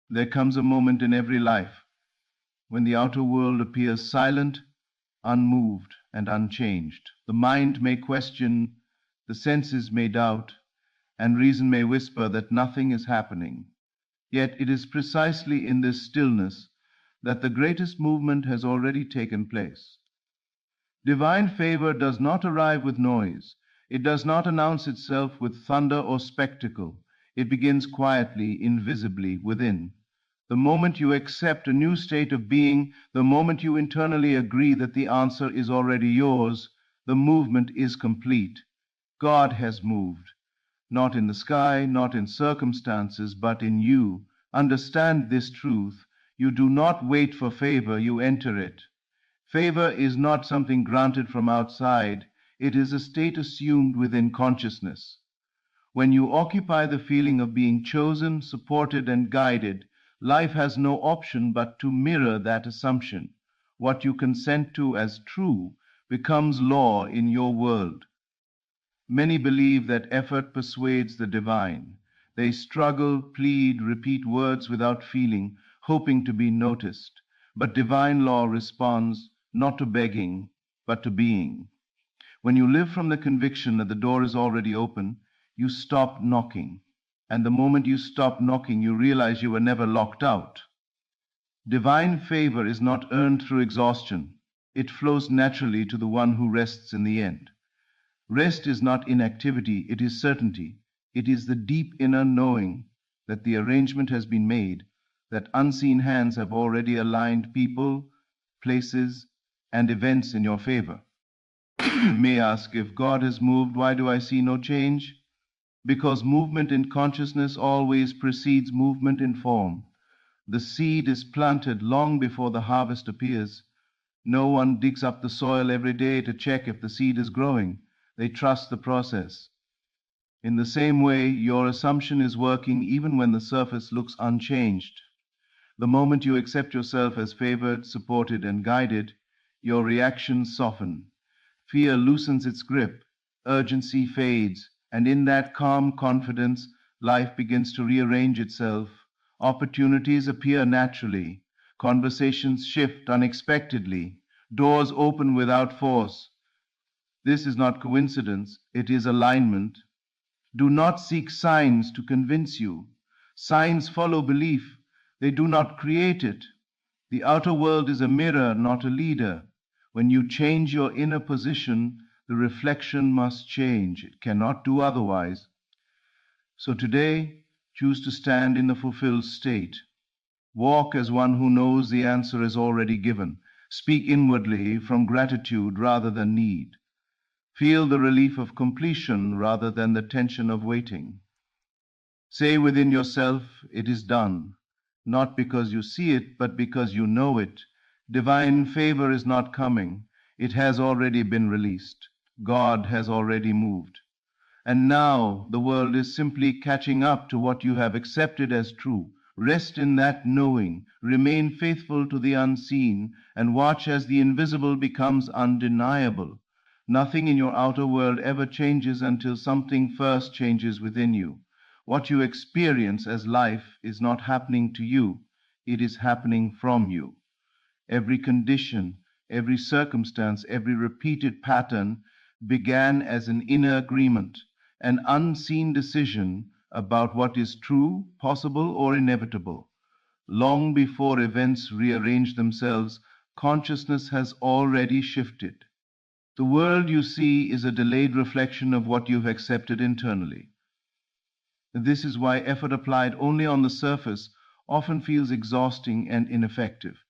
There comes a moment in every life when the outer world appears silent, unmoved, and unchanged. The mind may question, the senses may doubt, and reason may whisper that nothing is happening. Yet it is precisely in this stillness that the greatest movement has already taken place. Divine favor does not arrive with noise. It does not announce itself with thunder or spectacle. It begins quietly, invisibly, within. The moment you accept a new state of being, the moment you internally agree that the answer is already yours, the movement is complete. God has moved, not in the sky, not in circumstances, but in you. Understand this truth. You do not wait for favor, you enter it. Favor is not something granted from outside, it is a state assumed within consciousness. When you occupy the feeling of being chosen, supported, and guided, life has no option but to mirror that assumption. What you consent to as true becomes law in your world. Many believe that effort persuades the divine. They struggle, plead, repeat words without feeling, hoping to be noticed. But divine law responds not to begging, but to being. When you live from the conviction that the door is already open, you stop knocking. And the moment you stop knocking, you realize you were never locked out. Divine favor is not earned through exhaustion. It flows naturally to the one who rests in the end. Rest is not inactivity, it is certainty. It is the deep inner knowing that the arrangement has been made, that unseen hands have already aligned people, places, and events in your favor. You may ask, if God has moved, why do I see no change? Because movement in consciousness always precedes movement in form. The seed is planted long before the harvest appears. No one digs up the soil every day to check if the seed is growing. They trust the process. In the same way, your assumption is working even when the surface looks unchanged. The moment you accept yourself as favored, supported, and guided, your reactions soften. Fear loosens its grip, urgency fades, and in that calm confidence, life begins to rearrange itself. Opportunities appear naturally. Conversations shift unexpectedly. Doors open without force. This is not coincidence, it is alignment. Do not seek signs to convince you. Signs follow belief. They do not create it. The outer world is a mirror, not a leader. When you change your inner position, the reflection must change. It cannot do otherwise. So today, choose to stand in the fulfilled state. Walk as one who knows the answer is already given. Speak inwardly from gratitude rather than need. Feel the relief of completion rather than the tension of waiting. Say within yourself, it is done. Not because you see it, but because you know it. Divine favor is not coming. It has already been released. God has already moved. And now the world is simply catching up to what you have accepted as true. Rest in that knowing. Remain faithful to the unseen, and watch as the invisible becomes undeniable. Nothing in your outer world ever changes until something first changes within you. What you experience as life is not happening to you, it is happening from you. Every condition, every circumstance, every repeated pattern began as an inner agreement, an unseen decision about what is true, possible, or inevitable. Long before events rearrange themselves, consciousness has already shifted. The world you see is a delayed reflection of what you've accepted internally. This is why effort applied only on the surface often feels exhausting and ineffective.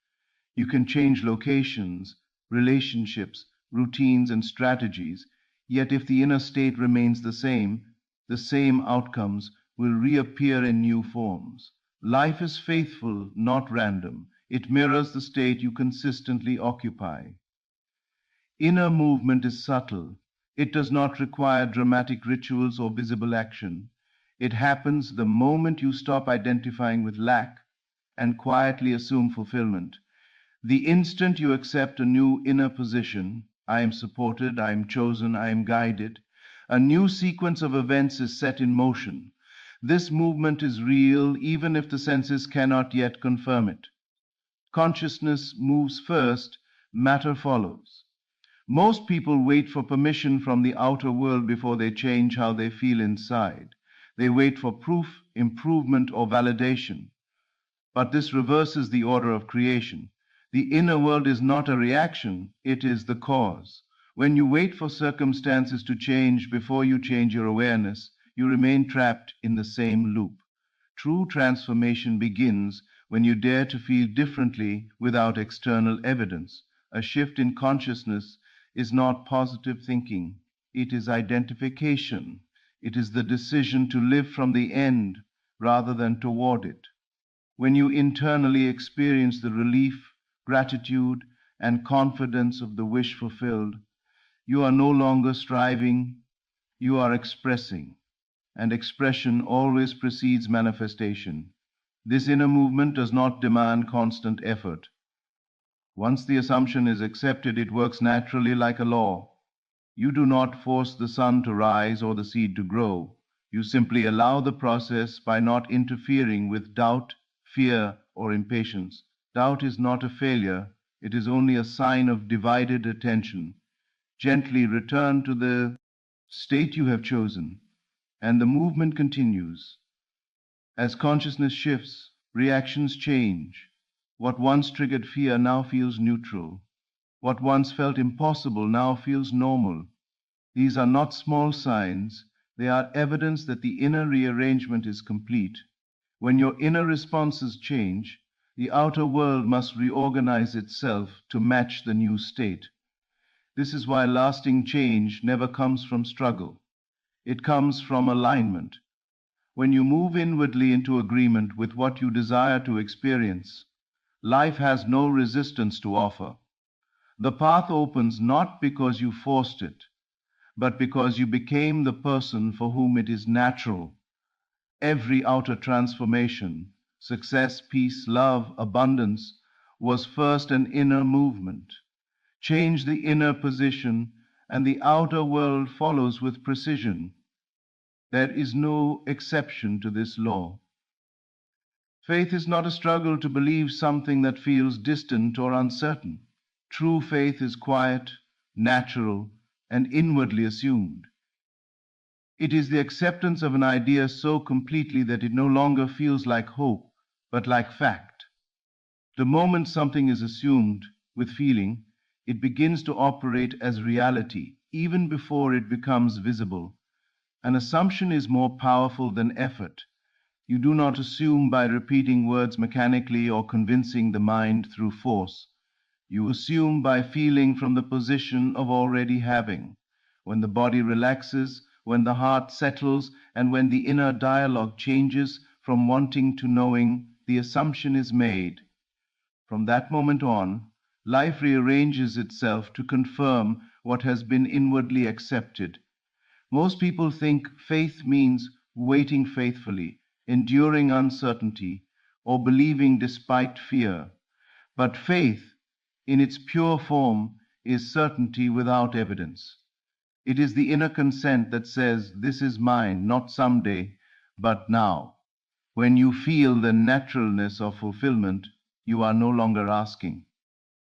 You can change locations, relationships, routines, and strategies, yet if the inner state remains the same outcomes will reappear in new forms. Life is faithful, not random. It mirrors the state you consistently occupy. Inner movement is subtle. It does not require dramatic rituals or visible action. It happens the moment you stop identifying with lack and quietly assume fulfillment. The instant you accept a new inner position, I am supported, I am chosen, I am guided, a new sequence of events is set in motion. This movement is real even if the senses cannot yet confirm it. Consciousness moves first, matter follows. Most people wait for permission from the outer world before they change how they feel inside. They wait for proof, improvement, or validation. But this reverses the order of creation. The inner world is not a reaction, it is the cause. When you wait for circumstances to change before you change your awareness, you remain trapped in the same loop. True transformation begins when you dare to feel differently without external evidence. A shift in consciousness is not positive thinking, it is identification. It is the decision to live from the end rather than toward it. When you internally experience the relief, gratitude, and confidence of the wish fulfilled, you are no longer striving, you are expressing, and expression always precedes manifestation. This inner movement does not demand constant effort. Once the assumption is accepted, it works naturally like a law. You do not force the sun to rise or the seed to grow. You simply allow the process by not interfering with doubt, fear, or impatience. Doubt is not a failure, it is only a sign of divided attention. Gently return to the state you have chosen, and the movement continues. As consciousness shifts, reactions change. What once triggered fear now feels neutral. What once felt impossible now feels normal. These are not small signs, they are evidence that the inner rearrangement is complete. When your inner responses change, the outer world must reorganize itself to match the new state. This is why lasting change never comes from struggle. It comes from alignment. When you move inwardly into agreement with what you desire to experience, life has no resistance to offer. The path opens not because you forced it, but because you became the person for whom it is natural. Every outer transformation, success, peace, love, abundance, was first an inner movement. Change the inner position, and the outer world follows with precision. There is no exception to this law. Faith is not a struggle to believe something that feels distant or uncertain. True faith is quiet, natural, and inwardly assumed. It is the acceptance of an idea so completely that it no longer feels like hope, but like fact. The moment something is assumed with feeling, it begins to operate as reality, even before it becomes visible. An assumption is more powerful than effort. You do not assume by repeating words mechanically or convincing the mind through force. You assume by feeling from the position of already having. When the body relaxes, when the heart settles, and when the inner dialogue changes from wanting to knowing, the assumption is made. From that moment on, life rearranges itself to confirm what has been inwardly accepted. Most people think faith means waiting faithfully, enduring uncertainty, or believing despite fear. But faith, in its pure form, is certainty without evidence. It is the inner consent that says, "This is mine, not someday, but now." When you feel the naturalness of fulfillment, you are no longer asking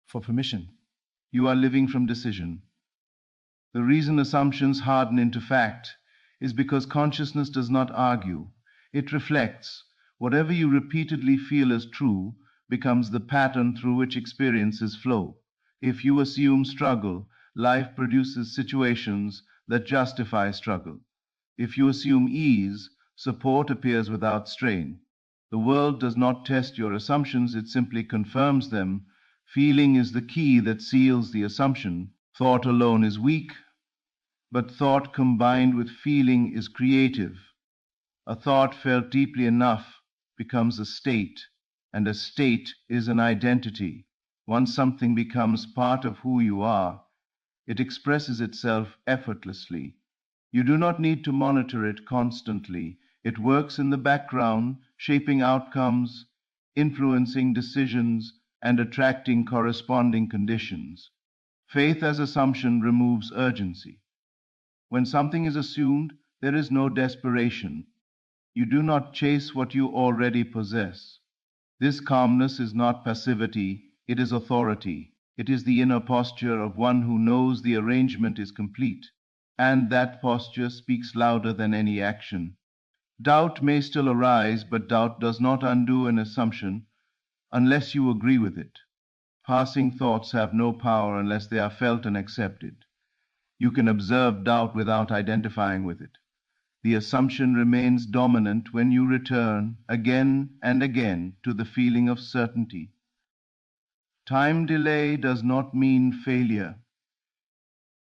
for permission. You are living from decision. The reason assumptions harden into fact is because consciousness does not argue. It reflects. Whatever you repeatedly feel as true becomes the pattern through which experiences flow. If you assume struggle, life produces situations that justify struggle. If you assume ease, support appears without strain. The world does not test your assumptions, it simply confirms them. Feeling is the key that seals the assumption. Thought alone is weak, but thought combined with feeling is creative. A thought felt deeply enough becomes a state, and a state is an identity. Once something becomes part of who you are, it expresses itself effortlessly. You do not need to monitor it constantly. It works in the background, shaping outcomes, influencing decisions, and attracting corresponding conditions. Faith as assumption removes urgency. When something is assumed, there is no desperation. You do not chase what you already possess. This calmness is not passivity, it is authority. It is the inner posture of one who knows the arrangement is complete, and that posture speaks louder than any action. Doubt may still arise, but doubt does not undo an assumption unless you agree with it. Passing thoughts have no power unless they are felt and accepted. You can observe doubt without identifying with it. The assumption remains dominant when you return again and again to the feeling of certainty. Time delay does not mean failure.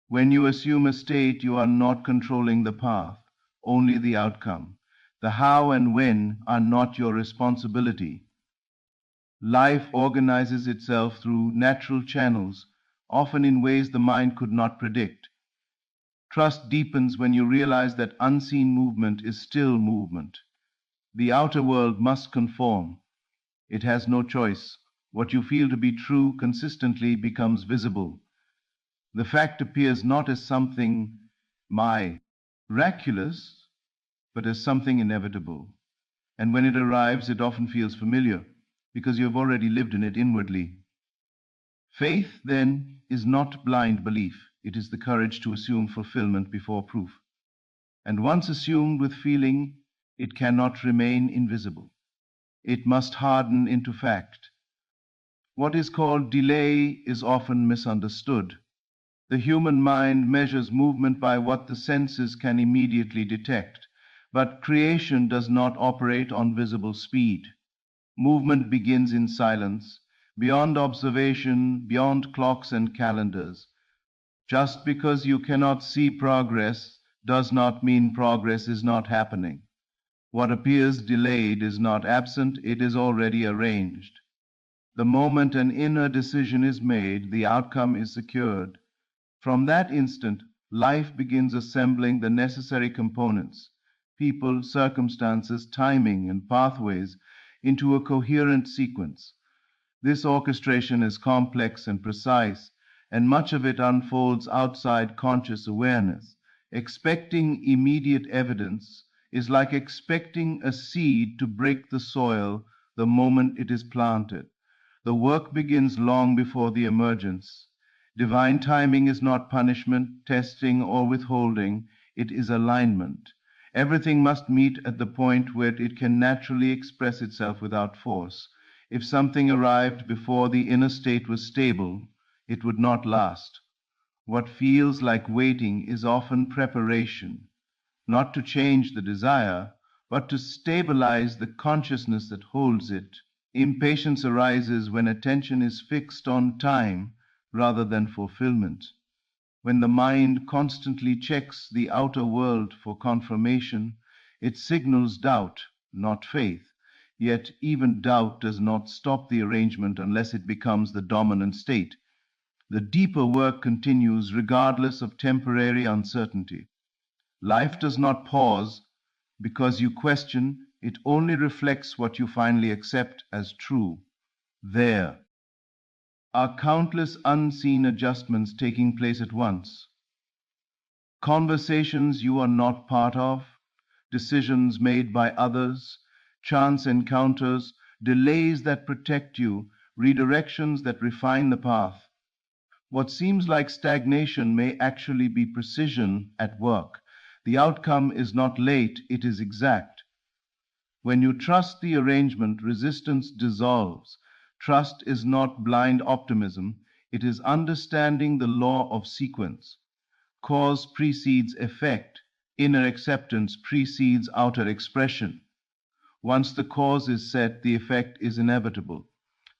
When you assume a state, you are not controlling the path, only the outcome. The how and when are not your responsibility. Life organizes itself through natural channels, often in ways the mind could not predict. Trust deepens when you realize that unseen movement is still movement. The outer world must conform. It has no choice. What you feel to be true consistently becomes visible. The fact appears not as something miraculous, but as something inevitable. And when it arrives, it often feels familiar, because you have already lived in it inwardly. Faith, then, is not blind belief. It is the courage to assume fulfillment before proof. And once assumed with feeling, it cannot remain invisible. It must harden into fact. What is called delay is often misunderstood. The human mind measures movement by what the senses can immediately detect, but creation does not operate on visible speed. Movement begins in silence, beyond observation, beyond clocks and calendars. Just because you cannot see progress does not mean progress is not happening. What appears delayed is not absent, it is already arranged. The moment an inner decision is made, the outcome is secured. From that instant, life begins assembling the necessary components, people, circumstances, timing, and pathways, into a coherent sequence. This orchestration is complex and precise, and much of it unfolds outside conscious awareness. Expecting immediate evidence is like expecting a seed to break the soil the moment it is planted. The work begins long before the emergence. Divine timing is not punishment, testing, or withholding, it is alignment. Everything must meet at the point where it can naturally express itself without force. If something arrived before the inner state was stable, it would not last. What feels like waiting is often preparation, not to change the desire, but to stabilize the consciousness that holds it. Impatience arises when attention is fixed on time rather than fulfillment. When the mind constantly checks the outer world for confirmation, it signals doubt, not faith. Yet even doubt does not stop the arrangement unless it becomes the dominant state. The deeper work continues regardless of temporary uncertainty. Life does not pause because you question, it only reflects what you finally accept as true. There are countless unseen adjustments taking place at once. Conversations you are not part of, decisions made by others, chance encounters, delays that protect you, redirections that refine the path. What seems like stagnation may actually be precision at work. The outcome is not late, it is exact. When you trust the arrangement, resistance dissolves. Trust is not blind optimism, it is understanding the law of sequence. Cause precedes effect, inner acceptance precedes outer expression. Once the cause is set, the effect is inevitable.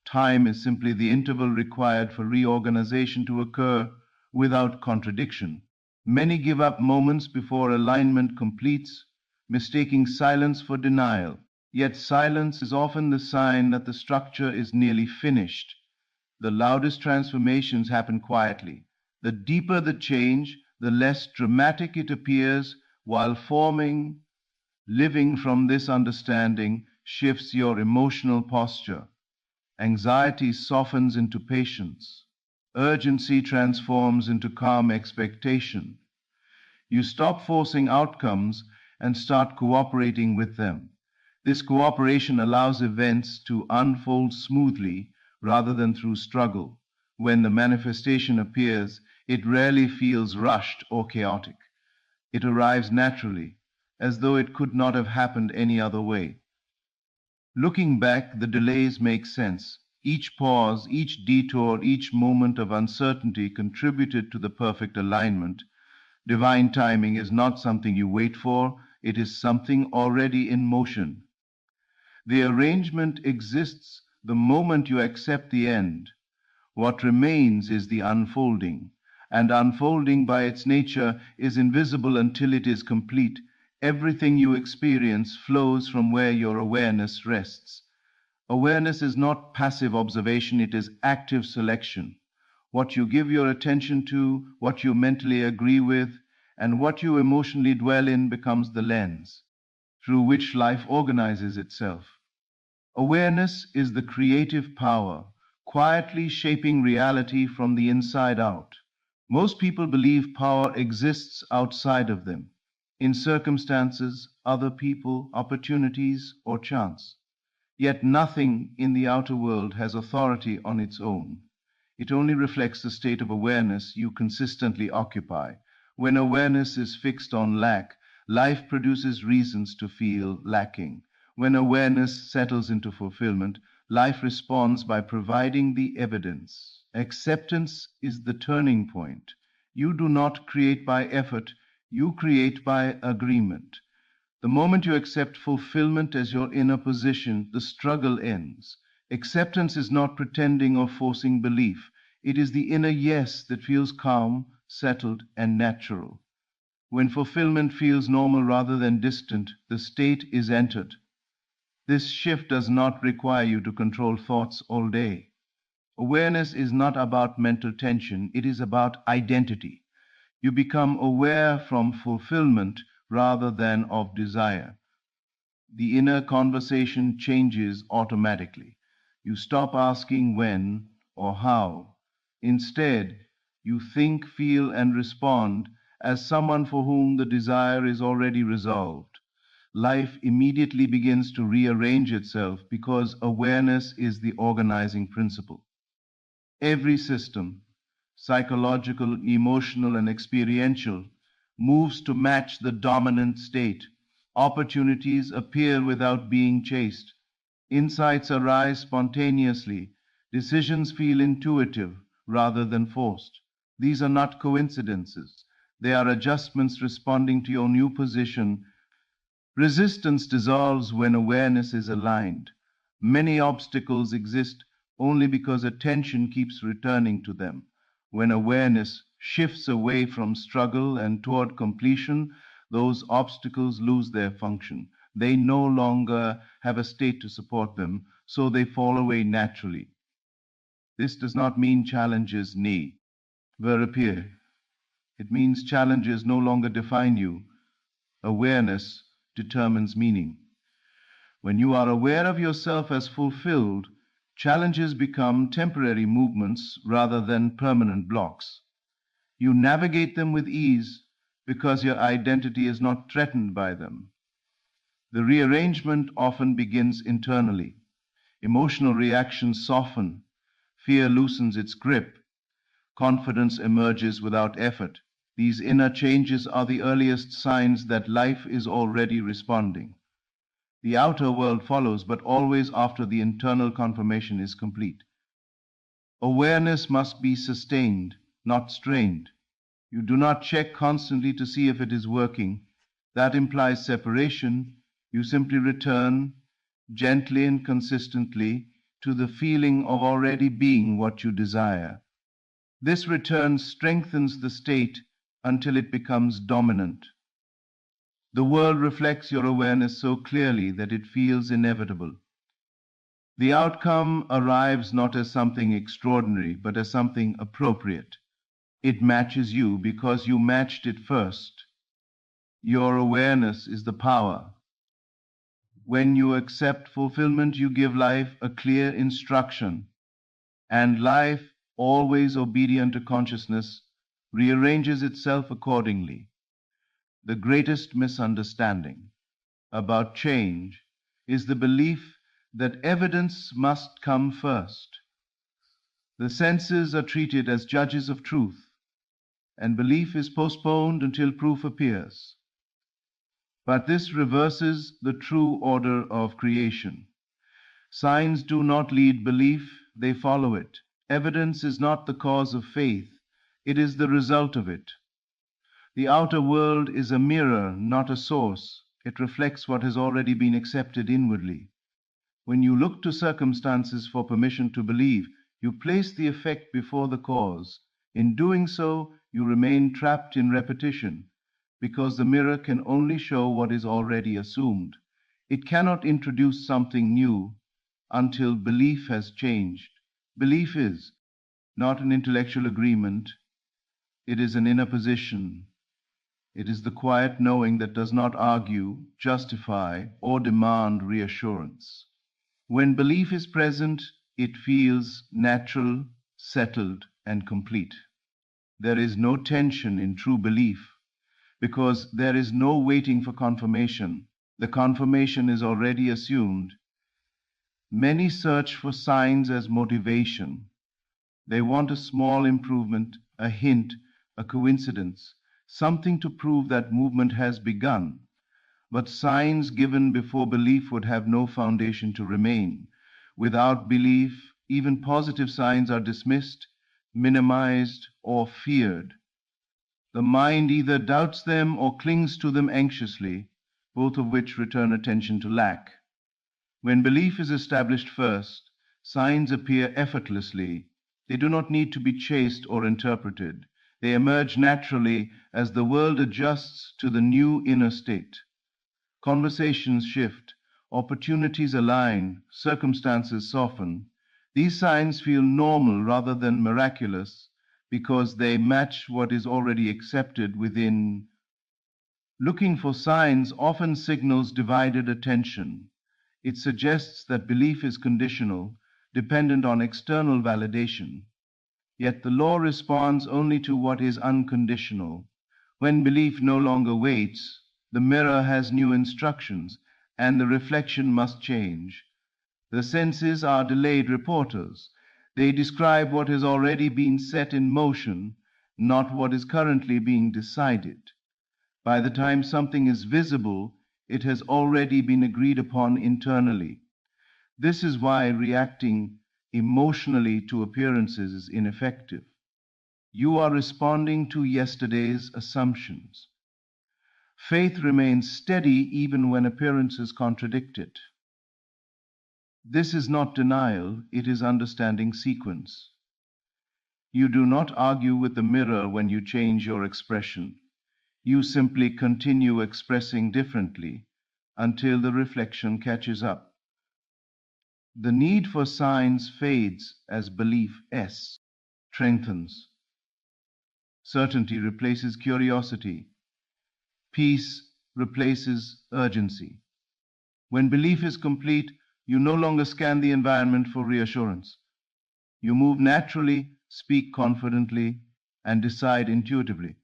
Time is simply the interval required for reorganization to occur without contradiction. Many give up moments before alignment completes, mistaking silence for denial. Yet silence is often the sign that the structure is nearly finished. The loudest transformations happen quietly. The deeper the change, the less dramatic it appears, while forming, living from this understanding shifts your emotional posture. Anxiety softens into patience. Urgency transforms into calm expectation. You stop forcing outcomes and start cooperating with them. This cooperation allows events to unfold smoothly rather than through struggle. When the manifestation appears, it rarely feels rushed or chaotic. It arrives naturally, as though it could not have happened any other way. Looking back, the delays make sense. Each pause, each detour, each moment of uncertainty contributed to the perfect alignment. Divine timing is not something you wait for, it is something already in motion. The arrangement exists the moment you accept the end. What remains is the unfolding, and unfolding by its nature is invisible until it is complete. Everything you experience flows from where your awareness rests. Awareness is not passive observation, it is active selection. What you give your attention to, what you mentally agree with, and what you emotionally dwell in becomes the lens through which life organizes itself. Awareness is the creative power, quietly shaping reality from the inside out. Most people believe power exists outside of them, in circumstances, other people, opportunities, or chance. Yet nothing in the outer world has authority on its own. It only reflects the state of awareness you consistently occupy. When awareness is fixed on lack, life produces reasons to feel lacking. When awareness settles into fulfillment, life responds by providing the evidence. Acceptance is the turning point. You do not create by effort, you create by agreement. The moment you accept fulfillment as your inner position, the struggle ends. Acceptance is not pretending or forcing belief. It is the inner yes that feels calm, settled, and natural. When fulfillment feels normal rather than distant, the state is entered. This shift does not require you to control thoughts all day. Awareness is not about mental tension, it is about identity. You become aware from fulfillment rather than of desire. The inner conversation changes automatically. You stop asking when or how. Instead, you think, feel, and respond as someone for whom the desire is already resolved. Life immediately begins to rearrange itself because awareness is the organizing principle. Every system, psychological, emotional, and experiential, moves to match the dominant state. Opportunities appear without being chased. Insights arise spontaneously. Decisions feel intuitive rather than forced. These are not coincidences. They are adjustments responding to your new position. Resistance dissolves when awareness is aligned. Many obstacles exist only because attention keeps returning to them. When awareness shifts away from struggle and toward completion, those obstacles lose their function. They no longer have a state to support them, so they fall away naturally. This does not mean challenges never appear. It means challenges no longer define you. Awareness determines meaning. When you are aware of yourself as fulfilled, challenges become temporary movements rather than permanent blocks. You navigate them with ease because your identity is not threatened by them. The rearrangement often begins internally. Emotional reactions soften, fear loosens its grip, confidence emerges without effort. These inner changes are the earliest signs that life is already responding. The outer world follows, but always after the internal confirmation is complete. Awareness must be sustained, not strained. You do not check constantly to see if it is working. That implies separation. You simply return gently and consistently to the feeling of already being what you desire. This return strengthens the state until it becomes dominant. The world reflects your awareness so clearly that it feels inevitable. The outcome arrives not as something extraordinary, but as something appropriate. It matches you because you matched it first. Your awareness is the power. When you accept fulfillment, you give life a clear instruction, and life, always obedient to consciousness, rearranges itself accordingly. The greatest misunderstanding about change is the belief that evidence must come first. The senses are treated as judges of truth, and belief is postponed until proof appears. But this reverses the true order of creation. Signs do not lead belief, they follow it. Evidence is not the cause of faith, it is the result of it. The outer world is a mirror, not a source. It reflects what has already been accepted inwardly. When you look to circumstances for permission to believe, you place the effect before the cause. In doing so, you remain trapped in repetition, because the mirror can only show what is already assumed. It cannot introduce something new until belief has changed. Belief is not an intellectual agreement, it is an inner position. It is the quiet knowing that does not argue, justify, or demand reassurance. When belief is present, it feels natural, settled, and complete. There is no tension in true belief because there is no waiting for confirmation. The confirmation is already assumed. Many search for signs as motivation. They want a small improvement, a hint, a coincidence, something to prove that movement has begun. But signs given before belief would have no foundation to remain. Without belief, even positive signs are dismissed, minimized, or feared. The mind either doubts them or clings to them anxiously, both of which return attention to lack. When belief is established first, signs appear effortlessly. They do not need to be chased or interpreted. They emerge naturally as the world adjusts to the new inner state. Conversations shift, opportunities align, circumstances soften. These signs feel normal rather than miraculous because they match what is already accepted within. Looking for signs often signals divided attention. It suggests that belief is conditional, dependent on external validation. Yet the law responds only to what is unconditional. When belief no longer waits, the mirror has new instructions, and the reflection must change. The senses are delayed reporters. They describe what has already been set in motion, not what is currently being decided. By the time something is visible, it has already been agreed upon internally. This is why reacting emotionally to appearances is ineffective. You are responding to yesterday's assumptions. Faith remains steady even when appearances contradict it. This is not denial, it is understanding sequence. You do not argue with the mirror when you change your expression. You simply continue expressing differently until the reflection catches up. The need for signs fades as belief strengthens. Certainty replaces curiosity. Peace replaces urgency. When belief is complete, you no longer scan the environment for reassurance. You move naturally, speak confidently, and decide intuitively.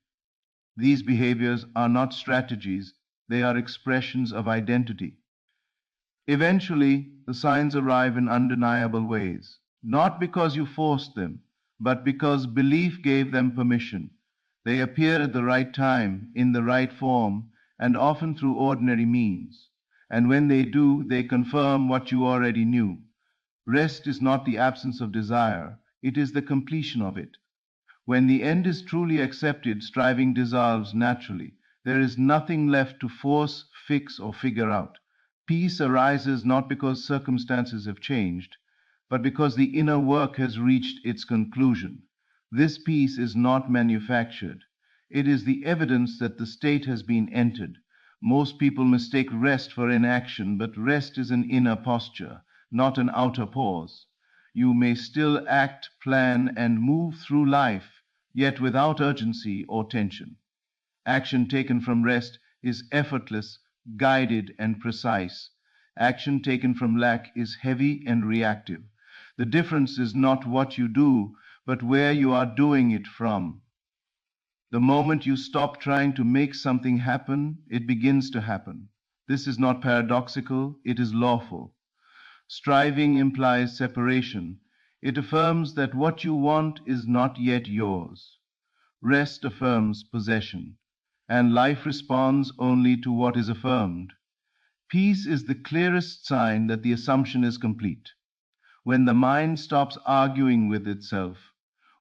These behaviors are not strategies, they are expressions of identity. Eventually, the signs arrive in undeniable ways, not because you forced them, but because belief gave them permission. They appear at the right time, in the right form, and often through ordinary means. And when they do, they confirm what you already knew. Rest is not the absence of desire, it is the completion of it. When the end is truly accepted, striving dissolves naturally. There is nothing left to force, fix, or figure out. Peace arises not because circumstances have changed, but because the inner work has reached its conclusion. This peace is not manufactured. It is the evidence that the state has been entered. Most people mistake rest for inaction, but rest is an inner posture, not an outer pause. You may still act, plan, and move through life, yet without urgency or tension. Action taken from rest is effortless, guided, and precise. Action taken from lack is heavy and reactive. The difference is not what you do, but where you are doing it from. The moment you stop trying to make something happen, it begins to happen. This is not paradoxical, it is lawful. Striving implies separation. It affirms that what you want is not yet yours. Rest affirms possession, and life responds only to what is affirmed. Peace is the clearest sign that the assumption is complete. When the mind stops arguing with itself,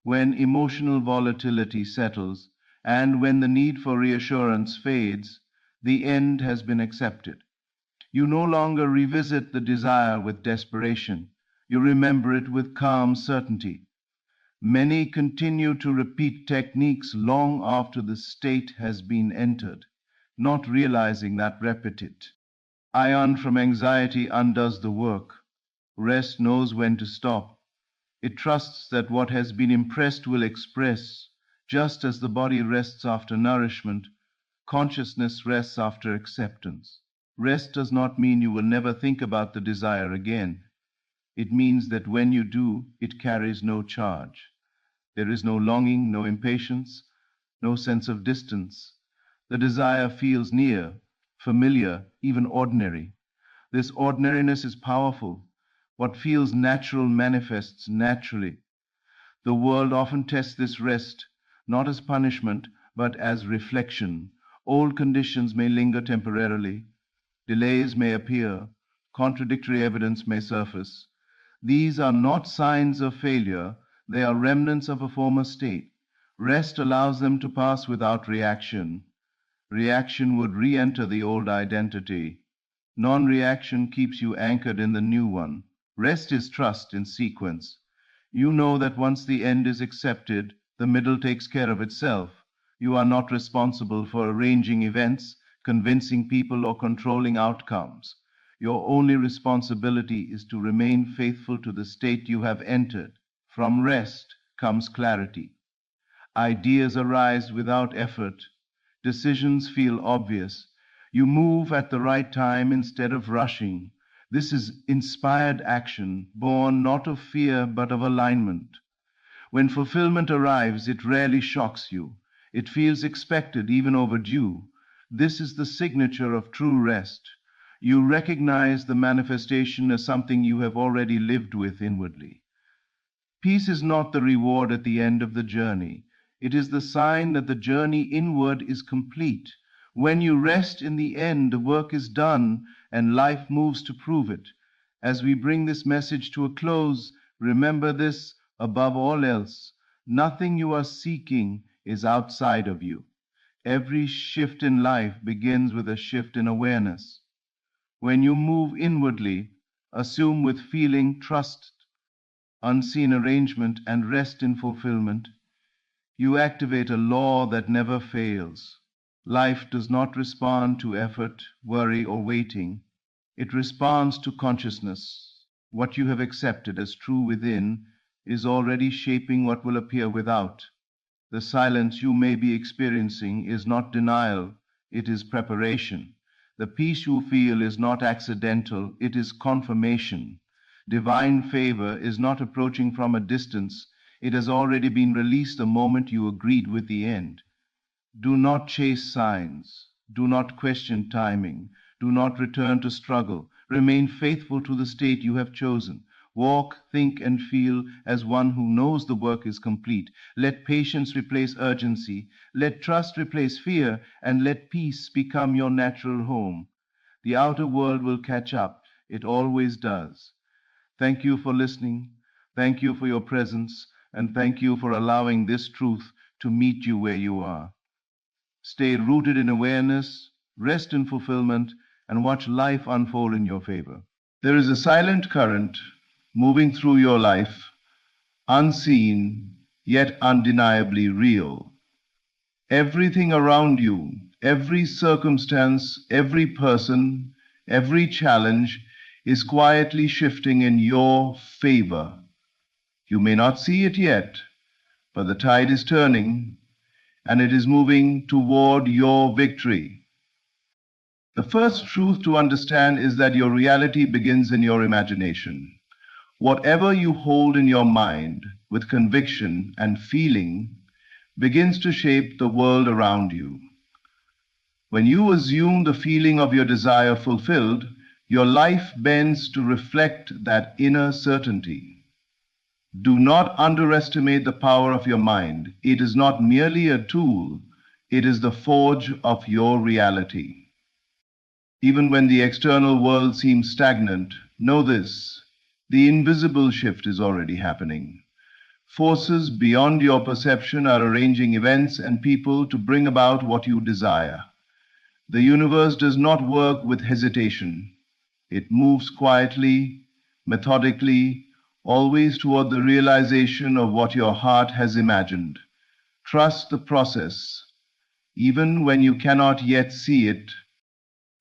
when emotional volatility settles, and when the need for reassurance fades, the end has been accepted. You no longer revisit the desire with desperation. You remember it with calm certainty. Many continue to repeat techniques long after the state has been entered, not realizing that repetite. Ion from anxiety undoes the work. Rest knows when to stop. It trusts that what has been impressed will express, just as the body rests after nourishment, consciousness rests after acceptance. Rest does not mean you will never think about the desire again. It means that when you do, it carries no charge. There is no longing, no impatience, no sense of distance. The desire feels near, familiar, even ordinary. This ordinariness is powerful. What feels natural manifests naturally. The world often tests this rest, not as punishment, but as reflection. Old conditions may linger temporarily. Delays may appear. Contradictory evidence may surface. These are not signs of failure. They are remnants of a former state. Rest allows them to pass without reaction. Reaction would re-enter the old identity. Non-reaction keeps you anchored in the new one. Rest is trust in sequence. You know that once the end is accepted, the middle takes care of itself. You are not responsible for arranging events, convincing people, or controlling outcomes. Your only responsibility is to remain faithful to the state you have entered. From rest comes clarity. Ideas arise without effort. Decisions feel obvious. You move at the right time instead of rushing. This is inspired action, born not of fear but of alignment. When fulfillment arrives, it rarely shocks you. It feels expected, even overdue. This is the signature of true rest. You recognize the manifestation as something you have already lived with inwardly. Peace is not the reward at the end of the journey. It is the sign that the journey inward is complete. When you rest in the end, the work is done and life moves to prove it. As we bring this message to a close, remember this above all else. Nothing you are seeking is outside of you. Every shift in life begins with a shift in awareness. When you move inwardly, assume with feeling, trust, unseen arrangement, and rest in fulfillment, you activate a law that never fails. Life does not respond to effort, worry, or waiting. It responds to consciousness. What you have accepted as true within is already shaping what will appear without. The silence you may be experiencing is not denial, it is preparation. The peace you feel is not accidental, it is confirmation. Divine favor is not approaching from a distance, it has already been released the moment you agreed with the end. Do not chase signs. Do not question timing. Do not return to struggle. Remain faithful to the state you have chosen. Walk, think, and feel as one who knows the work is complete. Let patience replace urgency. Let trust replace fear, and let peace become your natural home. The outer world will catch up. It always does. Thank you for listening. Thank you for your presence. And thank you for allowing this truth to meet you where you are. Stay rooted in awareness, rest in fulfillment, and watch life unfold in your favor. There is a silent current moving through your life, unseen, yet undeniably real. Everything around you, every circumstance, every person, every challenge is quietly shifting in your favor. You may not see it yet, but the tide is turning, and it is moving toward your victory. The first truth to understand is that your reality begins in your imagination. Whatever you hold in your mind with conviction and feeling begins to shape the world around you. When you assume the feeling of your desire fulfilled, your life bends to reflect that inner certainty. Do not underestimate the power of your mind. It is not merely a tool, it is the forge of your reality. Even when the external world seems stagnant, know this: the invisible shift is already happening. Forces beyond your perception are arranging events and people to bring about what you desire. The universe does not work with hesitation. It moves quietly, methodically, always toward the realization of what your heart has imagined. Trust the process, even when you cannot yet see it.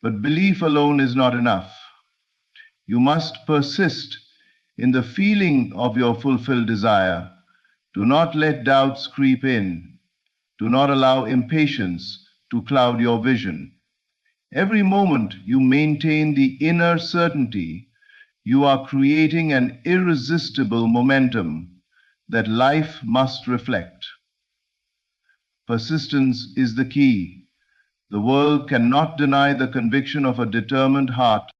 But belief alone is not enough. You must persist in the feeling of your fulfilled desire. Do not let doubts creep in. Do not allow impatience to cloud your vision. Every moment you maintain the inner certainty, you are creating an irresistible momentum that life must reflect. Persistence is the key. The world cannot deny the conviction of a determined heart.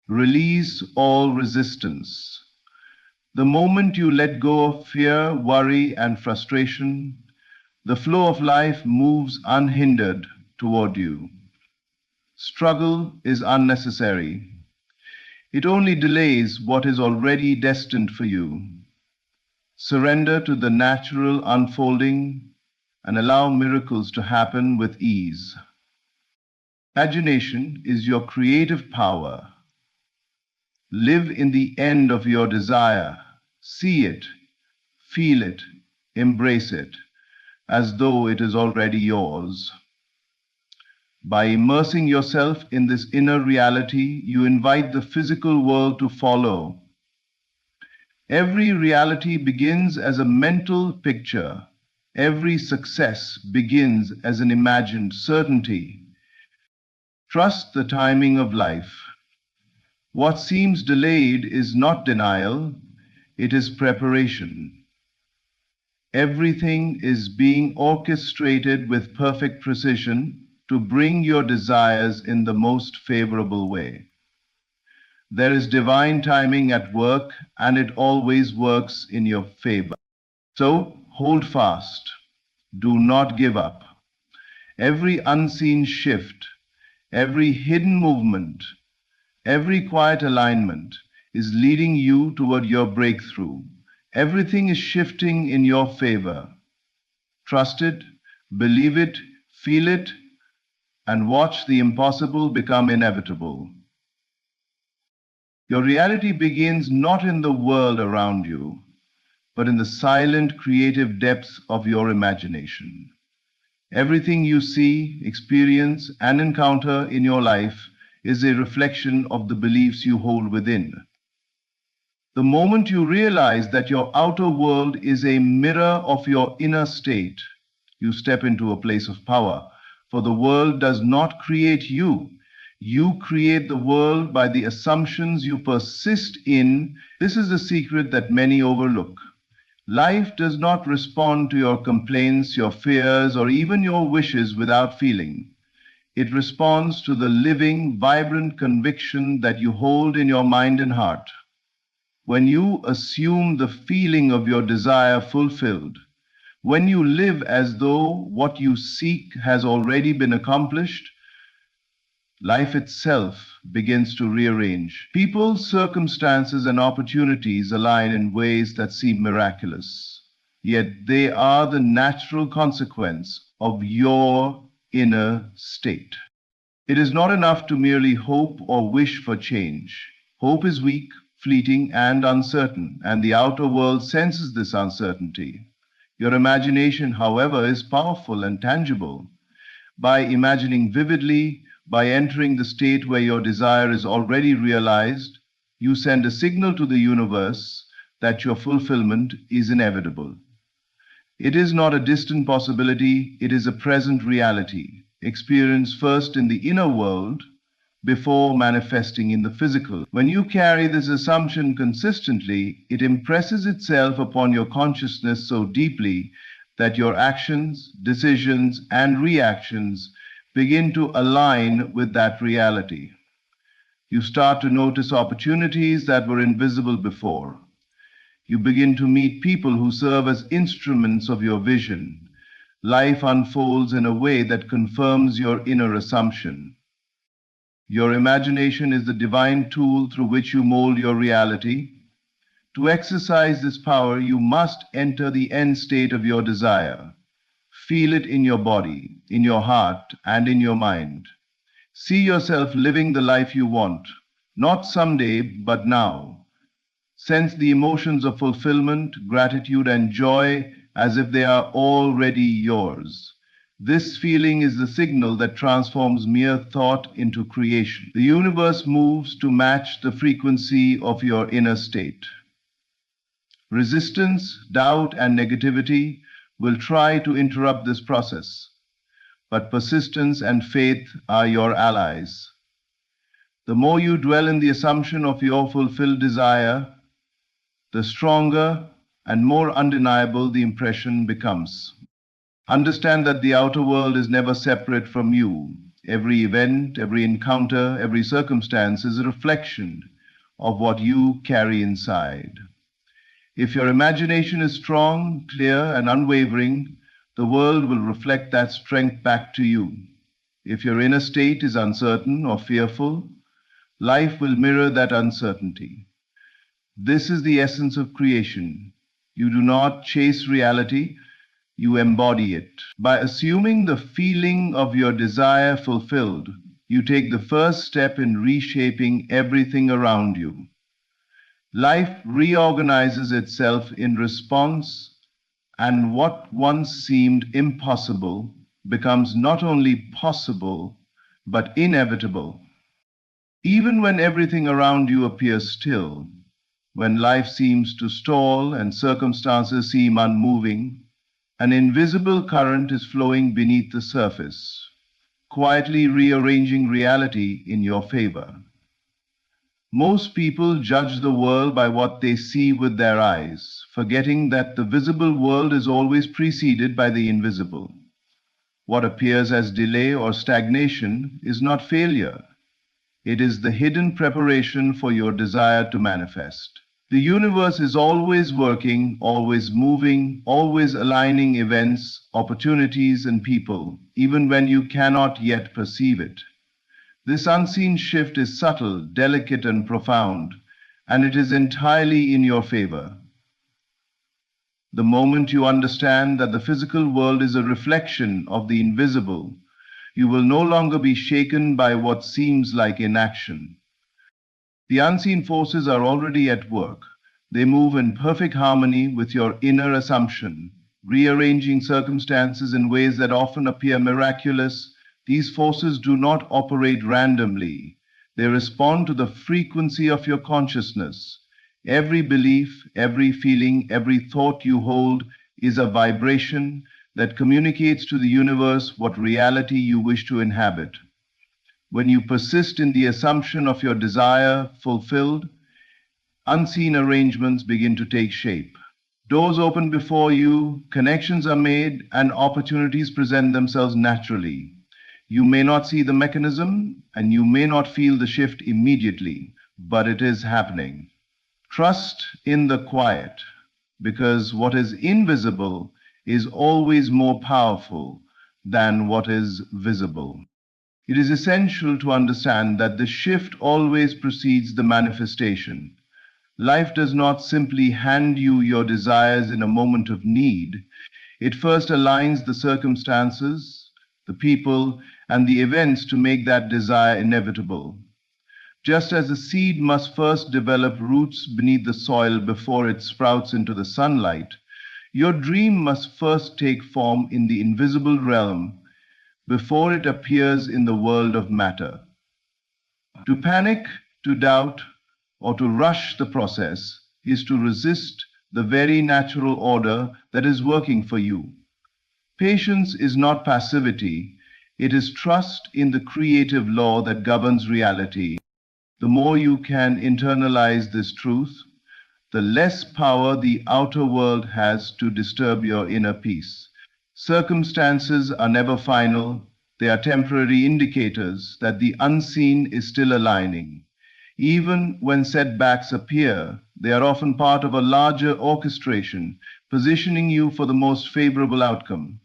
Release all resistance. The moment you let go of fear, worry, and frustration, the flow of life moves unhindered toward you. Struggle is unnecessary. It only delays what is already destined for you. Surrender to the natural unfolding and allow miracles to happen with ease. Imagination is your creative power. Live in the end of your desire. See it, feel it, embrace it, as though it is already yours. By immersing yourself in this inner reality, you invite the physical world to follow. Every reality begins as a mental picture. Every success begins as an imagined certainty. Trust the timing of life. What seems delayed is not denial, it is preparation. Everything is being orchestrated with perfect precision to bring your desires in the most favorable way. There is divine timing at work, and it always works in your favor. So hold fast. Do not give up. Every unseen shift, every hidden movement, every quiet alignment is leading you toward your breakthrough. Everything is shifting in your favor. Trust it, believe it, feel it, and watch the impossible become inevitable. Your reality begins not in the world around you, but in the silent creative depths of your imagination. Everything you see, experience, and encounter in your life is a reflection of the beliefs you hold within. The moment you realize that your outer world is a mirror of your inner state, you step into a place of power, for the world does not create you. You create the world by the assumptions you persist in. This is the secret that many overlook. Life does not respond to your complaints, your fears, or even your wishes without feeling. It responds to the living, vibrant conviction that you hold in your mind and heart. When you assume the feeling of your desire fulfilled, when you live as though what you seek has already been accomplished, life itself begins to rearrange. People, circumstances, and opportunities align in ways that seem miraculous, yet they are the natural consequence of your inner state. It is not enough to merely hope or wish for change. Hope is weak, fleeting, and uncertain, and the outer world senses this uncertainty. Your imagination, however, is powerful and tangible. By imagining vividly, by entering the state where your desire is already realized, you send a signal to the universe that your fulfillment is inevitable. It is not a distant possibility, it is a present reality, experienced first in the inner world before manifesting in the physical. When you carry this assumption consistently, it impresses itself upon your consciousness so deeply that your actions, decisions, and reactions begin to align with that reality. You start to notice opportunities that were invisible before. You begin to meet people who serve as instruments of your vision. Life unfolds in a way that confirms your inner assumption. Your imagination is the divine tool through which you mold your reality. To exercise this power, you must enter the end state of your desire. Feel it in your body, in your heart, and in your mind. See yourself living the life you want, not someday, but now. Sense the emotions of fulfillment, gratitude, and joy as if they are already yours. This feeling is the signal that transforms mere thought into creation. The universe moves to match the frequency of your inner state. Resistance, doubt, and negativity will try to interrupt this process, but persistence and faith are your allies. The more you dwell in the assumption of your fulfilled desire, the stronger and more undeniable the impression becomes. Understand that the outer world is never separate from you. Every event, every encounter, every circumstance is a reflection of what you carry inside. If your imagination is strong, clear, and unwavering, the world will reflect that strength back to you. If your inner state is uncertain or fearful, life will mirror that uncertainty. This is the essence of creation. You do not chase reality, you embody it. By assuming the feeling of your desire fulfilled, you take the first step in reshaping everything around you. Life reorganizes itself in response, and what once seemed impossible becomes not only possible, but inevitable. Even when everything around you appears still, when life seems to stall and circumstances seem unmoving, an invisible current is flowing beneath the surface, quietly rearranging reality in your favor. Most people judge the world by what they see with their eyes, forgetting that the visible world is always preceded by the invisible. What appears as delay or stagnation is not failure. It is the hidden preparation for your desire to manifest. The universe is always working, always moving, always aligning events, opportunities, and people, even when you cannot yet perceive it. This unseen shift is subtle, delicate, and profound, and it is entirely in your favor. The moment you understand that the physical world is a reflection of the invisible, you will no longer be shaken by what seems like inaction. The unseen forces are already at work. They move in perfect harmony with your inner assumption, rearranging circumstances in ways that often appear miraculous. These forces do not operate randomly. They respond to the frequency of your consciousness. Every belief, every feeling, every thought you hold is a vibration that communicates to the universe what reality you wish to inhabit. When you persist in the assumption of your desire fulfilled, unseen arrangements begin to take shape. Doors open before you, connections are made, and opportunities present themselves naturally. You may not see the mechanism, and you may not feel the shift immediately, but it is happening. Trust in the quiet, because what is invisible is always more powerful than what is visible. It is essential to understand that the shift always precedes the manifestation. Life does not simply hand you your desires in a moment of need. It first aligns the circumstances, the people, and the events to make that desire inevitable. Just as a seed must first develop roots beneath the soil before it sprouts into the sunlight, your dream must first take form in the invisible realm before it appears in the world of matter. To panic, to doubt, or to rush the process is to resist the very natural order that is working for you. Patience is not passivity, it is trust in the creative law that governs reality. The more you can internalize this truth, the less power the outer world has to disturb your inner peace. Circumstances are never final, they are temporary indicators that the unseen is still aligning. Even when setbacks appear, they are often part of a larger orchestration, positioning you for the most favorable outcome.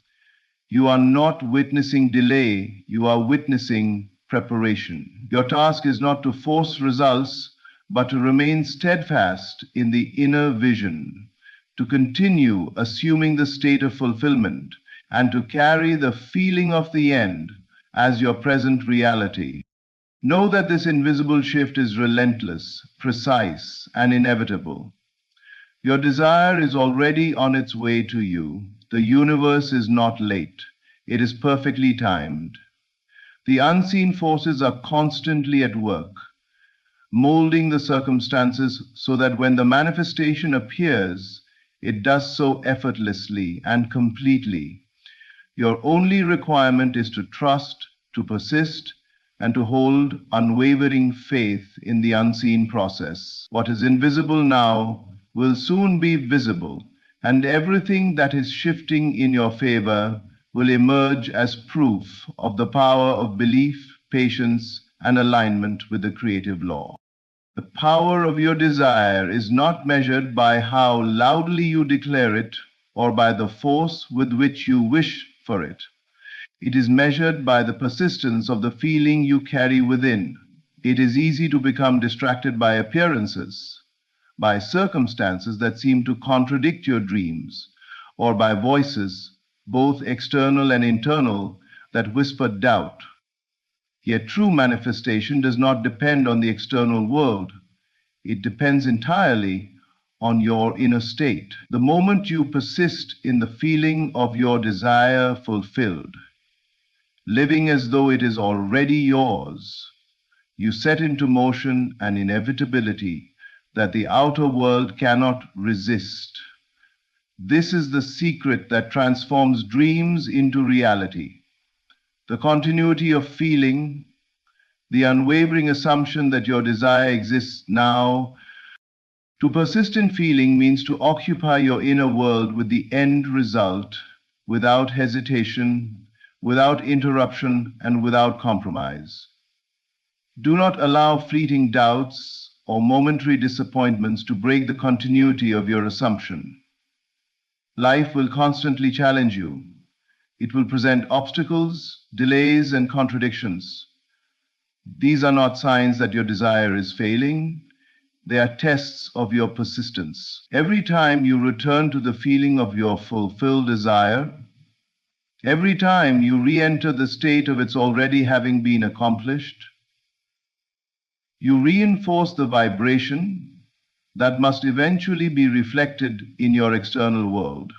You are not witnessing delay, you are witnessing preparation. Your task is not to force results, but to remain steadfast in the inner vision, to continue assuming the state of fulfillment, and to carry the feeling of the end as your present reality. Know that this invisible shift is relentless, precise, and inevitable. Your desire is already on its way to you. The universe is not late. It is perfectly timed. The unseen forces are constantly at work, molding the circumstances so that when the manifestation appears, it does so effortlessly and completely. Your only requirement is to trust, to persist, and to hold unwavering faith in the unseen process. What is invisible now will soon be visible, and everything that is shifting in your favor will emerge as proof of the power of belief, patience, and alignment with the creative law. The power of your desire is not measured by how loudly you declare it or by the force with which you wish for it. It is measured by the persistence of the feeling you carry within. It is easy to become distracted by appearances, by circumstances that seem to contradict your dreams, or by voices, both external and internal, that whisper doubt. Yet true manifestation does not depend on the external world. It depends entirely on your inner state. The moment you persist in the feeling of your desire fulfilled, living as though it is already yours, you set into motion an inevitability that the outer world cannot resist. This is the secret that transforms dreams into reality. The continuity of feeling, the unwavering assumption that your desire exists now. To persist in feeling means to occupy your inner world with the end result, without hesitation, without interruption, and without compromise. Do not allow fleeting doubts or momentary disappointments to break the continuity of your assumption. Life will constantly challenge you. It will present obstacles, delays, and contradictions. These are not signs that your desire is failing. They are tests of your persistence. Every time you return to the feeling of your fulfilled desire, every time you re-enter the state of its already having been accomplished, you reinforce the vibration that must eventually be reflected in your external world.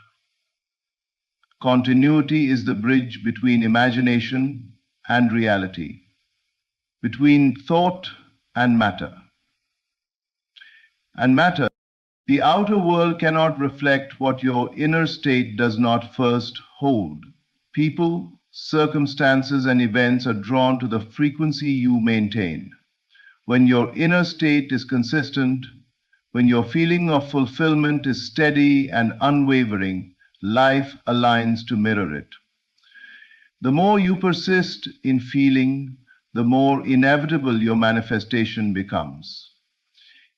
Continuity is the bridge between imagination and reality, between thought and matter. And matter, the outer world cannot reflect what your inner state does not first hold. People, circumstances, and events are drawn to the frequency you maintain. When your inner state is consistent, when your feeling of fulfillment is steady and unwavering, life aligns to mirror it. The more you persist in feeling, the more inevitable your manifestation becomes.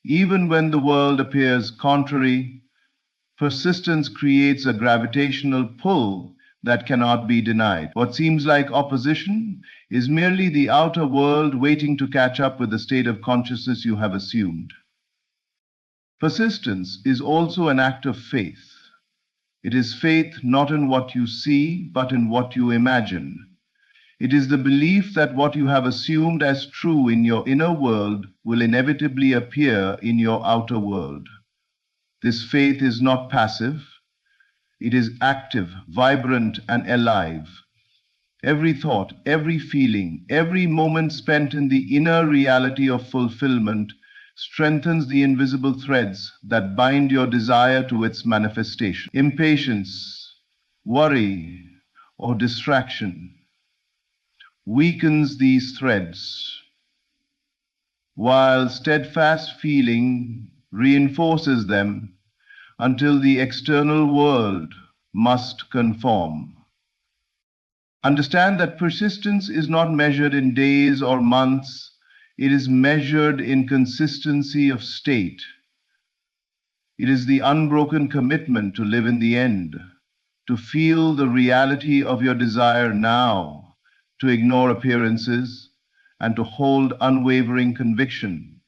Even when the world appears contrary, persistence creates a gravitational pull that cannot be denied. What seems like opposition is merely the outer world waiting to catch up with the state of consciousness you have assumed. Persistence is also an act of faith. It is faith not in what you see, but in what you imagine. It is the belief that what you have assumed as true in your inner world will inevitably appear in your outer world. This faith is not passive. It is active, vibrant, and alive. Every thought, every feeling, every moment spent in the inner reality of fulfillment strengthens the invisible threads that bind your desire to its manifestation. Impatience, worry, or distraction weakens these threads, while steadfast feeling reinforces them until the external world must conform. Understand that persistence is not measured in days or months, it is measured in consistency of state. It is the unbroken commitment to live in the end, to feel the reality of your desire now, to ignore appearances, and to hold unwavering conviction.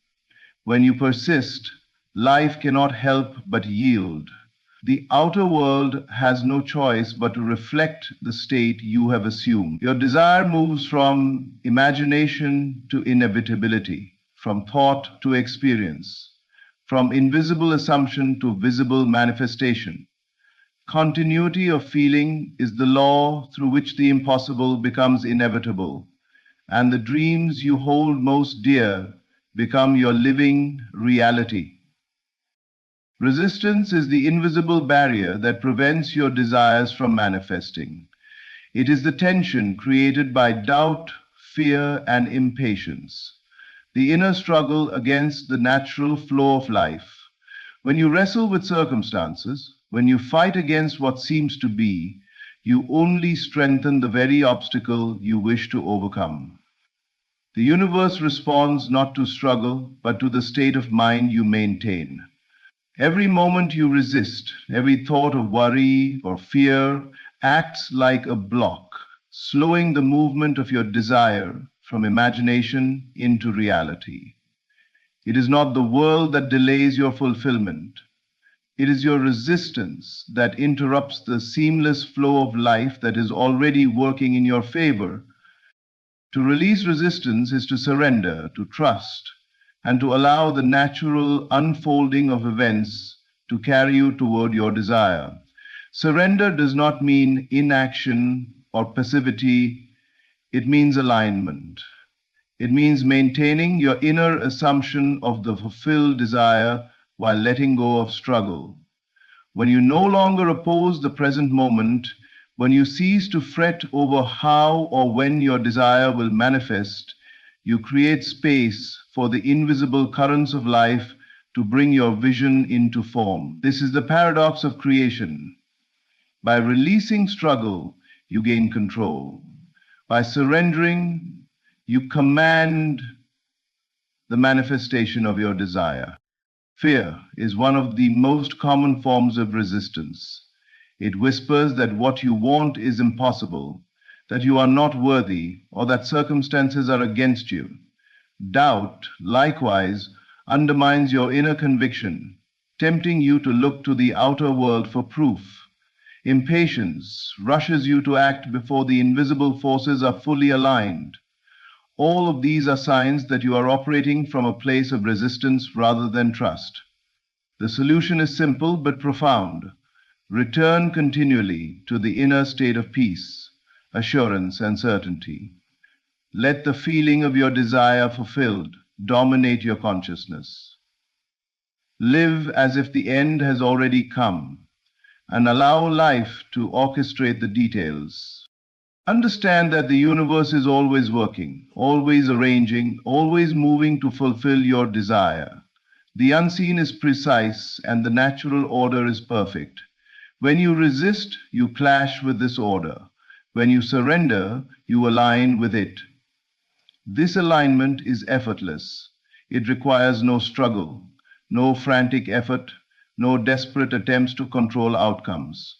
When you persist, life cannot help but yield. The outer world has no choice but to reflect the state you have assumed. Your desire moves from imagination to inevitability, from thought to experience, from invisible assumption to visible manifestation. Continuity of feeling is the law through which the impossible becomes inevitable, and the dreams you hold most dear become your living reality. Resistance is the invisible barrier that prevents your desires from manifesting. It is the tension created by doubt, fear, and impatience, the inner struggle against the natural flow of life. When you wrestle with circumstances, when you fight against what seems to be, you only strengthen the very obstacle you wish to overcome. The universe responds not to struggle, but to the state of mind you maintain. Every moment you resist, every thought of worry or fear acts like a block, slowing the movement of your desire from imagination into reality. It is not the world that delays your fulfillment. It is your resistance that interrupts the seamless flow of life that is already working in your favor. To release resistance is to surrender, to trust, and to allow the natural unfolding of events to carry you toward your desire. Surrender does not mean inaction or passivity, it means alignment. It means maintaining your inner assumption of the fulfilled desire while letting go of struggle. When you no longer oppose the present moment, when you cease to fret over how or when your desire will manifest, you create space for the invisible currents of life to bring your vision into form. This is the paradox of creation. By releasing struggle, you gain control. By surrendering, you command the manifestation of your desire. Fear is one of the most common forms of resistance. It whispers that what you want is impossible, that you are not worthy, or that circumstances are against you. Doubt, likewise, undermines your inner conviction, tempting you to look to the outer world for proof. Impatience rushes you to act before the invisible forces are fully aligned. All of these are signs that you are operating from a place of resistance rather than trust. The solution is simple but profound. Return continually to the inner state of peace, assurance, and certainty. Let the feeling of your desire fulfilled dominate your consciousness. Live as if the end has already come, and allow life to orchestrate the details. Understand that the universe is always working, always arranging, always moving to fulfill your desire. The unseen is precise, and the natural order is perfect. When you resist, you clash with this order. When you surrender, you align with it. This alignment is effortless. It requires no struggle, no frantic effort, no desperate attempts to control outcomes.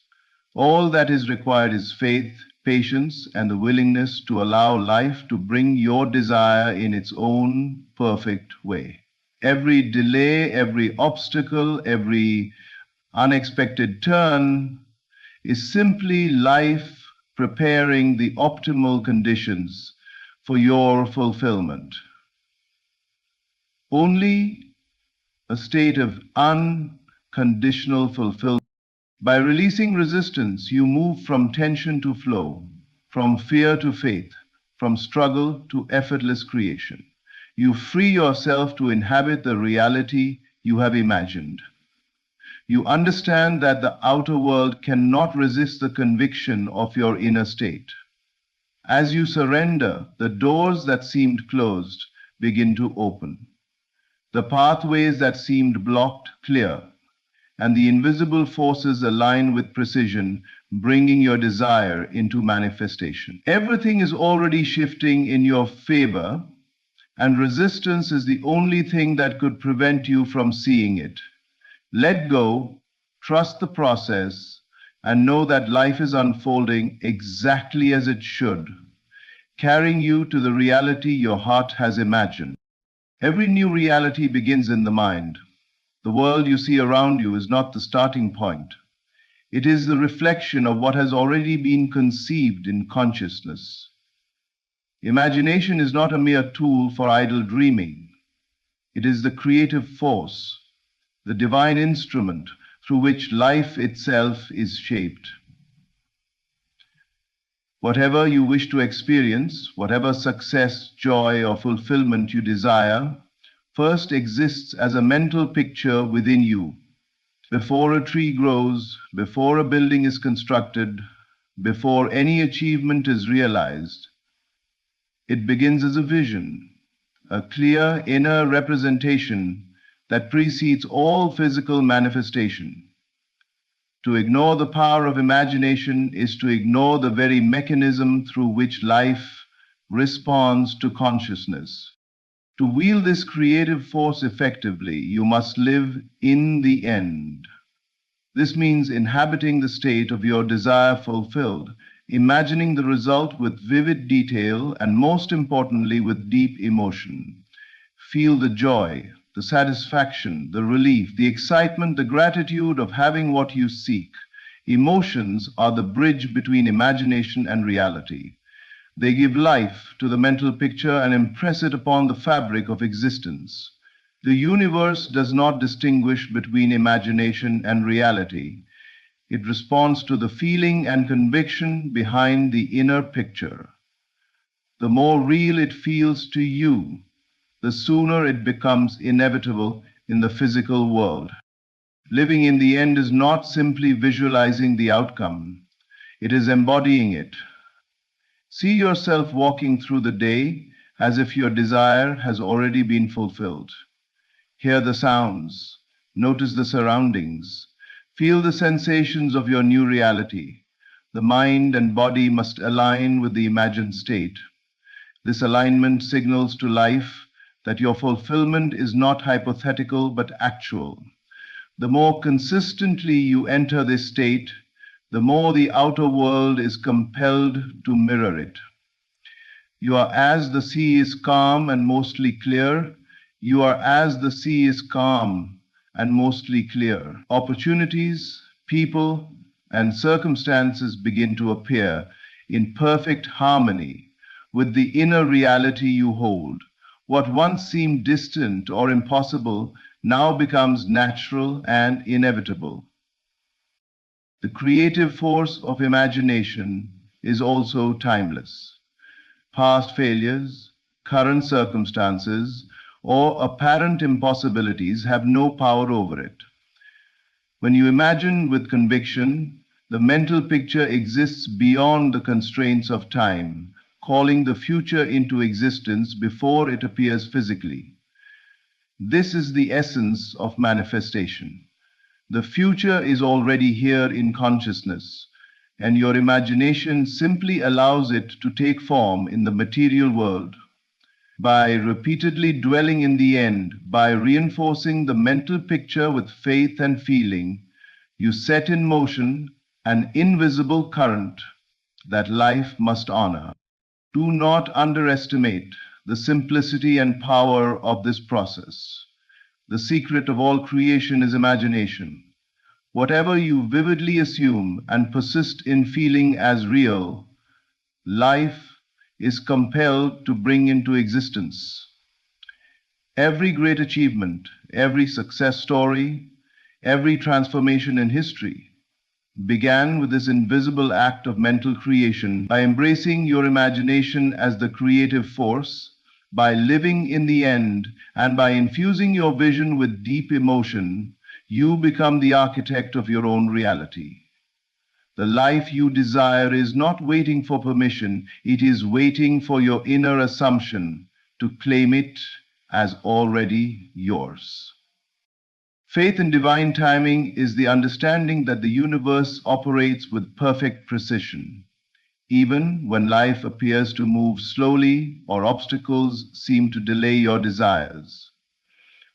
All that is required is faith, patience, and the willingness to allow life to bring your desire in its own perfect way. Every delay, every obstacle, every unexpected turn is simply life preparing the optimal conditions for your fulfillment. Only a state of unconditional fulfillment. By releasing resistance, you move from tension to flow, from fear to faith, from struggle to effortless creation. You free yourself to inhabit the reality you have imagined. You understand that the outer world cannot resist the conviction of your inner state. As you surrender, the doors that seemed closed begin to open. The pathways that seemed blocked clear, and the invisible forces align with precision, bringing your desire into manifestation. Everything is already shifting in your favor, and resistance is the only thing that could prevent you from seeing it. Let go, trust the process, and know that life is unfolding exactly as it should, carrying you to the reality your heart has imagined. Every new reality begins in the mind. The world you see around you is not the starting point. It is the reflection of what has already been conceived in consciousness. Imagination is not a mere tool for idle dreaming. It is the creative force, the divine instrument through which life itself is shaped. Whatever you wish to experience, whatever success, joy, or fulfillment you desire, first exists as a mental picture within you. Before a tree grows, before a building is constructed, before any achievement is realized, it begins as a vision, a clear inner representation that precedes all physical manifestation. To ignore the power of imagination is to ignore the very mechanism through which life responds to consciousness. To wield this creative force effectively, you must live in the end. This means inhabiting the state of your desire fulfilled, imagining the result with vivid detail, and most importantly, with deep emotion. Feel the joy, the satisfaction, the relief, the excitement, the gratitude of having what you seek. Emotions are the bridge between imagination and reality. They give life to the mental picture and impress it upon the fabric of existence. The universe does not distinguish between imagination and reality. It responds to the feeling and conviction behind the inner picture. The more real it feels to you, the sooner it becomes inevitable in the physical world. Living in the end is not simply visualizing the outcome, it is embodying it. See yourself walking through the day as if your desire has already been fulfilled. Hear the sounds, notice the surroundings, feel the sensations of your new reality. The mind and body must align with the imagined state. This alignment signals to life that your fulfillment is not hypothetical but actual. The more consistently you enter this state, the more the outer world is compelled to mirror it. You are as the sea is calm and mostly clear. You are as the sea is calm and mostly clear. Opportunities, people, and circumstances begin to appear in perfect harmony with the inner reality you hold. What once seemed distant or impossible now becomes natural and inevitable. The creative force of imagination is also timeless. Past failures, current circumstances, or apparent impossibilities have no power over it. When you imagine with conviction, the mental picture exists beyond the constraints of time, calling the future into existence before it appears physically. This is the essence of manifestation. The future is already here in consciousness, and your imagination simply allows it to take form in the material world. By repeatedly dwelling in the end, by reinforcing the mental picture with faith and feeling, you set in motion an invisible current that life must honor. Do not underestimate the simplicity and power of this process. The secret of all creation is imagination. Whatever you vividly assume and persist in feeling as real, life is compelled to bring into existence. Every great achievement, every success story, every transformation in history began with this invisible act of mental creation. By embracing your imagination as the creative force, by living in the end, and by infusing your vision with deep emotion, you become the architect of your own reality. The life you desire is not waiting for permission, it is waiting for your inner assumption to claim it as already yours. Faith in divine timing is the understanding that the universe operates with perfect precision, even when life appears to move slowly or obstacles seem to delay your desires.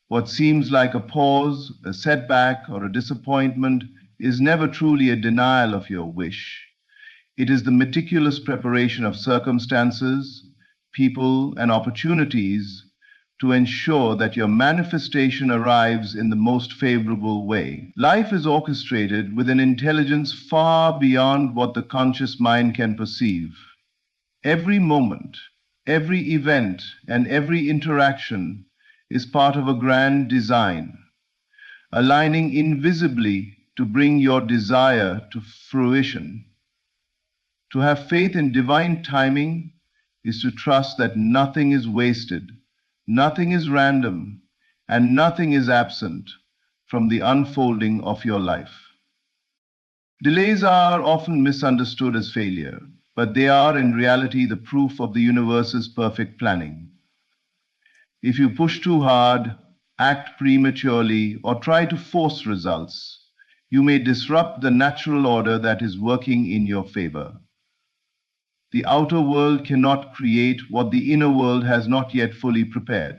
What seems like a pause, a setback, or a disappointment is never truly a denial of your wish. It is the meticulous preparation of circumstances, people, and opportunities to ensure that your manifestation arrives in the most favorable way. Life is orchestrated with an intelligence far beyond what the conscious mind can perceive. Every moment, every event, and every interaction is part of a grand design, aligning invisibly to bring your desire to fruition. To have faith in divine timing is to trust that nothing is wasted, nothing is random, and nothing is absent from the unfolding of your life. Delays are often misunderstood as failure, but they are in reality the proof of the universe's perfect planning. If you push too hard, act prematurely, or try to force results, you may disrupt the natural order that is working in your favor. The outer world cannot create what the inner world has not yet fully prepared.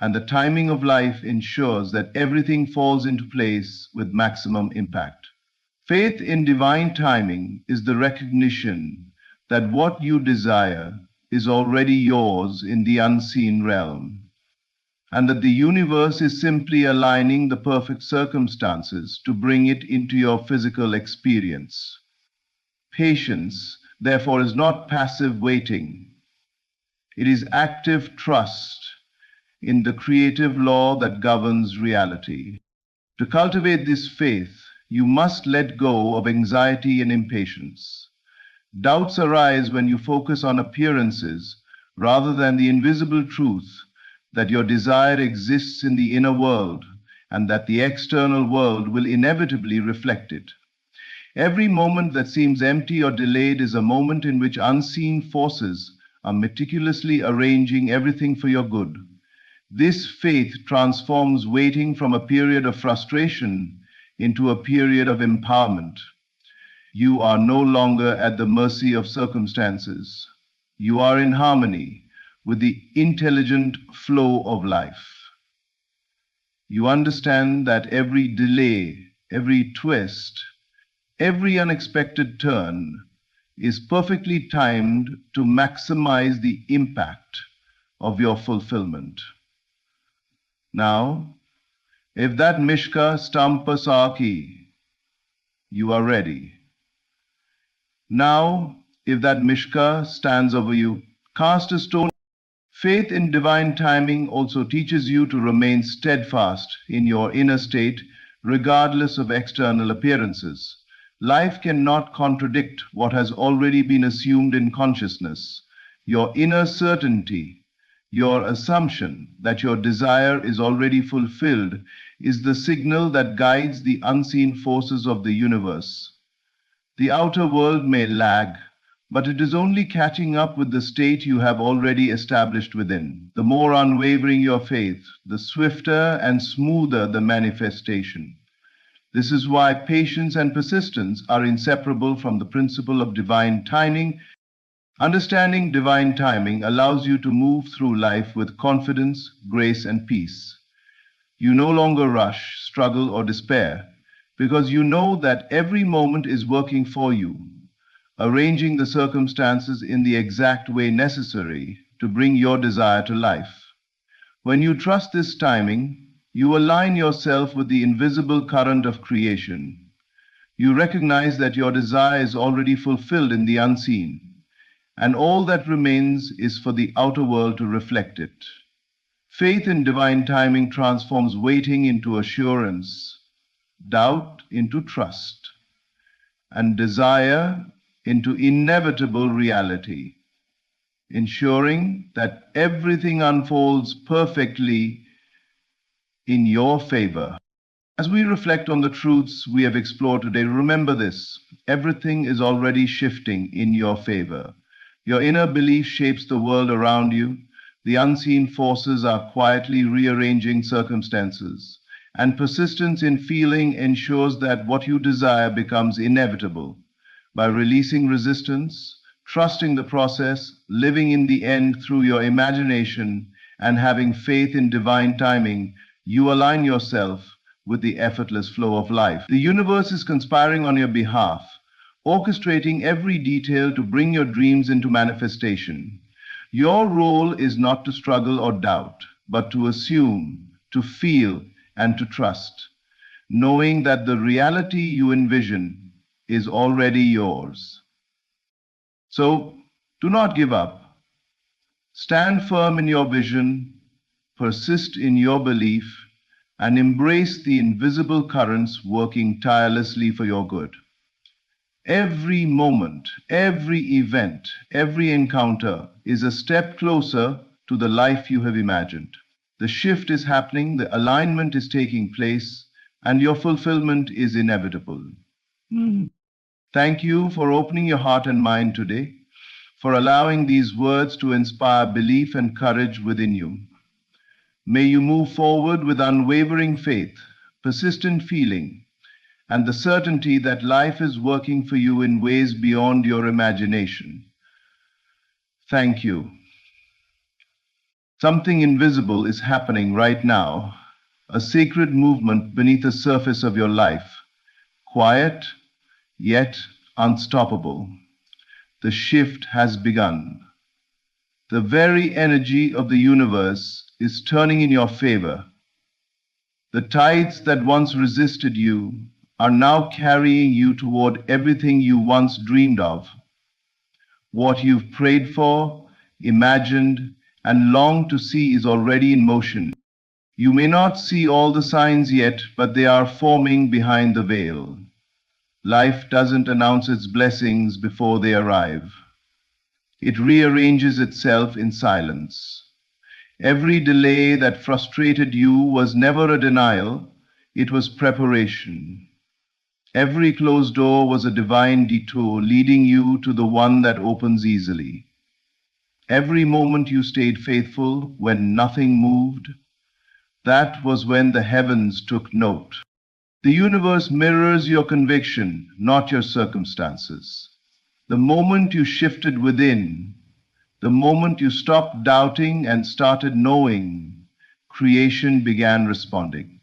And the timing of life ensures that everything falls into place with maximum impact. Faith in divine timing is the recognition that what you desire is already yours in the unseen realm, and that the universe is simply aligning the perfect circumstances to bring it into your physical experience. Patience, therefore, is not passive waiting. It is active trust in the creative law that governs reality. To cultivate this faith, you must let go of anxiety and impatience. Doubts arise when you focus on appearances rather than the invisible truth that your desire exists in the inner world and that the external world will inevitably reflect it. Every moment that seems empty or delayed is a moment in which unseen forces are meticulously arranging everything for your good. This faith transforms waiting from a period of frustration into a period of empowerment. You are no longer at the mercy of circumstances. You are in harmony with the intelligent flow of life. You understand that every delay, every twist, every unexpected turn is perfectly timed to maximize the impact of your fulfillment. Now, if that Mishka stampa saki, you are ready. Now, if that Mishka stands over you, cast a stone. Faith in divine timing also teaches you to remain steadfast in your inner state, regardless of external appearances. Life cannot contradict what has already been assumed in consciousness. Your inner certainty, your assumption that your desire is already fulfilled, is the signal that guides the unseen forces of the universe. The outer world may lag, but it is only catching up with the state you have already established within. The more unwavering your faith, the swifter and smoother the manifestation. This is why patience and persistence are inseparable from the principle of divine timing. Understanding divine timing allows you to move through life with confidence, grace, and peace. You no longer rush, struggle, or despair, because you know that every moment is working for you, arranging the circumstances in the exact way necessary to bring your desire to life. When you trust this timing, you align yourself with the invisible current of creation. You recognize that your desire is already fulfilled in the unseen, and all that remains is for the outer world to reflect it. Faith in divine timing transforms waiting into assurance, doubt into trust, and desire into inevitable reality, ensuring that everything unfolds perfectly in your favor. As we reflect on the truths we have explored today, remember this: everything is already shifting in your favor. Your inner belief shapes the world around you. The unseen forces are quietly rearranging circumstances, and persistence in feeling ensures that what you desire becomes inevitable. By releasing resistance, trusting the process, living in the end through your imagination, and having faith in divine timing, you align yourself with the effortless flow of life. The universe is conspiring on your behalf, orchestrating every detail to bring your dreams into manifestation. Your role is not to struggle or doubt, but to assume, to feel, and to trust, knowing that the reality you envision is already yours. So, do not give up. Stand firm in your vision, persist in your belief, and embrace the invisible currents working tirelessly for your good. Every moment, every event, every encounter is a step closer to the life you have imagined. The shift is happening, the alignment is taking place, and your fulfillment is inevitable. Thank you for opening your heart and mind today, for allowing these words to inspire belief and courage within you. May you move forward with unwavering faith, persistent feeling, and the certainty that life is working for you in ways beyond your imagination. Thank you. Something invisible is happening right now, a sacred movement beneath the surface of your life, quiet yet unstoppable. The shift has begun. The very energy of the universe is turning in your favor. The tides that once resisted you are now carrying you toward everything you once dreamed of. What you've prayed for, imagined, and longed to see is already in motion. You may not see all the signs yet, but they are forming behind the veil. Life doesn't announce its blessings before they arrive. It rearranges itself in silence. Every delay that frustrated you was never a denial, it was preparation. Every closed door was a divine detour leading you to the one that opens easily. Every moment you stayed faithful when nothing moved, that was when the heavens took note. The universe mirrors your conviction, not your circumstances. The moment you shifted within, the moment you stopped doubting and started knowing, creation began responding.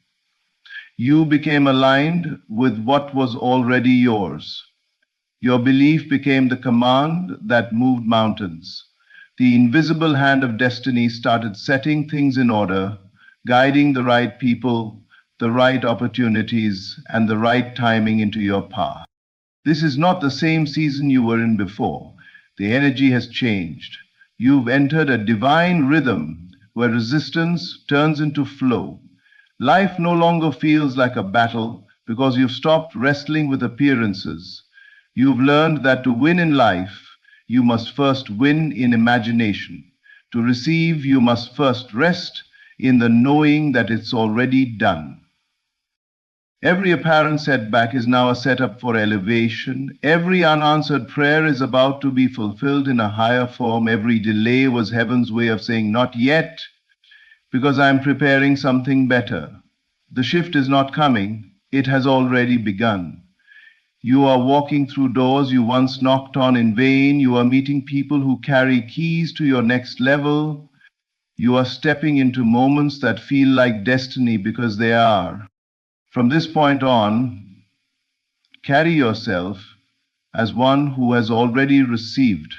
You became aligned with what was already yours. Your belief became the command that moved mountains. The invisible hand of destiny started setting things in order, guiding the right people, the right opportunities, and the right timing into your path. This is not the same season you were in before. The energy has changed. You've entered a divine rhythm where resistance turns into flow. Life no longer feels like a battle because you've stopped wrestling with appearances. You've learned that to win in life, you must first win in imagination. To receive, you must first rest in the knowing that it's already done. Every apparent setback is now a setup for elevation. Every unanswered prayer is about to be fulfilled in a higher form. Every delay was heaven's way of saying, not yet, because I'm preparing something better. The shift is not coming, it has already begun. You are walking through doors you once knocked on in vain. You are meeting people who carry keys to your next level. You are stepping into moments that feel like destiny because they are. From this point on, carry yourself as one who has already received.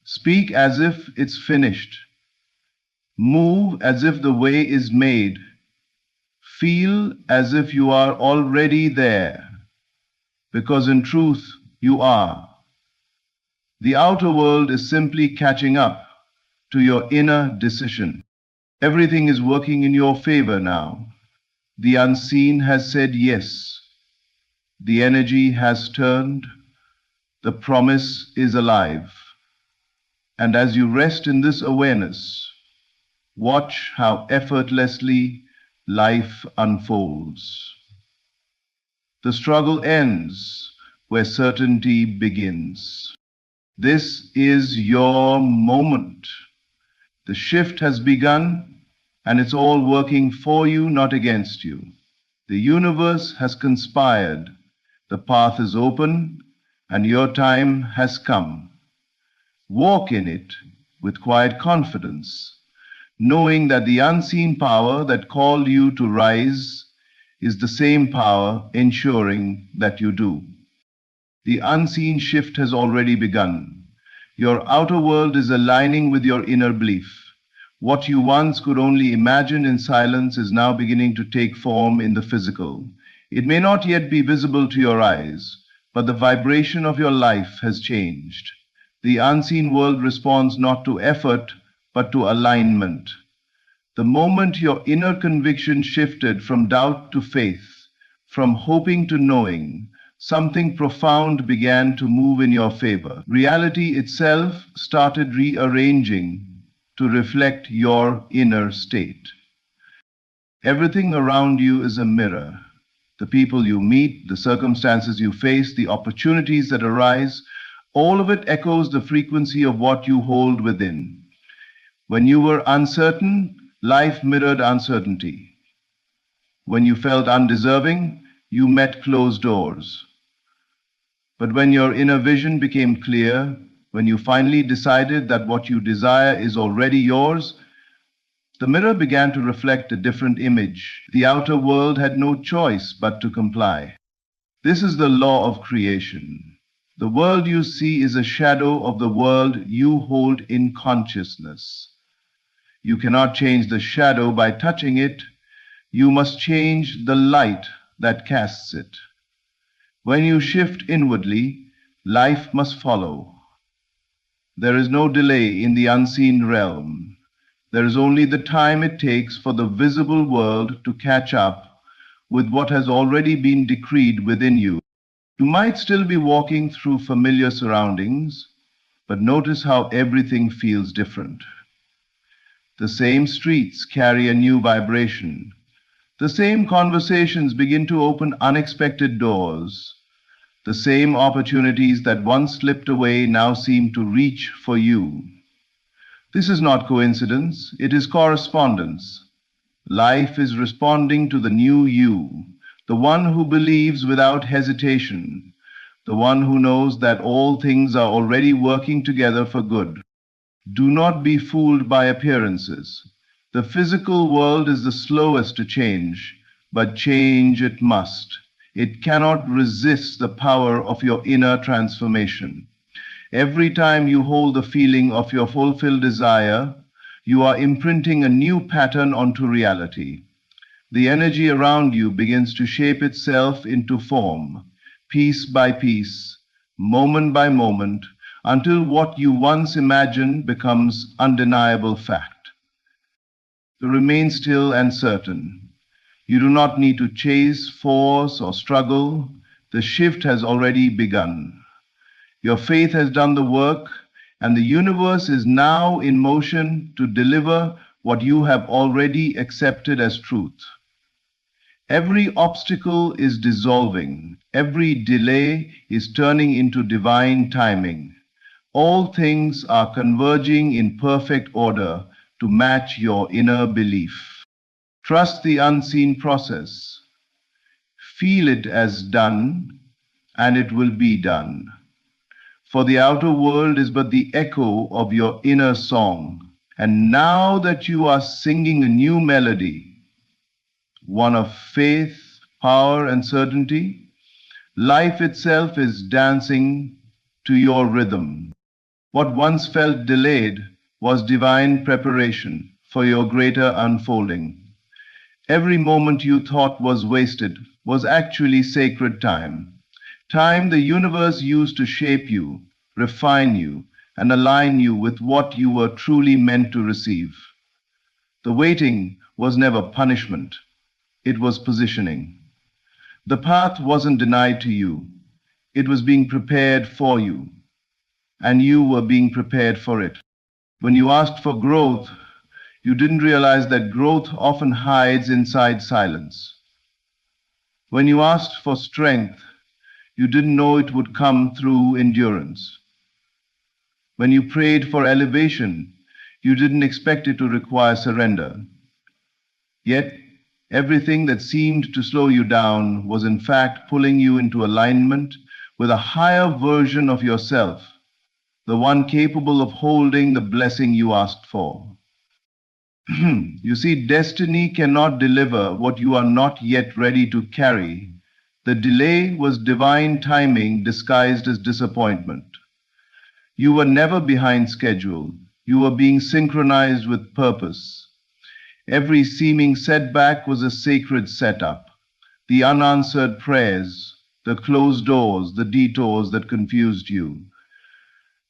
Speak as if it's finished. Move as if the way is made. Feel as if you are already there, because in truth you are. The outer world is simply catching up to your inner decision. Everything is working in your favor now. The unseen has said yes. The energy has turned. The promise is alive. And as you rest in this awareness, watch how effortlessly life unfolds. The struggle ends where certainty begins. This is your moment. The shift has begun, and it's all working for you, not against you. The universe has conspired. The path is open, and your time has come. Walk in it with quiet confidence, knowing that the unseen power that called you to rise is the same power ensuring that you do. The unseen shift has already begun. Your outer world is aligning with your inner belief. What you once could only imagine in silence is now beginning to take form in the physical. It may not yet be visible to your eyes, but the vibration of your life has changed. The unseen world responds not to effort, but to alignment. The moment your inner conviction shifted from doubt to faith, from hoping to knowing, something profound began to move in your favor. Reality itself started rearranging to reflect your inner state. Everything around you is a mirror. The people you meet, the circumstances you face, the opportunities that arise, all of it echoes the frequency of what you hold within. When you were uncertain, life mirrored uncertainty. When you felt undeserving, you met closed doors. But when your inner vision became clear, when you finally decided that what you desire is already yours, the mirror began to reflect a different image. The outer world had no choice but to comply. This is the law of creation. The world you see is a shadow of the world you hold in consciousness. You cannot change the shadow by touching it. You must change the light that casts it. When you shift inwardly, life must follow. There is no delay in the unseen realm. There is only the time it takes for the visible world to catch up with what has already been decreed within you. You might still be walking through familiar surroundings, but notice how everything feels different. The same streets carry a new vibration. The same conversations begin to open unexpected doors. The same opportunities that once slipped away now seem to reach for you. This is not coincidence, it is correspondence. Life is responding to the new you, the one who believes without hesitation, the one who knows that all things are already working together for good. Do not be fooled by appearances. The physical world is the slowest to change, but change it must. It cannot resist the power of your inner transformation. Every time you hold the feeling of your fulfilled desire, you are imprinting a new pattern onto reality. The energy around you begins to shape itself into form, piece by piece, moment by moment, until what you once imagined becomes undeniable fact. So remain still and certain. You do not need to chase, force, or struggle. The shift has already begun. Your faith has done the work, and the universe is now in motion to deliver what you have already accepted as truth. Every obstacle is dissolving. Every delay is turning into divine timing. All things are converging in perfect order to match your inner belief. Trust the unseen process. Feel it as done, and it will be done. For the outer world is but the echo of your inner song. And now that you are singing a new melody, one of faith, power, and certainty, life itself is dancing to your rhythm. What once felt delayed was divine preparation for your greater unfolding. Every moment you thought was wasted was actually sacred time. Time the universe used to shape you, refine you, and align you with what you were truly meant to receive. The waiting was never punishment. It was positioning. The path wasn't denied to you. It was being prepared for you, and you were being prepared for it. When you asked for growth, you didn't realize that growth often hides inside silence. When you asked for strength, you didn't know it would come through endurance. When you prayed for elevation, You didn't expect it to require surrender. Yet, everything that seemed to slow you down was in fact pulling you into alignment with a higher version of yourself, the one capable of holding the blessing you asked for. You see, destiny cannot deliver what you are not yet ready to carry. The delay was divine timing disguised as disappointment. You were never behind schedule. You were being synchronized with purpose. Every seeming setback was a sacred setup. The unanswered prayers, the closed doors, the detours that confused you.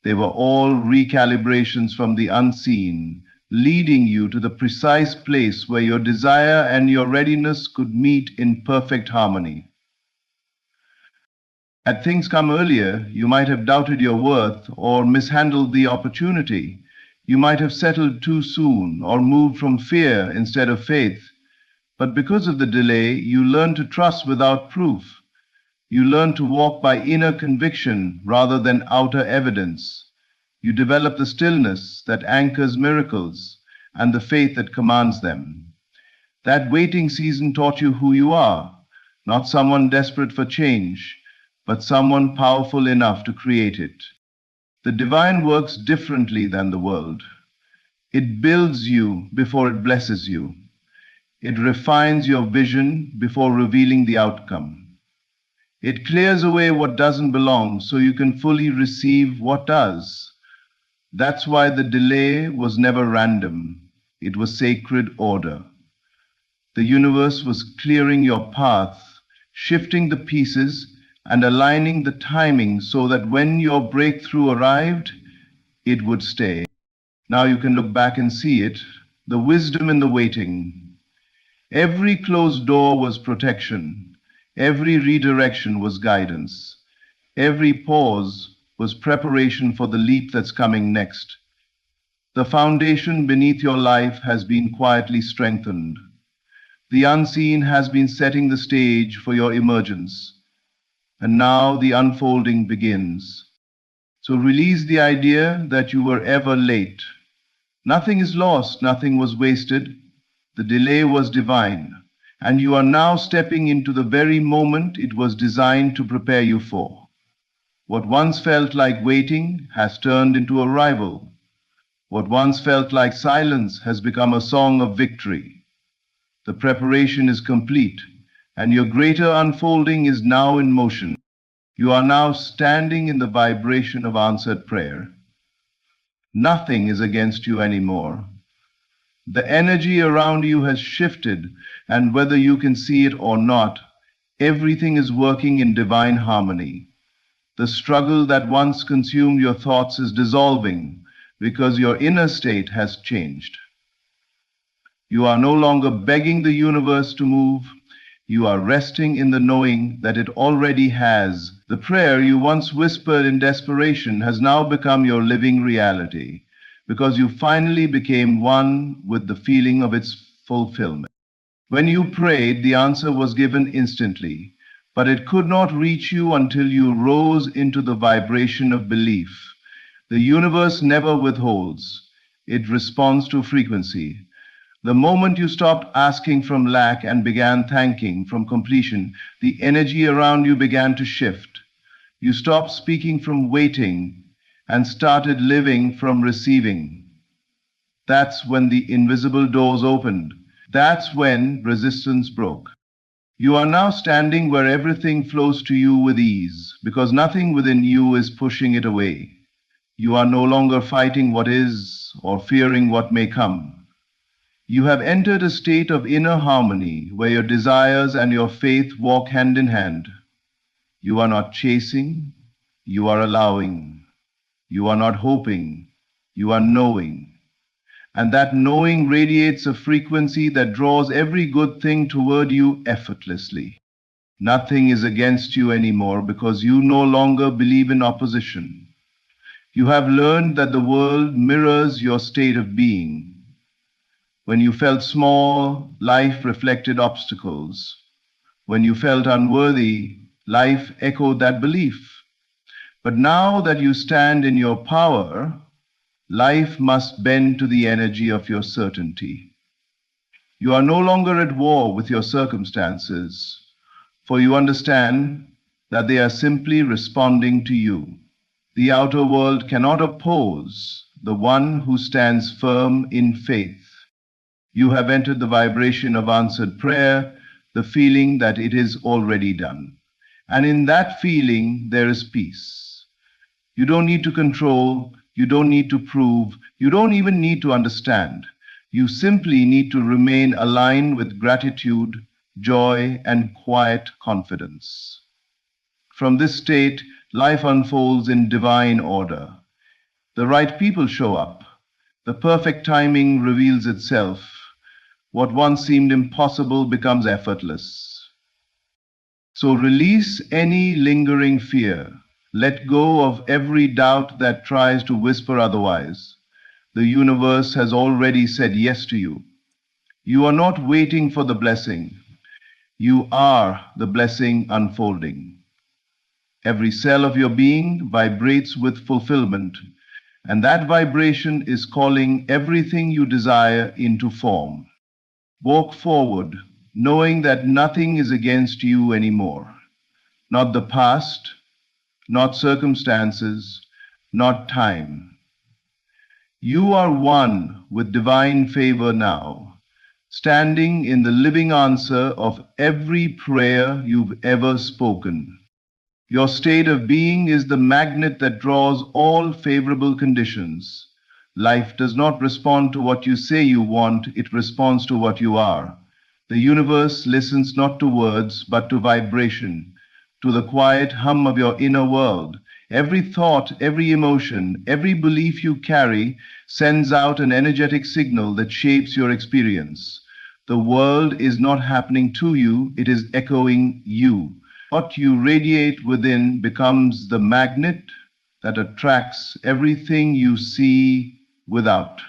They were all recalibrations from the unseen, leading you to the precise place where your desire and your readiness could meet in perfect harmony. Had things come earlier, you might have doubted your worth or mishandled the opportunity. You might have settled too soon or moved from fear instead of faith. But because of the delay, you learned to trust without proof. You learned to walk by inner conviction rather than outer evidence. You developed the stillness that anchors miracles and the faith that commands them. That waiting season taught you who you are, not someone desperate for change, but someone powerful enough to create it. The divine works differently than the world. It builds you before it blesses you. It refines your vision before revealing the outcome. It clears away what doesn't belong so you can fully receive what does. That's why the delay was never random. It was sacred order. The universe was clearing your path, shifting the pieces, and aligning the timing so that when your breakthrough arrived, it would stay. Now you can look back and see it, the wisdom in the waiting. Every closed door was protection. Every redirection was guidance. Every pause was preparation for the leap that's coming next. The foundation beneath your life has been quietly strengthened. The unseen has been setting the stage for your emergence. And now the unfolding begins. So release the idea that you were ever late. Nothing is lost, nothing was wasted. The delay was divine, and you are now stepping into the very moment it was designed to prepare you for. What once felt like waiting has turned into arrival. What once felt like silence has become a song of victory. The preparation is complete, and your greater unfolding is now in motion. You are now standing in the vibration of answered prayer. Nothing is against you anymore. The energy around you has shifted, and whether you can see it or not, everything is working in divine harmony. The struggle that once consumed your thoughts is dissolving because your inner state has changed. You are no longer begging the universe to move. You are resting in the knowing that it already has. The prayer you once whispered in desperation has now become your living reality because you finally became one with the feeling of its fulfillment. When you prayed, the answer was given instantly, but it could not reach you until you rose into the vibration of belief. The universe never withholds. It responds to frequency. The moment you stopped asking from lack and began thanking from completion, the energy around you began to shift. You stopped speaking from waiting and started living from receiving. That's when the invisible doors opened. That's when resistance broke. You are now standing where everything flows to you with ease, because nothing within you is pushing it away. You are no longer fighting what is or fearing what may come. You have entered a state of inner harmony where your desires and your faith walk hand in hand. You are not chasing, you are allowing. You are not hoping, you are knowing. And that knowing radiates a frequency that draws every good thing toward you effortlessly. Nothing is against you anymore because you no longer believe in opposition. You have learned that the world mirrors your state of being. When you felt small, life reflected obstacles. When you felt unworthy, life echoed that belief. But now that you stand in your power, Life must bend to the energy of your certainty. You are no longer at war with your circumstances, for you understand that they are simply responding to you. The outer world cannot oppose the one who stands firm in faith. You have entered the vibration of answered prayer, the feeling that it is already done. And in that feeling, there is peace. You don't need to control, you don't need to prove, you don't even need to understand. You simply need to remain aligned with gratitude, joy, and quiet confidence. From this state, life unfolds in divine order. The right people show up. The perfect timing reveals itself. What once seemed impossible becomes effortless. So release any lingering fear. Let go of every doubt that tries to whisper otherwise. The universe has already said yes to you. You are not waiting for the blessing. You are the blessing unfolding. Every cell of your being vibrates with fulfillment, and that vibration is calling everything you desire into form. Walk forward, knowing that nothing is against you anymore. Not the past, not circumstances, not time. You are one with divine favor now, standing in the living answer of every prayer you've ever spoken. Your state of being is the magnet that draws all favorable conditions. Life does not respond to what you say you want, it responds to what you are. The universe listens not to words, but to vibration, to the quiet hum of your inner world. Every thought, every emotion, every belief you carry sends out an energetic signal that shapes your experience. The world is not happening to you, it is echoing you. What you radiate within becomes the magnet that attracts everything you see without.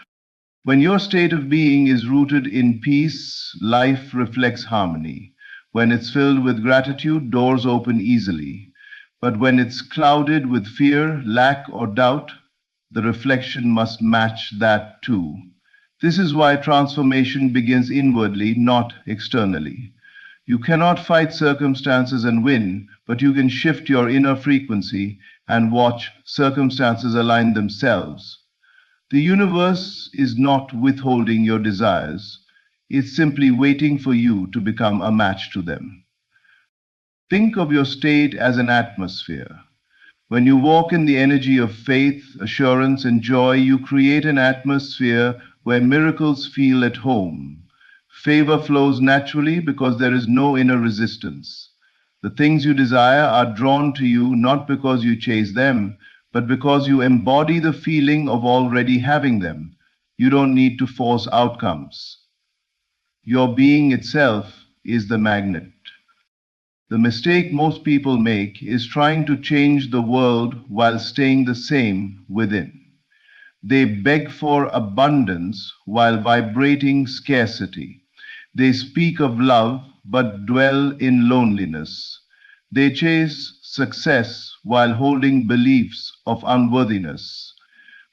When your state of being is rooted in peace, life reflects harmony. When it's filled with gratitude, doors open easily. But when it's clouded with fear, lack, or doubt, the reflection must match that too. This is why transformation begins inwardly, not externally. You cannot fight circumstances and win, but you can shift your inner frequency and watch circumstances align themselves. The universe is not withholding your desires. It's simply waiting for you to become a match to them. Think of your state as an atmosphere. When you walk in the energy of faith, assurance, and joy, you create an atmosphere where miracles feel at home. Favor flows naturally because there is no inner resistance. The things you desire are drawn to you not because you chase them, but because you embody the feeling of already having them. You don't need to force outcomes. Your being itself is the magnet. The mistake most people make is trying to change the world while staying the same within. They beg for abundance while vibrating scarcity. They speak of love but dwell in loneliness. They chase success while holding beliefs of unworthiness.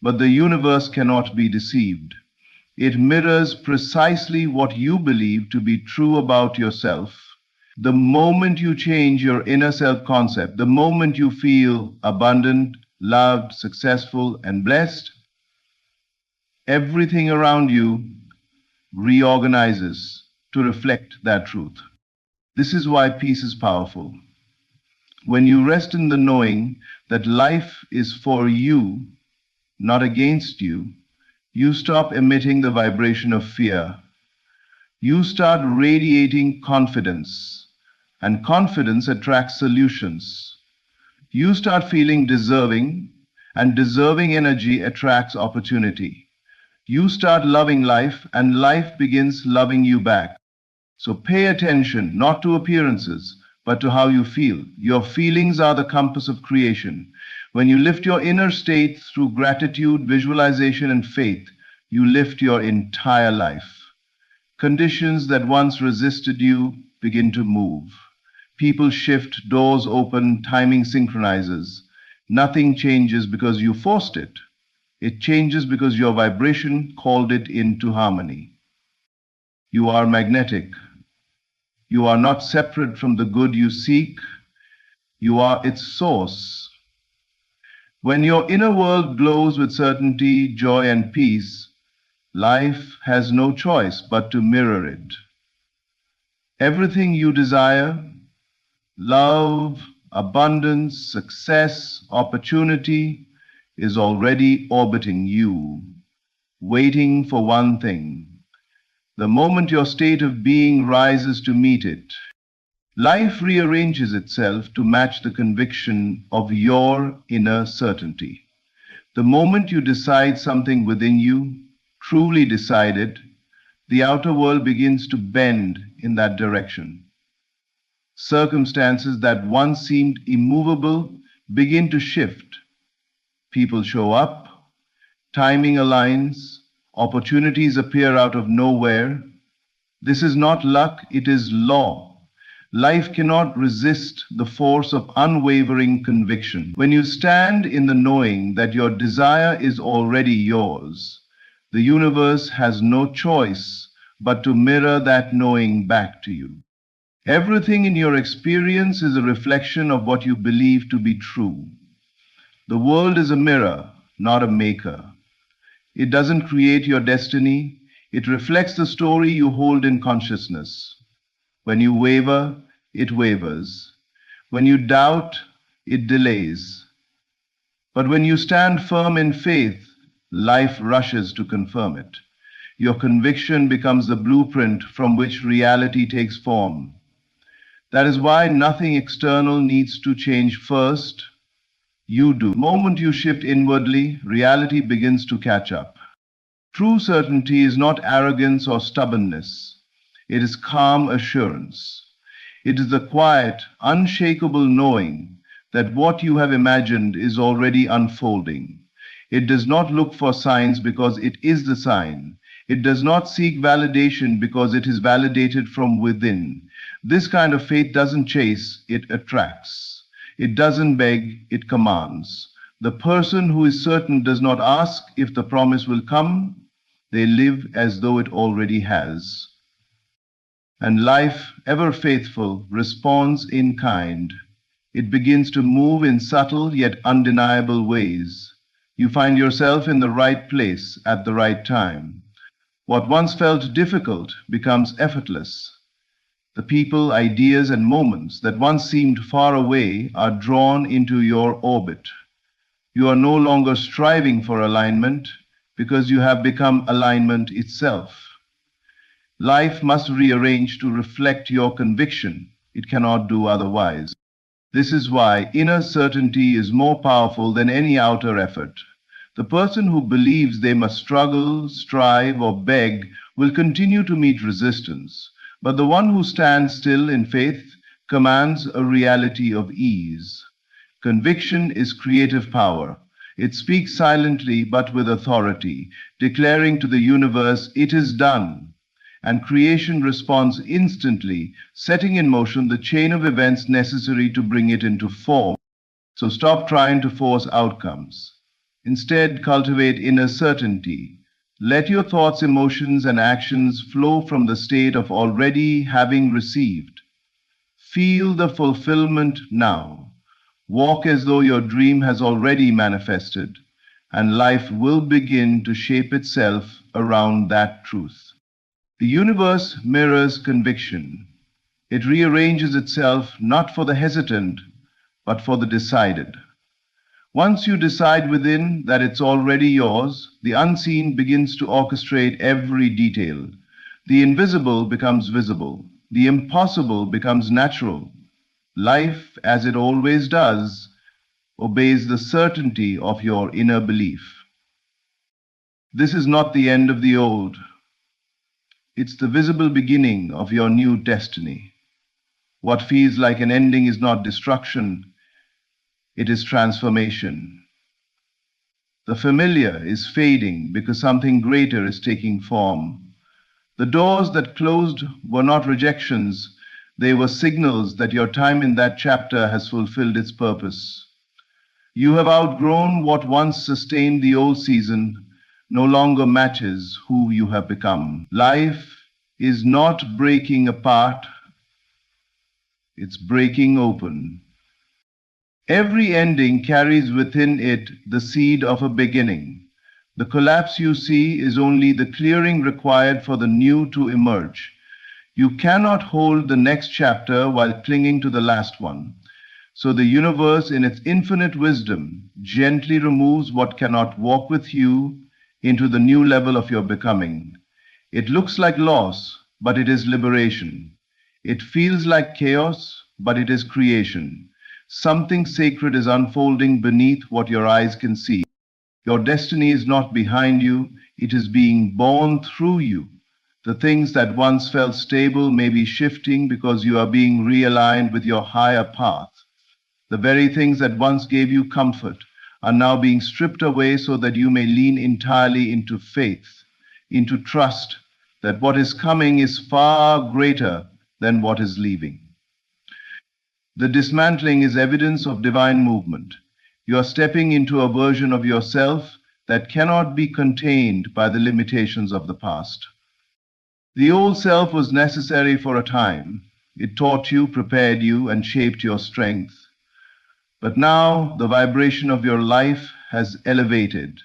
But the universe cannot be deceived. It mirrors precisely what you believe to be true about yourself. The moment you change your inner self-concept, the moment you feel abundant, loved, successful, and blessed, everything around you reorganizes to reflect that truth. This is why peace is powerful. When you rest in the knowing that life is for you, not against you, you stop emitting the vibration of fear. You start radiating confidence, and confidence attracts solutions. You start feeling deserving, and deserving energy attracts opportunity. You start loving life, and life begins loving you back. So pay attention, not to appearances, but to how you feel. Your feelings are the compass of creation. When you lift your inner state through gratitude, visualization, and faith, you lift your entire life. Conditions that once resisted you begin to move. People shift, doors open, timing synchronizes. Nothing changes because you forced it. It changes because your vibration called it into harmony. You are magnetic. You are not separate from the good you seek. You are its source. When your inner world glows with certainty, joy, and peace, life has no choice but to mirror it. Everything you desire, love, abundance, success, opportunity, is already orbiting you, waiting for one thing. The moment your state of being rises to meet it, life rearranges itself to match the conviction of your inner certainty. The moment you decide something within you, truly decided, the outer world begins to bend in that direction. Circumstances that once seemed immovable begin to shift. People show up, timing aligns, opportunities appear out of nowhere. This is not luck, it is law. Life cannot resist the force of unwavering conviction. When you stand in the knowing that your desire is already yours, the universe has no choice but to mirror that knowing back to you. Everything in your experience is a reflection of what you believe to be true. The world is a mirror, not a maker. It doesn't create your destiny. It reflects the story you hold in consciousness. When you waver, it wavers. When you doubt, it delays. But when you stand firm in faith, life rushes to confirm it. Your conviction becomes the blueprint from which reality takes form. That is why nothing external needs to change first. You do. The moment you shift inwardly, reality begins to catch up. True certainty is not arrogance or stubbornness. It is calm assurance. It is the quiet, unshakable knowing that what you have imagined is already unfolding. It does not look for signs because it is the sign. It does not seek validation because it is validated from within. This kind of faith doesn't chase, it attracts. It doesn't beg, it commands. The person who is certain does not ask if the promise will come. They live as though it already has. And life, ever faithful, responds in kind. It begins to move in subtle yet undeniable ways. You find yourself in the right place at the right time. What once felt difficult becomes effortless. The people, ideas, and moments that once seemed far away are drawn into your orbit. You are no longer striving for alignment because you have become alignment itself. Life must rearrange to reflect your conviction. It cannot do otherwise. This is why inner certainty is more powerful than any outer effort. The person who believes they must struggle, strive, or beg will continue to meet resistance. But the one who stands still in faith commands a reality of ease. Conviction is creative power. It speaks silently but with authority, declaring to the universe, "It is done." And creation responds instantly, setting in motion the chain of events necessary to bring it into form. So stop trying to force outcomes. Instead, cultivate inner certainty. Let your thoughts, emotions, and actions flow from the state of already having received. Feel the fulfillment now. Walk as though your dream has already manifested, and life will begin to shape itself around that truth. The universe mirrors conviction. It rearranges itself not for the hesitant, but for the decided. Once you decide within that it's already yours, the unseen begins to orchestrate every detail. The invisible becomes visible. The impossible becomes natural. Life, as it always does, obeys the certainty of your inner belief. This is not the end of the old. It's the visible beginning of your new destiny. What feels like an ending is not destruction. It is transformation. The familiar is fading because something greater is taking form. The doors that closed were not rejections. They were signals that your time in that chapter has fulfilled its purpose. You have outgrown what once sustained the old season, no longer matches who you have become. Life is not breaking apart, it's breaking open. Every ending carries within it the seed of a beginning. The collapse you see is only the clearing required for the new to emerge. You cannot hold the next chapter while clinging to the last one. So the universe, in its infinite wisdom, gently removes what cannot walk with you into the new level of your becoming. It looks like loss, but it is liberation. It feels like chaos, but it is creation. Something sacred is unfolding beneath what your eyes can see. Your destiny is not behind you, it is being born through you. The things that once felt stable may be shifting because you are being realigned with your higher path. The very things that once gave you comfort are now being stripped away so that you may lean entirely into faith, into trust that what is coming is far greater than what is leaving. The dismantling is evidence of divine movement. You are stepping into a version of yourself that cannot be contained by the limitations of the past. The old self was necessary for a time. It taught you, prepared you, and shaped your strength. But now the vibration of your life has elevated.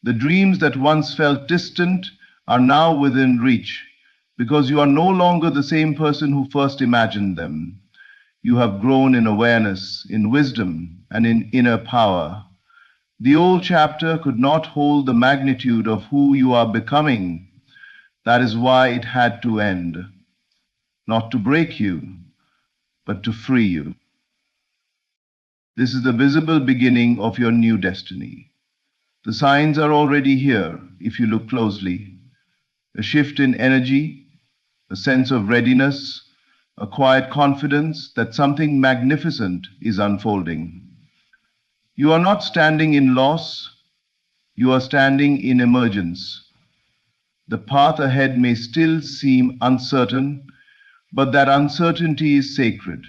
The dreams that once felt distant are now within reach because you are no longer the same person who first imagined them. You have grown in awareness, in wisdom, and in inner power. The old chapter could not hold the magnitude of who you are becoming. That is why it had to end. Not to break you, but to free you. This is the visible beginning of your new destiny. The signs are already here if you look closely. A shift in energy, a sense of readiness, a quiet confidence that something magnificent is unfolding. You are not standing in loss, you are standing in emergence. The path ahead may still seem uncertain, but that uncertainty is sacred.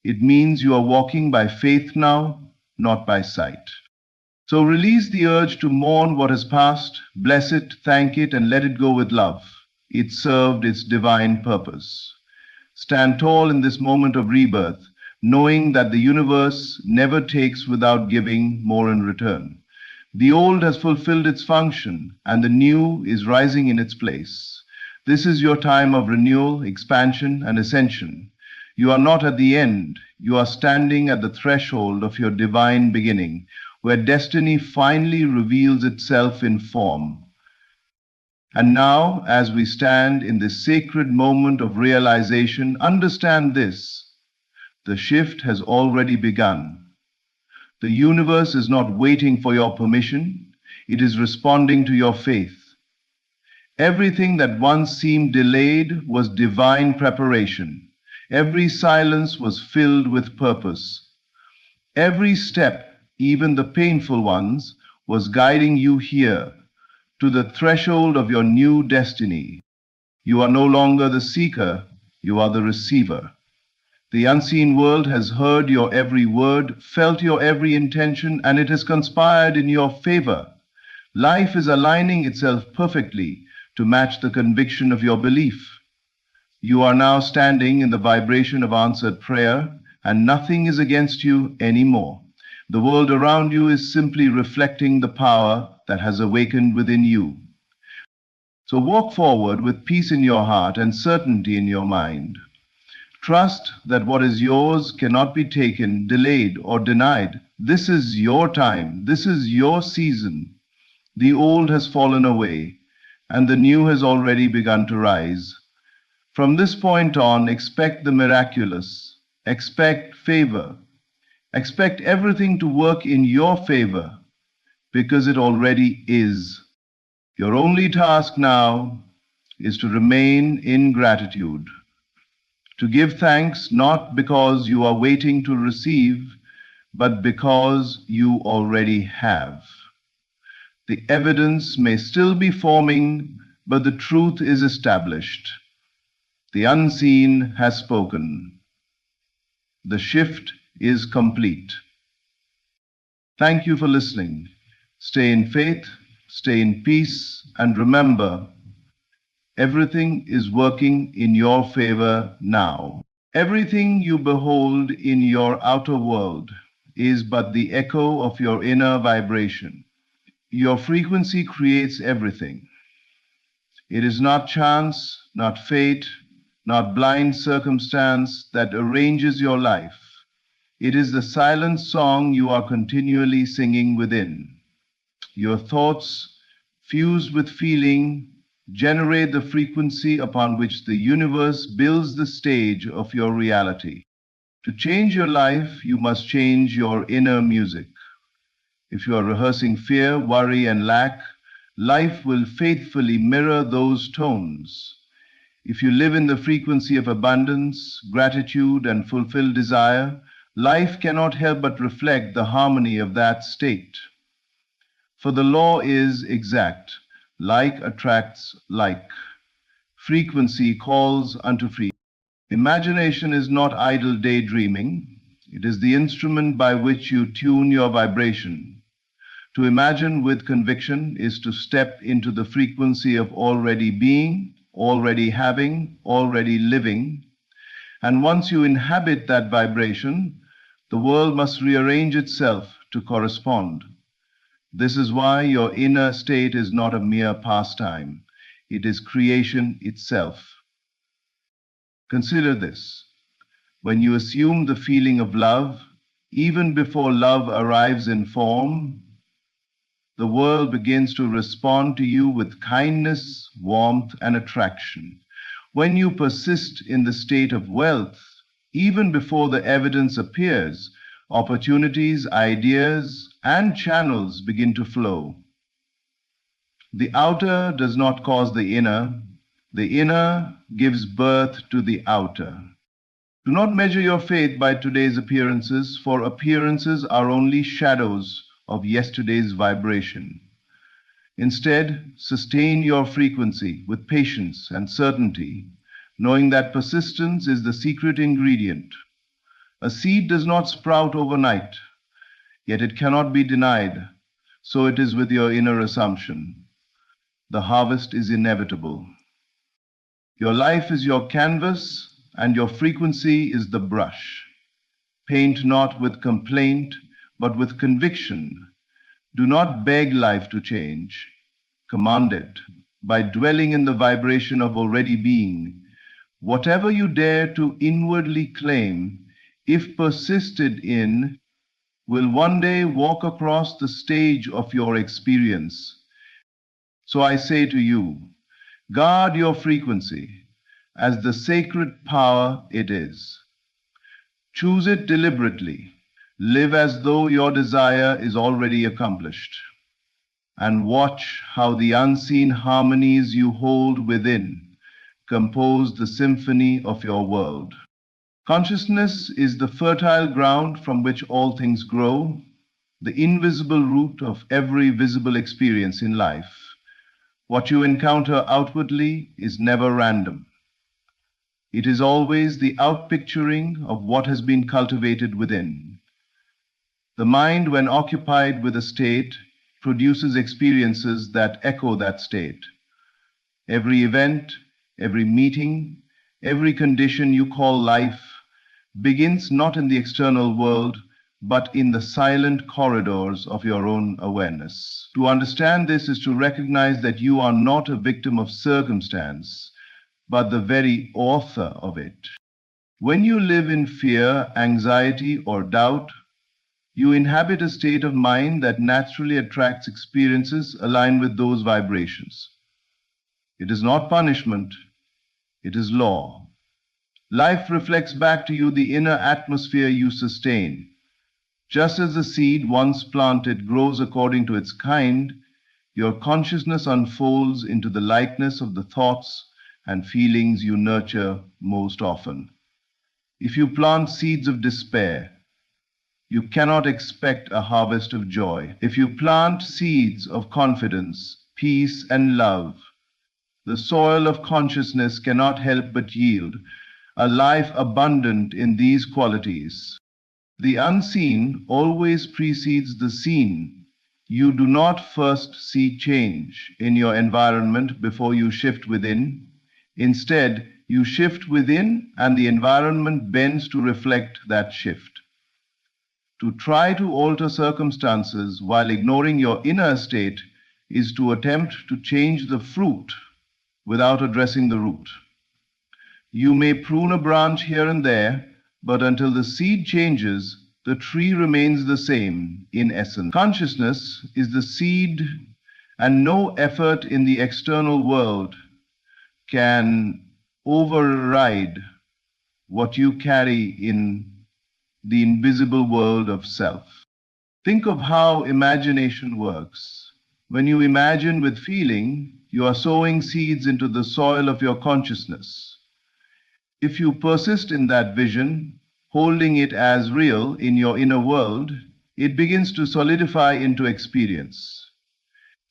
It means you are walking by faith now, not by sight. So release the urge to mourn what has passed, bless it, thank it, and let it go with love. It served its divine purpose. Stand tall in this moment of rebirth, knowing that the universe never takes without giving more in return. The old has fulfilled its function, and the new is rising in its place. This is your time of renewal, expansion, and ascension. You are not at the end. You are standing at the threshold of your divine beginning, where destiny finally reveals itself in form. And now, as we stand in this sacred moment of realization, understand this: the shift has already begun. The universe is not waiting for your permission, it is responding to your faith. Everything that once seemed delayed was divine preparation. Every silence was filled with purpose. Every step, even the painful ones, was guiding you here, to the threshold of your new destiny. You are no longer the seeker, you are the receiver. The unseen world has heard your every word, felt your every intention, and it has conspired in your favor. Life is aligning itself perfectly to match the conviction of your belief. You are now standing in the vibration of answered prayer, and nothing is against you anymore. The world around you is simply reflecting the power that has awakened within you. So walk forward with peace in your heart and certainty in your mind. Trust that what is yours cannot be taken, delayed, or denied. This is your time. This is your season. The old has fallen away, and the new has already begun to rise. From this point on, expect the miraculous. Expect favor. Expect everything to work in your favor, because it already is. Your only task now is to remain in gratitude, to give thanks not because you are waiting to receive, but because you already have. The evidence may still be forming, but the truth is established. The unseen has spoken. The shift is complete. Thank you for listening. Stay in faith, stay in peace, and remember, everything is working in your favor now. Everything you behold in your outer world is but the echo of your inner vibration. Your frequency creates everything. It is not chance, not fate, not blind circumstance that arranges your life. It is the silent song you are continually singing within. Your thoughts, fused with feeling, generate the frequency upon which the universe builds the stage of your reality. To change your life, you must change your inner music. If you are rehearsing fear, worry, and lack, life will faithfully mirror those tones. If you live in the frequency of abundance, gratitude, and fulfilled desire, life cannot help but reflect the harmony of that state. For the law is exact. Like attracts like. Frequency calls unto frequency. Imagination is not idle daydreaming. It is the instrument by which you tune your vibration. To imagine with conviction is to step into the frequency of already being, already having, already living. And once you inhabit that vibration, the world must rearrange itself to correspond. This is why your inner state is not a mere pastime. It is creation itself. Consider this. When you assume the feeling of love, even before love arrives in form, the world begins to respond to you with kindness, warmth, and attraction. When you persist in the state of wealth, even before the evidence appears, opportunities, ideas, and channels begin to flow. The outer does not cause the inner gives birth to the outer. Do not measure your faith by today's appearances, for appearances are only shadows of yesterday's vibration. Instead, sustain your frequency with patience and certainty, knowing that persistence is the secret ingredient. A seed does not sprout overnight, yet it cannot be denied. So it is with your inner assumption. The harvest is inevitable. Your life is your canvas, and your frequency is the brush. Paint not with complaint, but with conviction. Do not beg life to change. Command it by dwelling in the vibration of already being. Whatever you dare to inwardly claim, if persisted in, will one day walk across the stage of your experience. So I say to you, guard your frequency as the sacred power it is. Choose it deliberately. Live as though your desire is already accomplished. And watch how the unseen harmonies you hold within compose the symphony of your world. Consciousness is the fertile ground from which all things grow, the invisible root of every visible experience in life. What you encounter outwardly is never random. It is always the outpicturing of what has been cultivated within. The mind, when occupied with a state, produces experiences that echo that state. Every event, every meeting, every condition you call life begins not in the external world, but in the silent corridors of your own awareness. To understand this is to recognize that you are not a victim of circumstance, but the very author of it. When you live in fear, anxiety, or doubt, you inhabit a state of mind that naturally attracts experiences aligned with those vibrations. It is not punishment, it is law. Life reflects back to you the inner atmosphere you sustain. Just as the seed once planted grows according to its kind, your consciousness unfolds into the likeness of the thoughts and feelings you nurture most often. If you plant seeds of despair, you cannot expect a harvest of joy. If you plant seeds of confidence, peace, and love, the soil of consciousness cannot help but yield a life abundant in these qualities. The unseen always precedes the seen. You do not first see change in your environment before you shift within. Instead, you shift within and the environment bends to reflect that shift. To try to alter circumstances while ignoring your inner state is to attempt to change the fruit without addressing the root. You may prune a branch here and there, but until the seed changes, the tree remains the same in essence. Consciousness is the seed, and no effort in the external world can override what you carry in the invisible world of self. Think of how imagination works. When you imagine with feeling, you are sowing seeds into the soil of your consciousness. If you persist in that vision, holding it as real in your inner world, it begins to solidify into experience.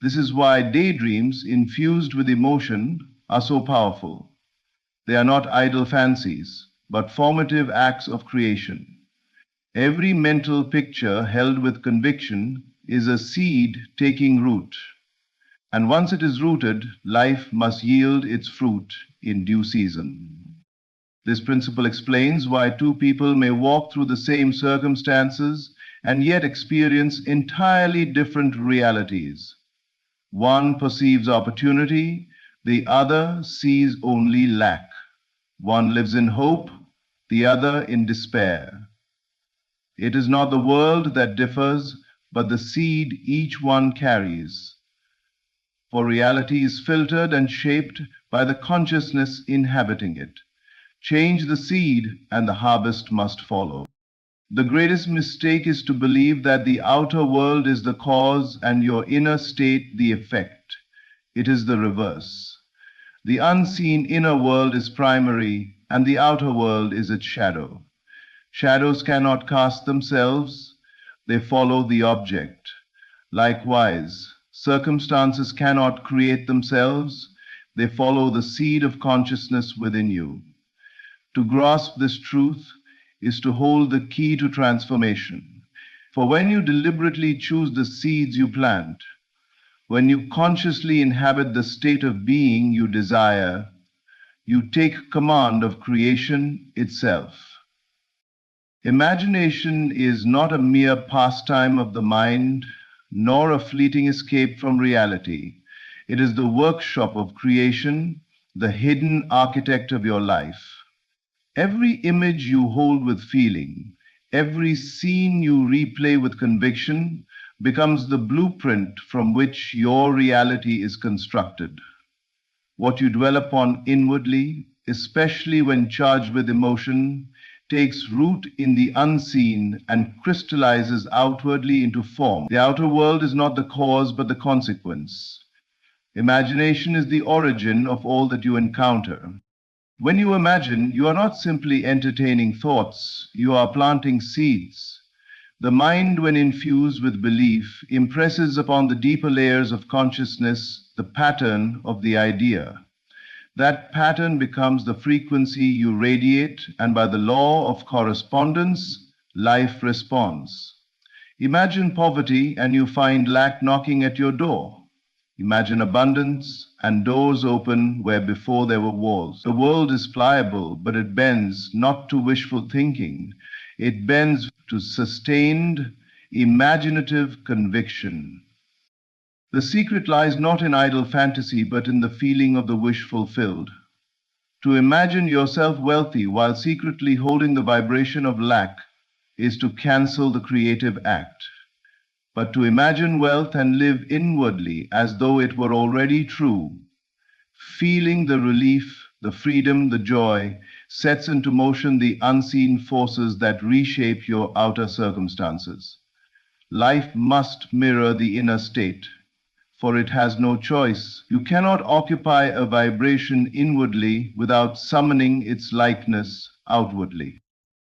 This is why daydreams infused with emotion are so powerful. They are not idle fancies, but formative acts of creation. Every mental picture held with conviction is a seed taking root. And once it is rooted, life must yield its fruit in due season. This principle explains why two people may walk through the same circumstances and yet experience entirely different realities. One perceives opportunity, the other sees only lack. One lives in hope, the other in despair. It is not the world that differs, but the seed each one carries. For reality is filtered and shaped by the consciousness inhabiting it. Change the seed, and the harvest must follow. The greatest mistake is to believe that the outer world is the cause and your inner state the effect. It is the reverse. The unseen inner world is primary, and the outer world is its shadow. Shadows cannot cast themselves, they follow the object. Likewise, circumstances cannot create themselves, they follow the seed of consciousness within you. To grasp this truth is to hold the key to transformation. For when you deliberately choose the seeds you plant, when you consciously inhabit the state of being you desire, you take command of creation itself. Imagination is not a mere pastime of the mind, nor a fleeting escape from reality. It is the workshop of creation, the hidden architect of your life. Every image you hold with feeling, every scene you replay with conviction, becomes the blueprint from which your reality is constructed. What you dwell upon inwardly, especially when charged with emotion, takes root in the unseen and crystallizes outwardly into form. The outer world is not the cause but the consequence. Imagination is the origin of all that you encounter. When you imagine, you are not simply entertaining thoughts, you are planting seeds. The mind, when infused with belief, impresses upon the deeper layers of consciousness the pattern of the idea. That pattern becomes the frequency you radiate, and by the law of correspondence, life responds. Imagine poverty and you find lack knocking at your door. Imagine abundance and doors open where before there were walls. The world is pliable, but it bends not to wishful thinking. It bends to sustained, imaginative conviction. The secret lies not in idle fantasy, but in the feeling of the wish fulfilled. To imagine yourself wealthy while secretly holding the vibration of lack is to cancel the creative act. But to imagine wealth and live inwardly as though it were already true, feeling the relief, the freedom, the joy, sets into motion the unseen forces that reshape your outer circumstances. Life must mirror the inner state, for it has no choice. You cannot occupy a vibration inwardly without summoning its likeness outwardly.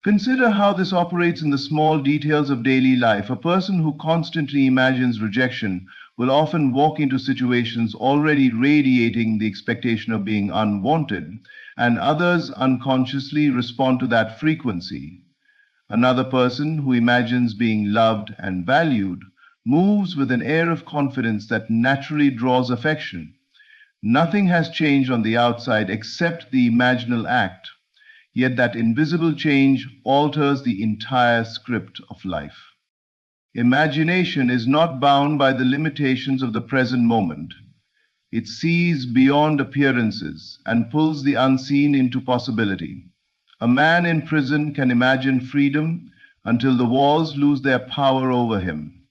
Consider how this operates in the small details of daily life. A person who constantly imagines rejection will often walk into situations already radiating the expectation of being unwanted, and others unconsciously respond to that frequency. Another person who imagines being loved and valued moves with an air of confidence that naturally draws affection. Nothing has changed on the outside except the imaginal act, yet that invisible change alters the entire script of life. Imagination is not bound by the limitations of the present moment. It sees beyond appearances and pulls the unseen into possibility. A man in prison can imagine freedom until the walls lose their power over him.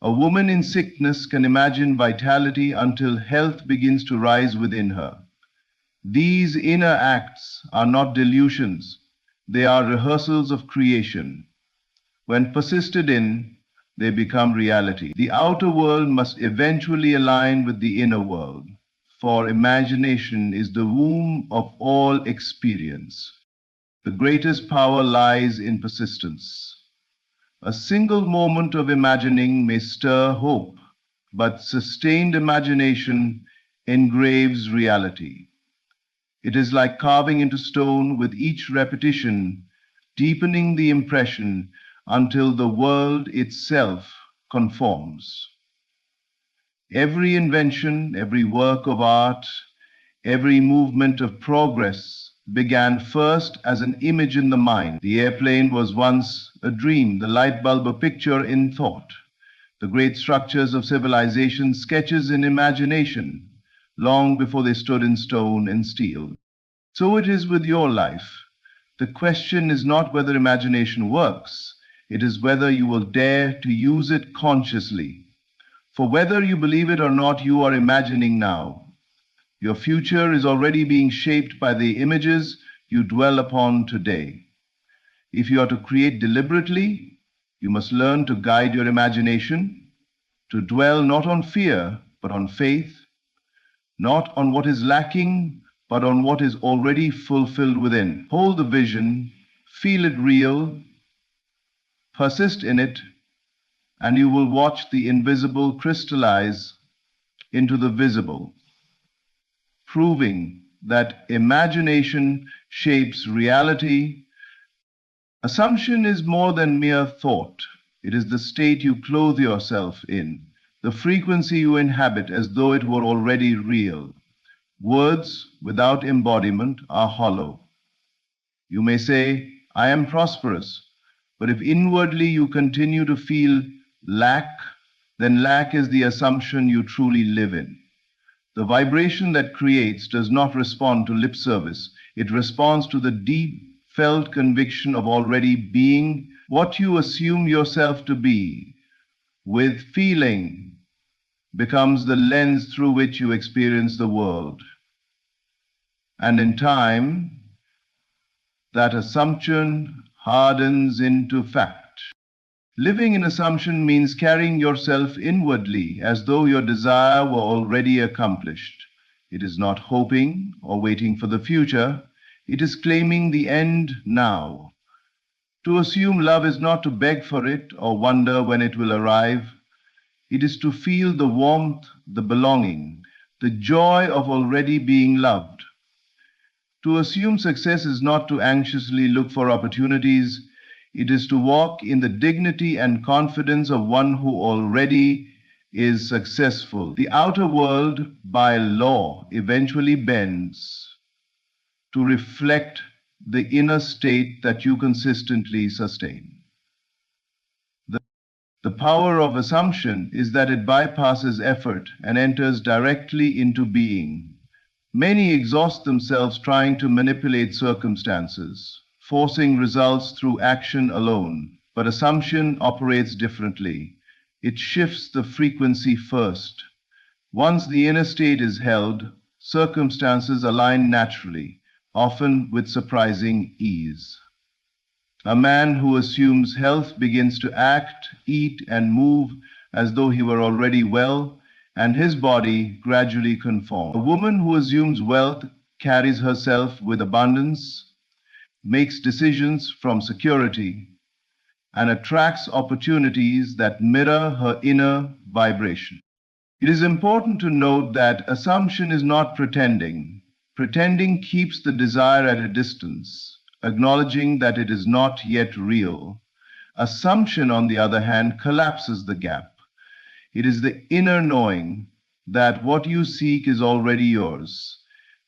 A woman in sickness can imagine vitality until health begins to rise within her. These inner acts are not delusions, they are rehearsals of creation. When persisted in, they become reality. The outer world must eventually align with the inner world, for imagination is the womb of all experience. The greatest power lies in persistence. A single moment of imagining may stir hope, but sustained imagination engraves reality. It is like carving into stone with each repetition, deepening the impression until the world itself conforms. Every invention, every work of art, every movement of progress began first as an image in the mind. The airplane was once a dream, the light bulb a picture in thought, the great structures of civilization sketches in imagination, long before they stood in stone and steel. So it is with your life. The question is not whether imagination works, it is whether you will dare to use it consciously. For whether you believe it or not, you are imagining now. Your future is already being shaped by the images you dwell upon today. If you are to create deliberately, you must learn to guide your imagination, to dwell not on fear, but on faith, not on what is lacking, but on what is already fulfilled within. Hold the vision, feel it real, persist in it, and you will watch the invisible crystallize into the visible, proving that imagination shapes reality. Assumption is more than mere thought. It is the state you clothe yourself in, the frequency you inhabit as though it were already real. Words without embodiment are hollow. You may say, I am prosperous, but if inwardly you continue to feel lack, then lack is the assumption you truly live in. The vibration that creates does not respond to lip service. It responds to the deep felt conviction of already being what you assume yourself to be. With feeling becomes the lens through which you experience the world. And in time, that assumption hardens into fact. Living in assumption means carrying yourself inwardly as though your desire were already accomplished. It is not hoping or waiting for the future. It is claiming the end now. To assume love is not to beg for it or wonder when it will arrive. It is to feel the warmth, the belonging, the joy of already being loved. To assume success is not to anxiously look for opportunities. It is to walk in the dignity and confidence of one who already is successful. The outer world, by law, eventually bends to reflect the inner state that you consistently sustain. The power of assumption is that it bypasses effort and enters directly into being. Many exhaust themselves trying to manipulate circumstances, forcing results through action alone. But assumption operates differently. It shifts the frequency first. Once the inner state is held, circumstances align naturally, often with surprising ease. A man who assumes health begins to act, eat, and move as though he were already well, and his body gradually conforms. A woman who assumes wealth carries herself with abundance, makes decisions from security, and attracts opportunities that mirror her inner vibration. It is important to note that assumption is not pretending. Pretending keeps the desire at a distance. acknowledging that it is not yet real. Assumption, on the other hand, collapses the gap. It is the inner knowing that what you seek is already yours.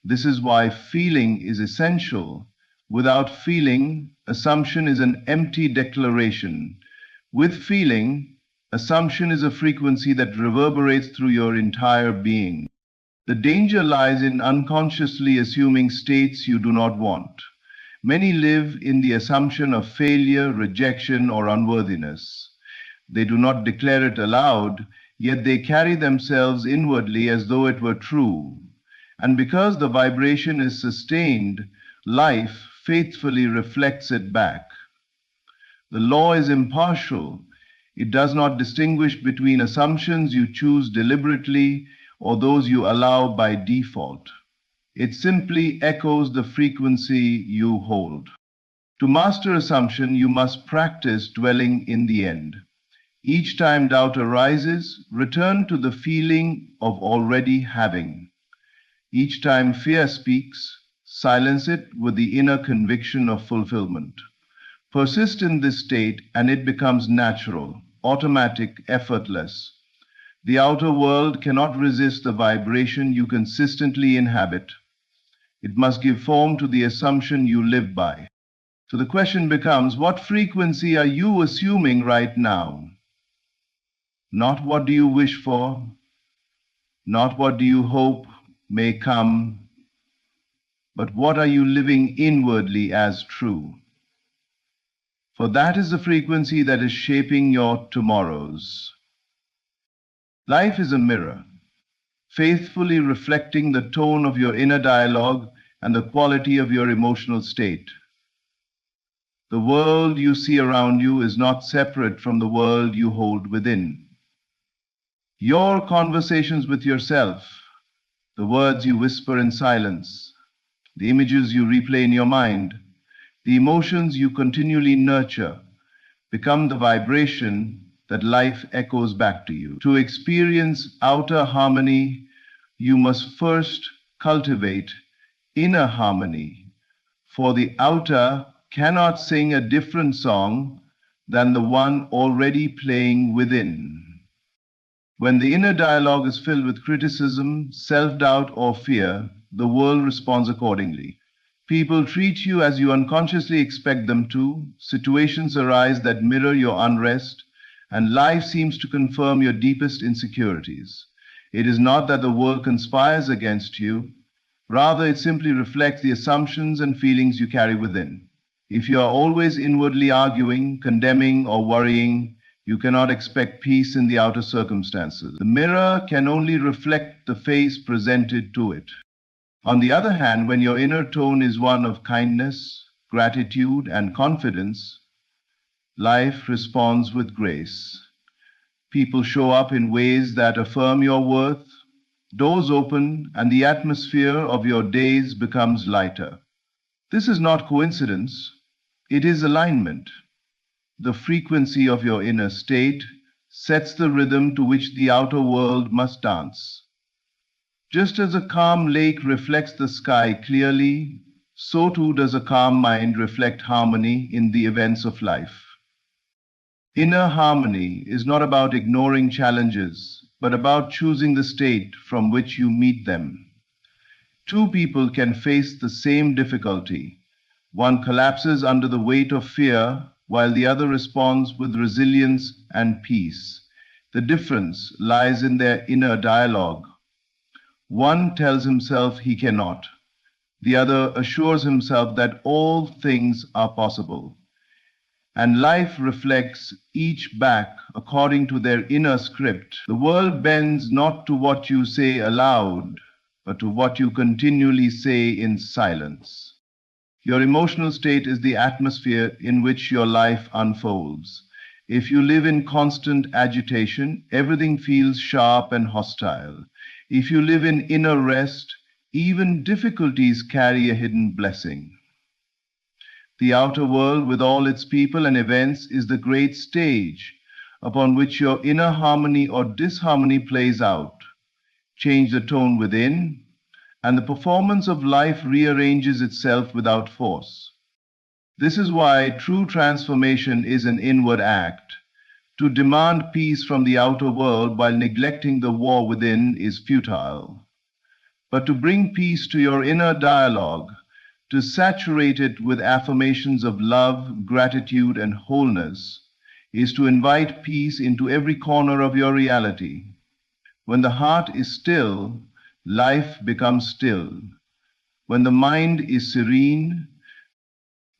This is why feeling is essential. Without feeling, assumption is an empty declaration. With feeling, assumption is a frequency that reverberates through your entire being. The danger lies in unconsciously assuming states you do not want. Many live in the assumption of failure, rejection, or unworthiness. They do not declare it aloud, yet they carry themselves inwardly as though it were true. And because the vibration is sustained, life faithfully reflects it back. The law is impartial. It does not distinguish between assumptions you choose deliberately or those you allow by default. It simply echoes the frequency you hold. To master assumption, you must practice dwelling in the end. Each time doubt arises, return to the feeling of already having. Each time fear speaks, silence it with the inner conviction of fulfillment. Persist in this state and it becomes natural, automatic, effortless. The outer world cannot resist the vibration you consistently inhabit. It must give form to the assumption you live by. So the question becomes, what frequency are you assuming right now? Not what do you wish for, not what do you hope may come, but what are you living inwardly as true? For that is the frequency that is shaping your tomorrows. Life is a mirror, faithfully reflecting the tone of your inner dialogue and the quality of your emotional state. The world you see around you is not separate from the world you hold within. Your conversations with yourself, the words you whisper in silence, the images you replay in your mind, the emotions you continually nurture, become the vibration that life echoes back to you. To experience outer harmony, you must first cultivate inner harmony, for the outer cannot sing a different song than the one already playing within. When the inner dialogue is filled with criticism, self-doubt, or fear, the world responds accordingly. People treat you as you unconsciously expect them to, situations arise that mirror your unrest, and life seems to confirm your deepest insecurities. It is not that the world conspires against you, rather it simply reflects the assumptions and feelings you carry within. If you are always inwardly arguing, condemning, or worrying, you cannot expect peace in the outer circumstances. The mirror can only reflect the face presented to it. On the other hand, when your inner tone is one of kindness, gratitude, and confidence, life responds with grace. People show up in ways that affirm your worth, doors open, and the atmosphere of your days becomes lighter. This is not coincidence, it is alignment. The frequency of your inner state sets the rhythm to which the outer world must dance. Just as a calm lake reflects the sky clearly, so too does a calm mind reflect harmony in the events of life. Inner harmony is not about ignoring challenges, but about choosing the state from which you meet them. Two people can face the same difficulty. One collapses under the weight of fear, while the other responds with resilience and peace. The difference lies in their inner dialogue. One tells himself he cannot. The other assures himself that all things are possible. And life reflects each back according to their inner script. The world bends not to what you say aloud, but to what you continually say in silence. Your emotional state is the atmosphere in which your life unfolds. If you live in constant agitation, everything feels sharp and hostile. If you live in inner rest, even difficulties carry a hidden blessing. The outer world, with all its people and events, is the great stage upon which your inner harmony or disharmony plays out. Change the tone within, and the performance of life rearranges itself without force. This is why true transformation is an inward act. To demand peace from the outer world while neglecting the war within is futile. But to bring peace to your inner dialogue, to saturate it with affirmations of love, gratitude, and wholeness, is to invite peace into every corner of your reality. When the heart is still, life becomes still. When the mind is serene,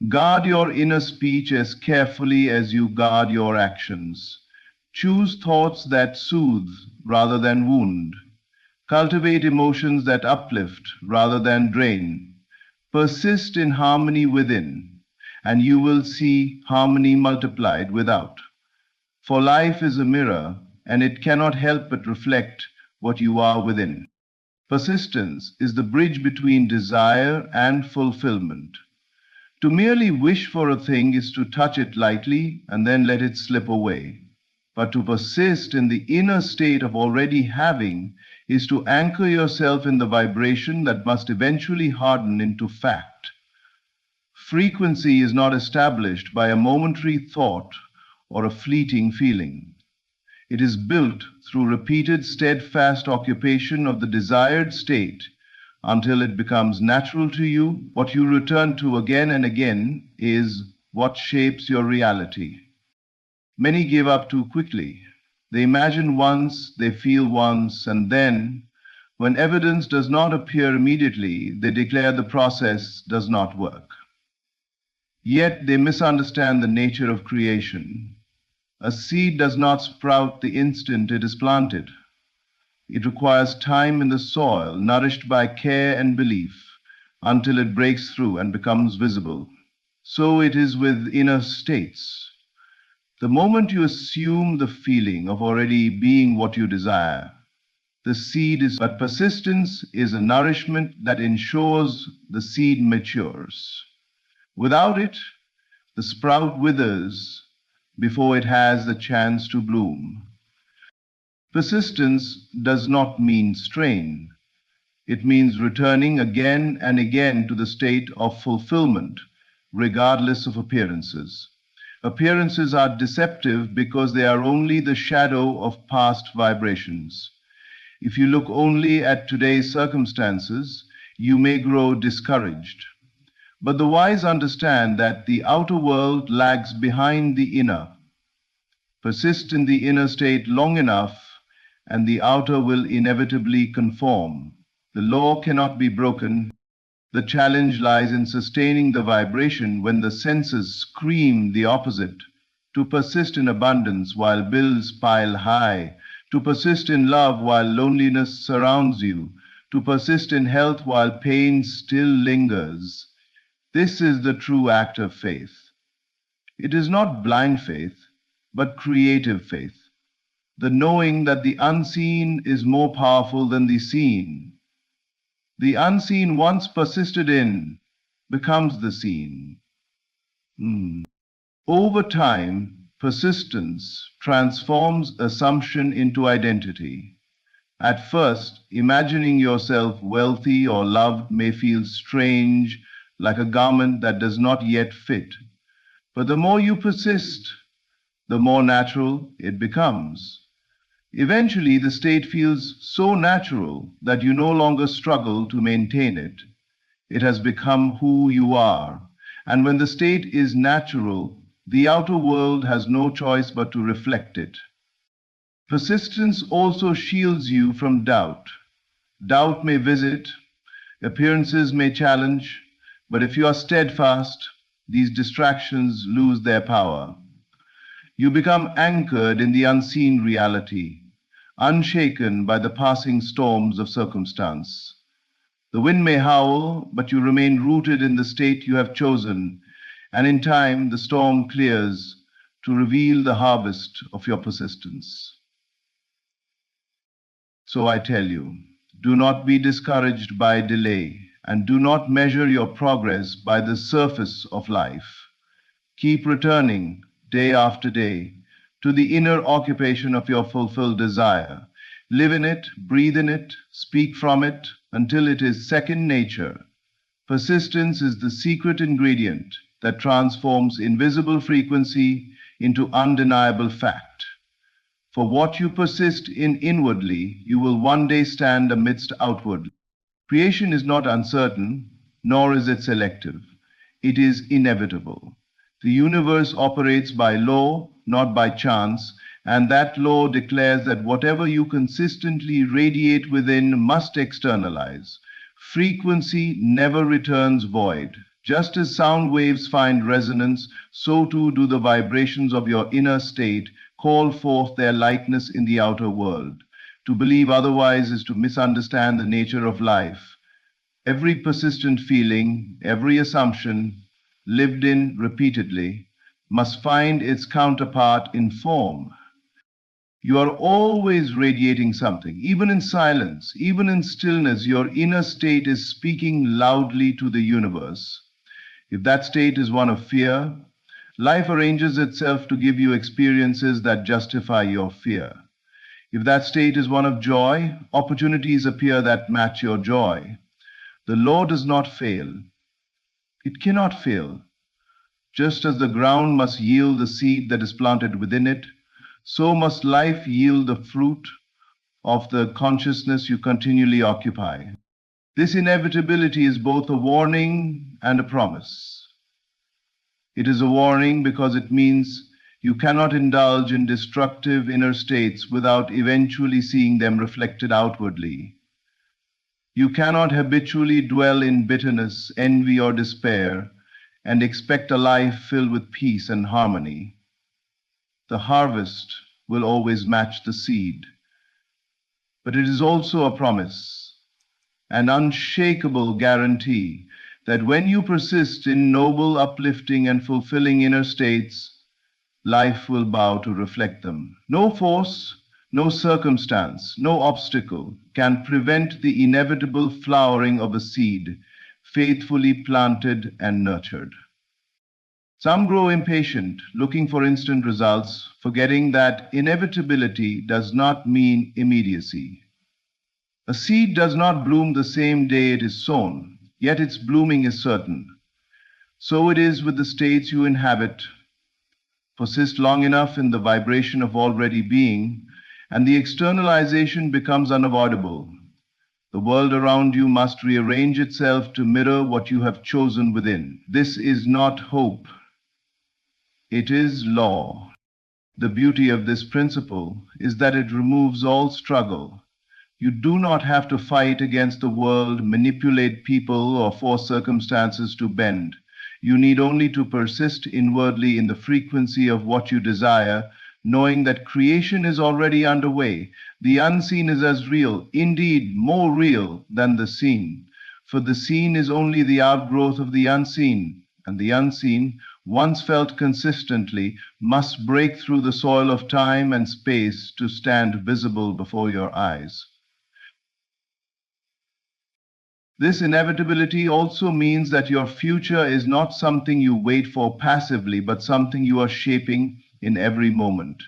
guard your inner speech as carefully as you guard your actions. Choose thoughts that soothe rather than wound. Cultivate emotions that uplift rather than drain. Persist in harmony within, and you will see harmony multiplied without. For life is a mirror, and it cannot help but reflect what you are within. Persistence is the bridge between desire and fulfillment. To merely wish for a thing is to touch it lightly and then let it slip away. But to persist in the inner state of already having is to anchor yourself in the vibration that must eventually harden into fact. Frequency is not established by a momentary thought or a fleeting feeling. It is built through repeated steadfast occupation of the desired state until it becomes natural to you. What you return to again and again is what shapes your reality. Many give up too quickly. They imagine once, they feel once, and then, when evidence does not appear immediately, they declare the process does not work. Yet they misunderstand the nature of creation. A seed does not sprout the instant it is planted. It requires time in the soil, nourished by care and belief, until it breaks through and becomes visible. So it is with inner states. The moment you assume the feeling of already being what you desire, the seed is, but persistence is a nourishment that ensures the seed matures. Without it, the sprout withers before it has the chance to bloom. Persistence does not mean strain. It means returning again and again to the state of fulfillment, regardless of appearances. Appearances are deceptive because they are only the shadow of past vibrations. If you look only at today's circumstances, you may grow discouraged. But the wise understand that the outer world lags behind the inner. Persist in the inner state long enough, and the outer will inevitably conform. The law cannot be broken. The challenge lies in sustaining the vibration when the senses scream the opposite. To persist in abundance while bills pile high. To persist in love while loneliness surrounds you. To persist in health while pain still lingers. This is the true act of faith. It is not blind faith, but creative faith. The knowing that the unseen is more powerful than the seen. The unseen, once persisted in, becomes the seen. Over time, persistence transforms assumption into identity. At first, imagining yourself wealthy or loved may feel strange, like a garment that does not yet fit. But the more you persist, the more natural it becomes. Eventually, the state feels so natural that you no longer struggle to maintain it. It has become who you are. And when the state is natural, the outer world has no choice but to reflect it. Persistence also shields you from doubt. Doubt may visit, appearances may challenge, but if you are steadfast, these distractions lose their power. You become anchored in the unseen reality, unshaken by the passing storms of circumstance. The wind may howl, but you remain rooted in the state you have chosen, and in time the storm clears to reveal the harvest of your persistence. So I tell you, do not be discouraged by delay, and do not measure your progress by the surface of life. Keep returning day after day to the inner occupation of your fulfilled desire. Live in it, breathe in it, speak from it until it is second nature. Persistence is the secret ingredient that transforms invisible frequency into undeniable fact. For what you persist in inwardly, you will one day stand amidst outwardly. Creation is not uncertain, nor is it selective. It is inevitable. The universe operates by law, not by chance, and that law declares that whatever you consistently radiate within must externalize. Frequency never returns void. Just as sound waves find resonance, so too do the vibrations of your inner state call forth their likeness in the outer world. To believe otherwise is to misunderstand the nature of life. Every persistent feeling, every assumption, lived in repeatedly, must find its counterpart in form. You are always radiating something, even in silence, even in stillness, your inner state is speaking loudly to the universe. If that state is one of fear, life arranges itself to give you experiences that justify your fear. If that state is one of joy, opportunities appear that match your joy. The law does not fail. It cannot fail. Just as the ground must yield the seed that is planted within it, so must life yield the fruit of the consciousness you continually occupy. This inevitability is both a warning and a promise. It is a warning because it means you cannot indulge in destructive inner states without eventually seeing them reflected outwardly. You cannot habitually dwell in bitterness, envy, or despair and expect a life filled with peace and harmony. The harvest will always match the seed. But it is also a promise, an unshakable guarantee that when you persist in noble, uplifting, and fulfilling inner states, life will bow to reflect them. No force, no circumstance, no obstacle can prevent the inevitable flowering of a seed, faithfully planted and nurtured. Some grow impatient, looking for instant results, forgetting that inevitability does not mean immediacy. A seed does not bloom the same day it is sown, yet its blooming is certain. So it is with the states you inhabit. Persist long enough in the vibration of already being, and the externalization becomes unavoidable. The world around you must rearrange itself to mirror what you have chosen within. This is not hope. It is law. The beauty of this principle is that it removes all struggle. You do not have to fight against the world, manipulate people, or force circumstances to bend. You need only to persist inwardly in the frequency of what you desire, knowing that creation is already underway. The unseen is as real, indeed more real than the seen. For the seen is only the outgrowth of the unseen, and the unseen, once felt consistently, must break through the soil of time and space to stand visible before your eyes. This inevitability also means that your future is not something you wait for passively, but something you are shaping in every moment.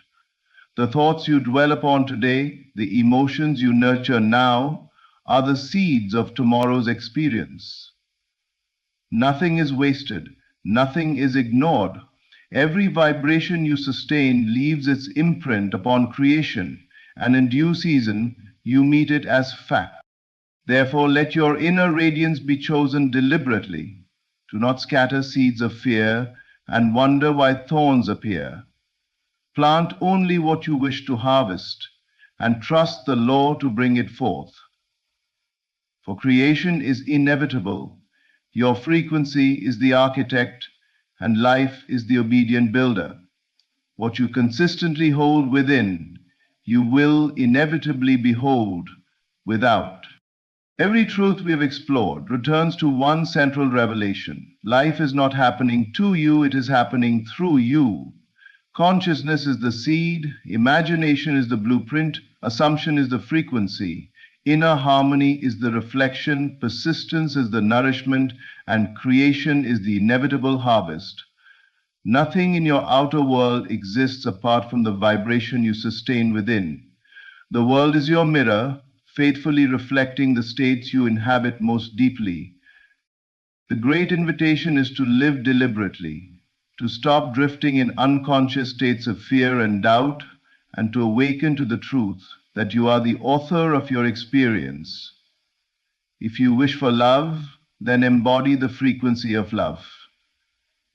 The thoughts you dwell upon today, the emotions you nurture now, are the seeds of tomorrow's experience. Nothing is wasted. Nothing is ignored. Every vibration you sustain leaves its imprint upon creation, and in due season you meet it as fact. Therefore, let your inner radiance be chosen deliberately. Do not scatter seeds of fear and wonder why thorns appear. Plant only what you wish to harvest, and trust the law to bring it forth. For creation is inevitable. Your frequency is the architect, and life is the obedient builder. What you consistently hold within, you will inevitably behold without. Every truth we have explored returns to one central revelation. Life is not happening to you, it is happening through you. Consciousness is the seed, imagination is the blueprint, assumption is the frequency. Inner harmony is the reflection, persistence is the nourishment, and creation is the inevitable harvest. Nothing in your outer world exists apart from the vibration you sustain within. The world is your mirror, faithfully reflecting the states you inhabit most deeply. The great invitation is to live deliberately, to stop drifting in unconscious states of fear and doubt, and to awaken to the truth that you are the author of your experience. If you wish for love, then embody the frequency of love.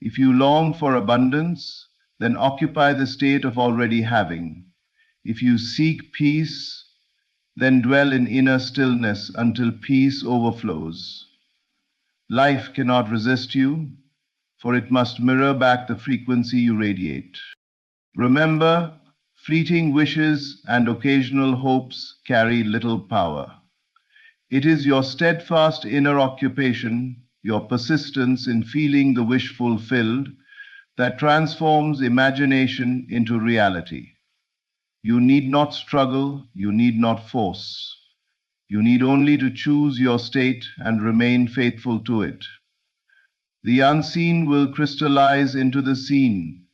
If you long for abundance, then occupy the state of already having. If you seek peace, then dwell in inner stillness until peace overflows. Life cannot resist you, for it must mirror back the frequency you radiate. Remember, fleeting wishes and occasional hopes carry little power. It is your steadfast inner occupation, your persistence in feeling the wish fulfilled, that transforms imagination into reality. You need not struggle, you need not force. You need only to choose your state and remain faithful to it. The unseen will crystallize into the seen,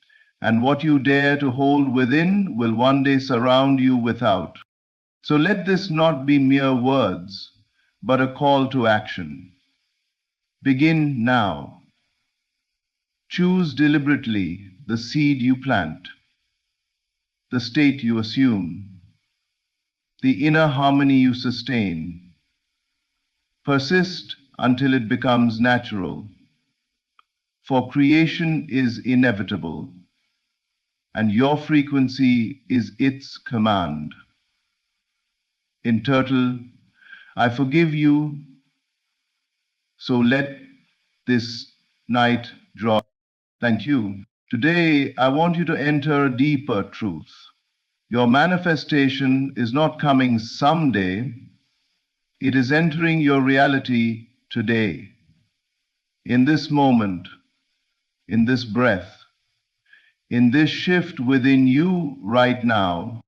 and what you dare to hold within will one day surround you without. So let this not be mere words, but a call to action. Begin now. Choose deliberately the seed you plant, the state you assume, the inner harmony you sustain. Persist until it becomes natural, for creation is inevitable, and your frequency is its command. In turtle, I forgive you, so let this night draw. Thank you. Today, I want you to enter a deeper truth. Your manifestation is not coming someday, it is entering your reality today, in this moment, in this breath, in this shift within you right now.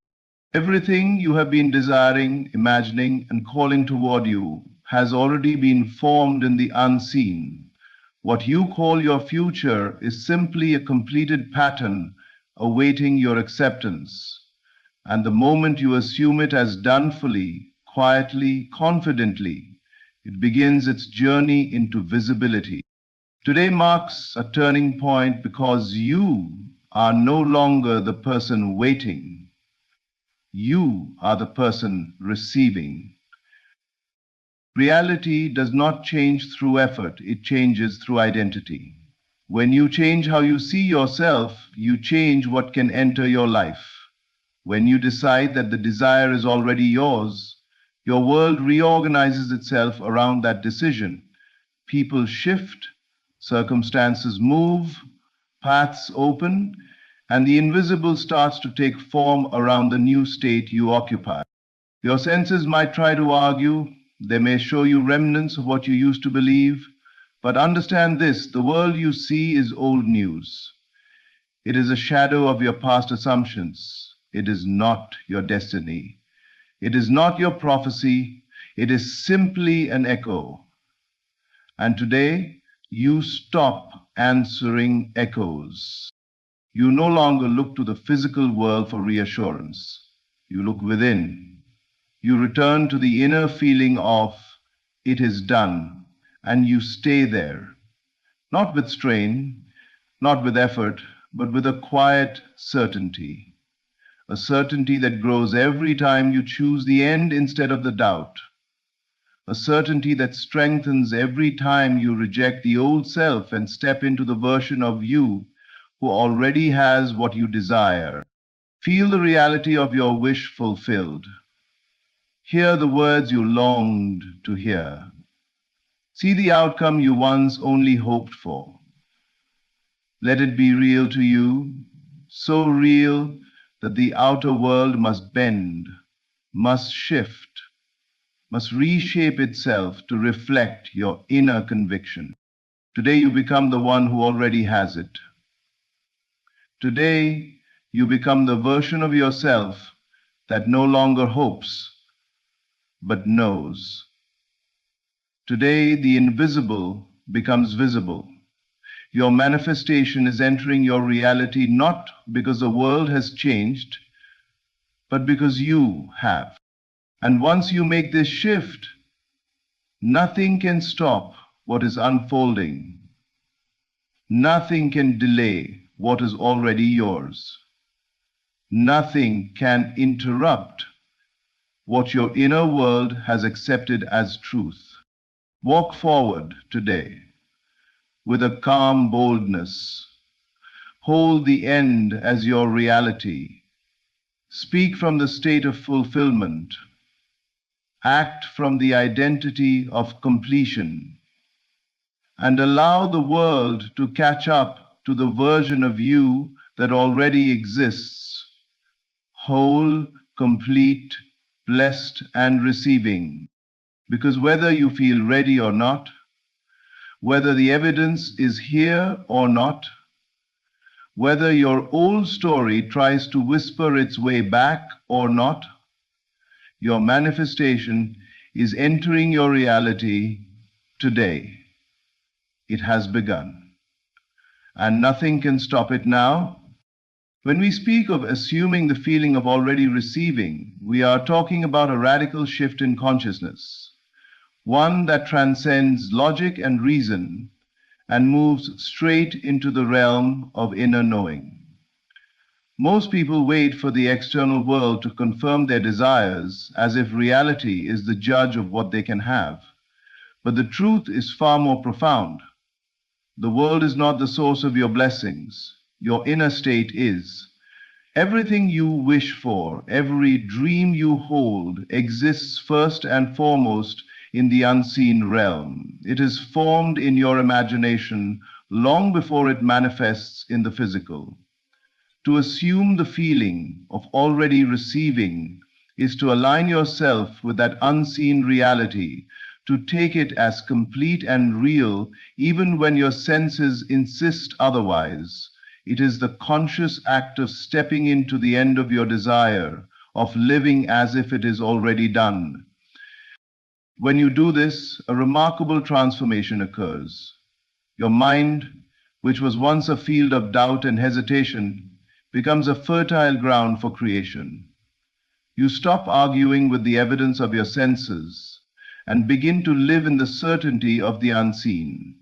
Everything you have been desiring, imagining, and calling toward you has already been formed in the unseen. What you call your future is simply a completed pattern awaiting your acceptance. And the moment you assume it as done fully, quietly, confidently, it begins its journey into visibility. Today marks a turning point because you are no longer the person waiting. You are the person receiving. Reality does not change through effort, it changes through identity. When you change how you see yourself, you change what can enter your life. When you decide that the desire is already yours, your world reorganizes itself around that decision. People shift, circumstances move, paths open, and the invisible starts to take form around the new state you occupy. Your senses might try to argue, they may show you remnants of what you used to believe, but understand this, the world you see is old news. It is a shadow of your past assumptions. It is not your destiny. It is not your prophecy. It is simply an echo. And today, you stop answering echoes. You no longer look to the physical world for reassurance. You look within. You return to the inner feeling of, it is done, and you stay there. Not with strain, not with effort, but with a quiet certainty. A certainty that grows every time you choose the end instead of the doubt. A certainty that strengthens every time you reject the old self and step into the version of you who already has what you desire. Feel the reality of your wish fulfilled. Hear the words you longed to hear. See the outcome you once only hoped for. Let it be real to you, so real that the outer world must bend, must shift, must reshape itself to reflect your inner conviction. Today you become the one who already has it. Today you become the version of yourself that no longer hopes, but knows. Today the invisible becomes visible. Your manifestation is entering your reality not because the world has changed, but because you have. And once you make this shift, nothing can stop what is unfolding. Nothing can delay what is already yours. Nothing can interrupt what your inner world has accepted as truth. Walk forward today with a calm boldness. Hold the end as your reality. Speak from the state of fulfillment. Act from the identity of completion. And allow the world to catch up to the version of you that already exists, whole, complete, blessed, and receiving. Because whether you feel ready or not, whether the evidence is here or not, whether your old story tries to whisper its way back or not, your manifestation is entering your reality today. It has begun, and nothing can stop it now. When we speak of assuming the feeling of already receiving, we are talking about a radical shift in consciousness, one that transcends logic and reason and moves straight into the realm of inner knowing. Most people wait for the external world to confirm their desires as if reality is the judge of what they can have. But the truth is far more profound. The world is not the source of your blessings. Your inner state is. Everything you wish for, every dream you hold, exists first and foremost in the unseen realm. It is formed in your imagination long before it manifests in the physical. To assume the feeling of already receiving is to align yourself with that unseen reality, to take it as complete and real even when your senses insist otherwise. It is the conscious act of stepping into the end of your desire, of living as if it is already done. When you do this, a remarkable transformation occurs. Your mind, which was once a field of doubt and hesitation, becomes a fertile ground for creation. You stop arguing with the evidence of your senses and begin to live in the certainty of the unseen.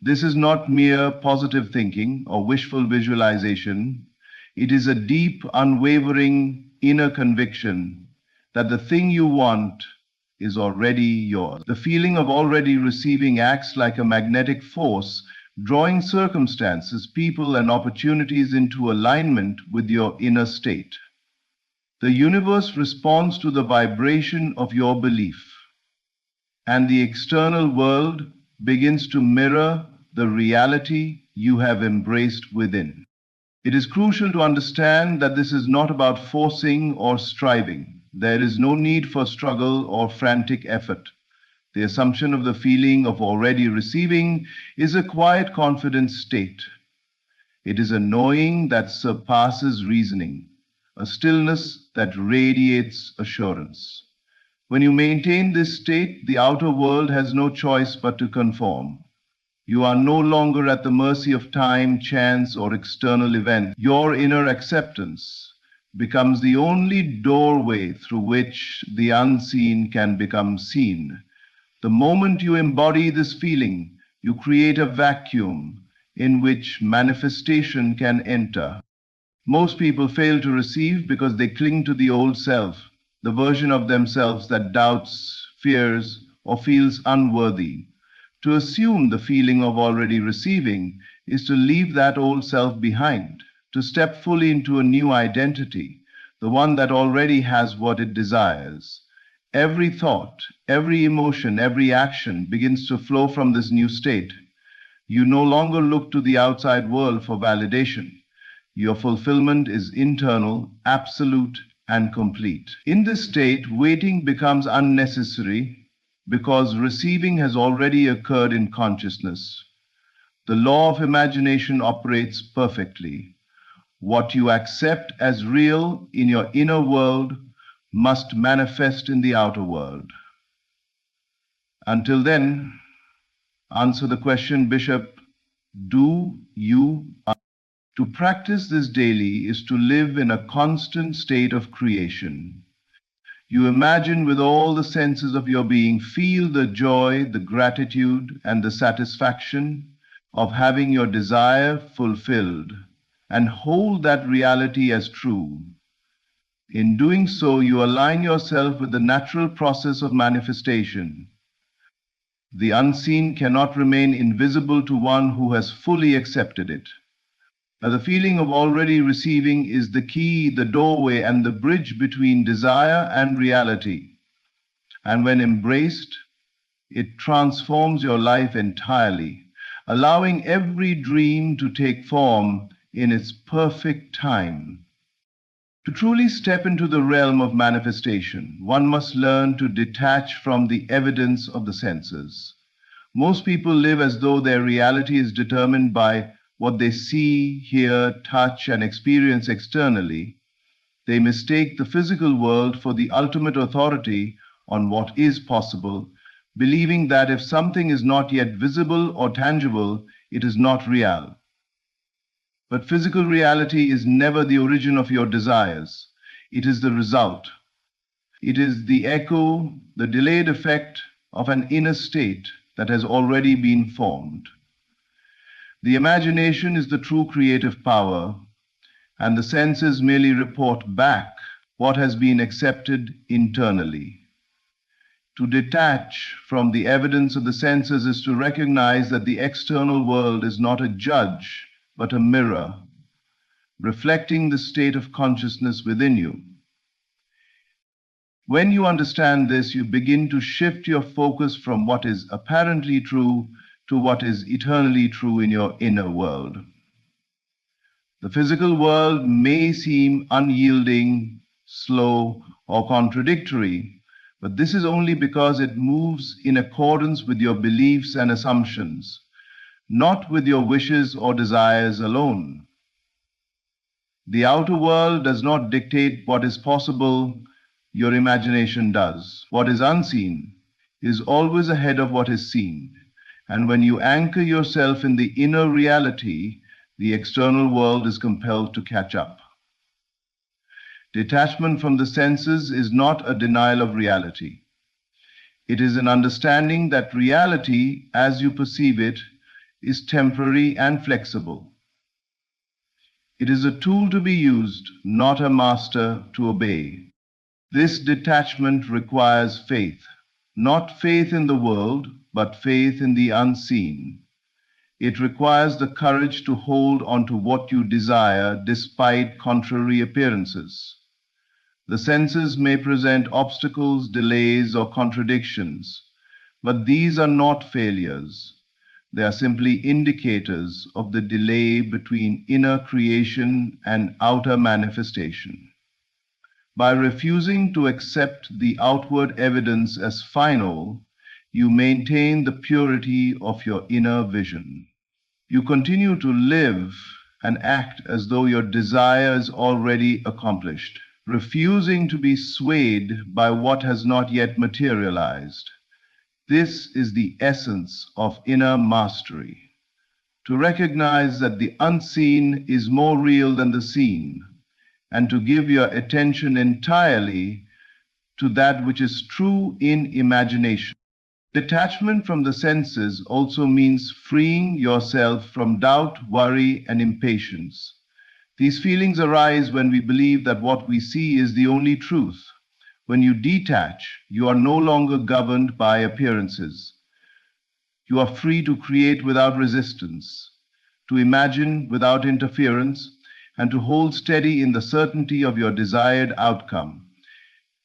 This is not mere positive thinking or wishful visualization. It is a deep, unwavering inner conviction that the thing you want is already yours. The feeling of already receiving acts like a magnetic force, drawing circumstances, people, and opportunities into alignment with your inner state. The universe responds to the vibration of your belief, and the external world begins to mirror the reality you have embraced within. It is crucial to understand that this is not about forcing or striving. There is no need for struggle or frantic effort. The assumption of the feeling of already receiving is a quiet, confident state. It is a knowing that surpasses reasoning, a stillness that radiates assurance. When you maintain this state, the outer world has no choice but to conform. You are no longer at the mercy of time, chance, or external events. Your inner acceptance becomes the only doorway through which the unseen can become seen. The moment you embody this feeling, you create a vacuum in which manifestation can enter. Most people fail to receive because they cling to the old self, the version of themselves that doubts, fears, or feels unworthy. To assume the feeling of already receiving is to leave that old self behind, to step fully into a new identity, the one that already has what it desires. Every thought, every emotion, every action begins to flow from this new state. You no longer look to the outside world for validation. Your fulfillment is internal, absolute, and complete. In this state, waiting becomes unnecessary because receiving has already occurred in consciousness. The law of imagination operates perfectly. What you accept as real in your inner world must manifest in the outer world. Until then, answer the question, Bishop, do you? To practice this daily is to live in a constant state of creation. You imagine with all the senses of your being, feel the joy, the gratitude, and the satisfaction of having your desire fulfilled, and hold that reality as true. In doing so, you align yourself with the natural process of manifestation. The unseen cannot remain invisible to one who has fully accepted it. The feeling of already receiving is the key, the doorway, and the bridge between desire and reality. And when embraced, it transforms your life entirely, allowing every dream to take form in its perfect time. To truly step into the realm of manifestation, one must learn to detach from the evidence of the senses. Most people live as though their reality is determined by what they see, hear, touch, and experience externally. They mistake the physical world for the ultimate authority on what is possible, believing that if something is not yet visible or tangible, it is not real. But physical reality is never the origin of your desires. It is the result. It is the echo, the delayed effect of an inner state that has already been formed. The imagination is the true creative power, and the senses merely report back what has been accepted internally. To detach from the evidence of the senses is to recognize that the external world is not a judge, but a mirror, reflecting the state of consciousness within you. When you understand this, you begin to shift your focus from what is apparently true to what is eternally true in your inner world. The physical world may seem unyielding, slow, or contradictory, but this is only because it moves in accordance with your beliefs and assumptions, not with your wishes or desires alone. The outer world does not dictate what is possible, your imagination does. What is unseen is always ahead of what is seen. And when you anchor yourself in the inner reality, the external world is compelled to catch up. Detachment from the senses is not a denial of reality. It is an understanding that reality, as you perceive it, is temporary and flexible. It is a tool to be used, not a master to obey. This detachment requires faith, not faith in the world, but faith in the unseen. It requires the courage to hold on to what you desire despite contrary appearances. The senses may present obstacles, delays, or contradictions, but these are not failures. They are simply indicators of the delay between inner creation and outer manifestation. By refusing to accept the outward evidence as final, you maintain the purity of your inner vision. You continue to live and act as though your desire is already accomplished, refusing to be swayed by what has not yet materialized. This is the essence of inner mastery. To recognize that the unseen is more real than the seen, and to give your attention entirely to that which is true in imagination. Detachment from the senses also means freeing yourself from doubt, worry, and impatience. These feelings arise when we believe that what we see is the only truth. When you detach, you are no longer governed by appearances. You are free to create without resistance, to imagine without interference, and to hold steady in the certainty of your desired outcome.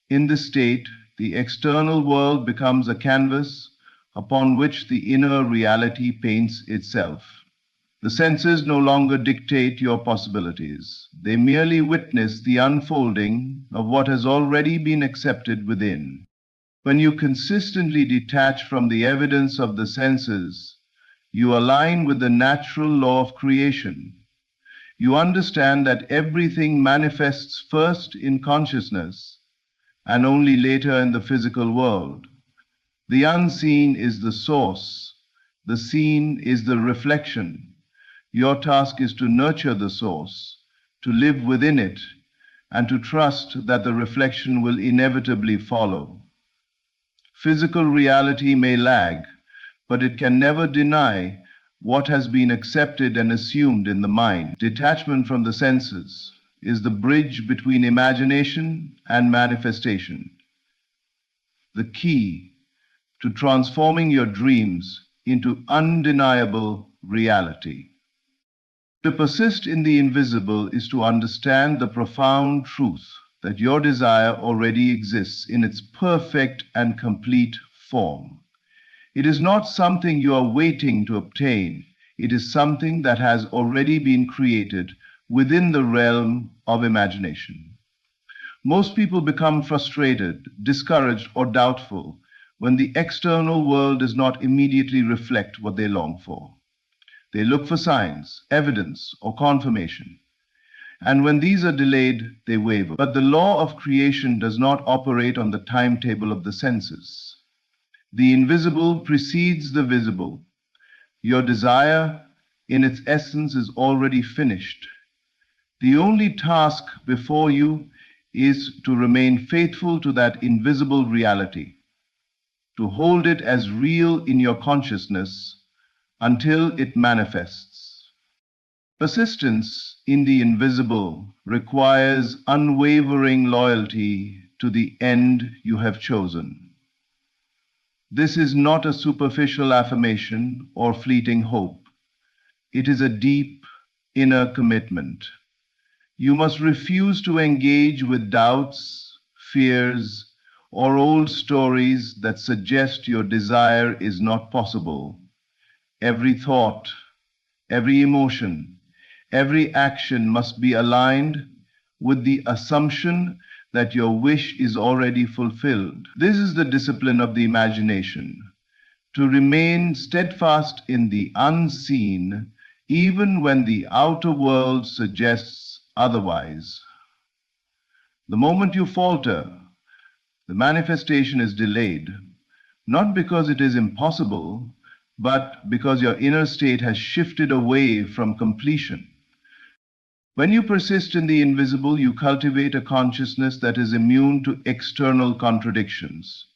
In this state, the external world becomes a canvas upon which the inner reality paints itself. The senses no longer dictate your possibilities. They merely witness the unfolding of what has already been accepted within. When you consistently detach from the evidence of the senses, you align with the natural law of creation. You understand that everything manifests first in consciousness and only later in the physical world. The unseen is the source. The seen is the reflection. Your task is to nurture the source, to live within it, and to trust that the reflection will inevitably follow. Physical reality may lag, but it can never deny what has been accepted and assumed in the mind. Detachment from the senses is the bridge between imagination and manifestation, the key to transforming your dreams into undeniable reality. To persist in the invisible is to understand the profound truth that your desire already exists in its perfect and complete form. It is not something you are waiting to obtain. It is something that has already been created within the realm of imagination. Most people become frustrated, discouraged, or doubtful when the external world does not immediately reflect what they long for. They look for signs, evidence, or confirmation. And when these are delayed, they waver. But the law of creation does not operate on the timetable of the senses. The invisible precedes the visible. Your desire, in its essence, is already finished. The only task before you is to remain faithful to that invisible reality, to hold it as real in your consciousness until it manifests. Persistence in the invisible requires unwavering loyalty to the end you have chosen. This is not a superficial affirmation or fleeting hope. It is a deep inner commitment. You must refuse to engage with doubts, fears, or old stories that suggest your desire is not possible. Every thought, every emotion, every action must be aligned with the assumption that your wish is already fulfilled. This is the discipline of the imagination, to remain steadfast in the unseen, even when the outer world suggests otherwise. The moment you falter, the manifestation is delayed, not because it is impossible, but because your inner state has shifted away from completion. When you persist in the invisible, you cultivate a consciousness that is immune to external contradictions.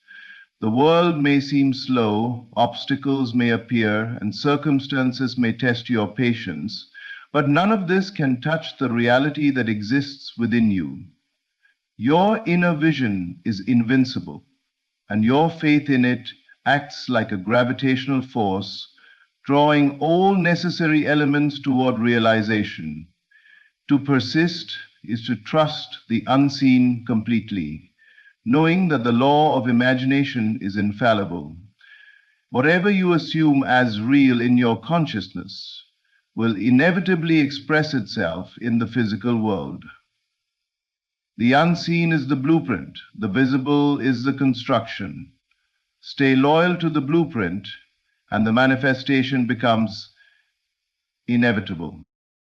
The world may seem slow, obstacles may appear, and circumstances may test your patience, but none of this can touch the reality that exists within you. Your inner vision is invincible, and your faith in it acts like a gravitational force, drawing all necessary elements toward realization. To persist is to trust the unseen completely, knowing that the law of imagination is infallible. Whatever you assume as real in your consciousness will inevitably express itself in the physical world. The unseen is the blueprint, the visible is the construction. Stay loyal to the blueprint, and the manifestation becomes inevitable.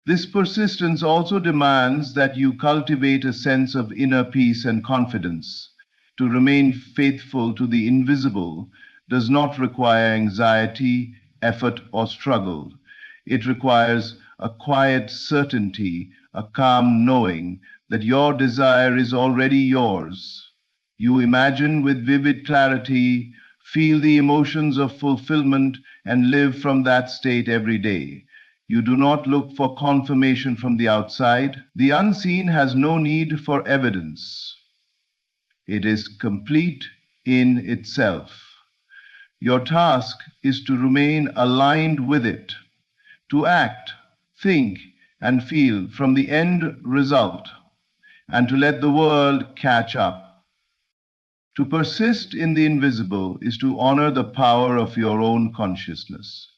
This persistence also demands that you cultivate a sense of inner peace and confidence. To remain faithful to the invisible does not require anxiety, effort, or struggle. It requires a quiet certainty, a calm knowing that your desire is already yours. You imagine with vivid clarity, feel the emotions of fulfillment, and live from that state every day. You do not look for confirmation from the outside. The unseen has no need for evidence. It is complete in itself. Your task is to remain aligned with it, to act, think, and feel from the end result, and to let the world catch up. To persist in the invisible is to honor the power of your own consciousness.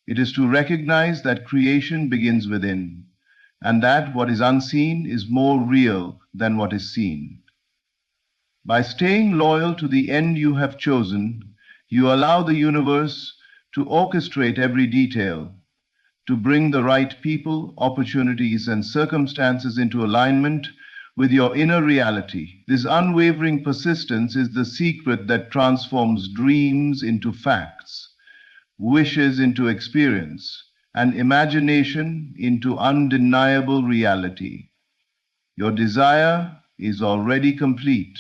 It is to recognize that creation begins within, and that what is unseen is more real than what is seen. By staying loyal to the end you have chosen, you allow the universe to orchestrate every detail, to bring the right people, opportunities, and circumstances into alignment with your inner reality. This unwavering persistence is the secret that transforms dreams into facts, wishes into experience, and imagination into undeniable reality. Your desire is already complete.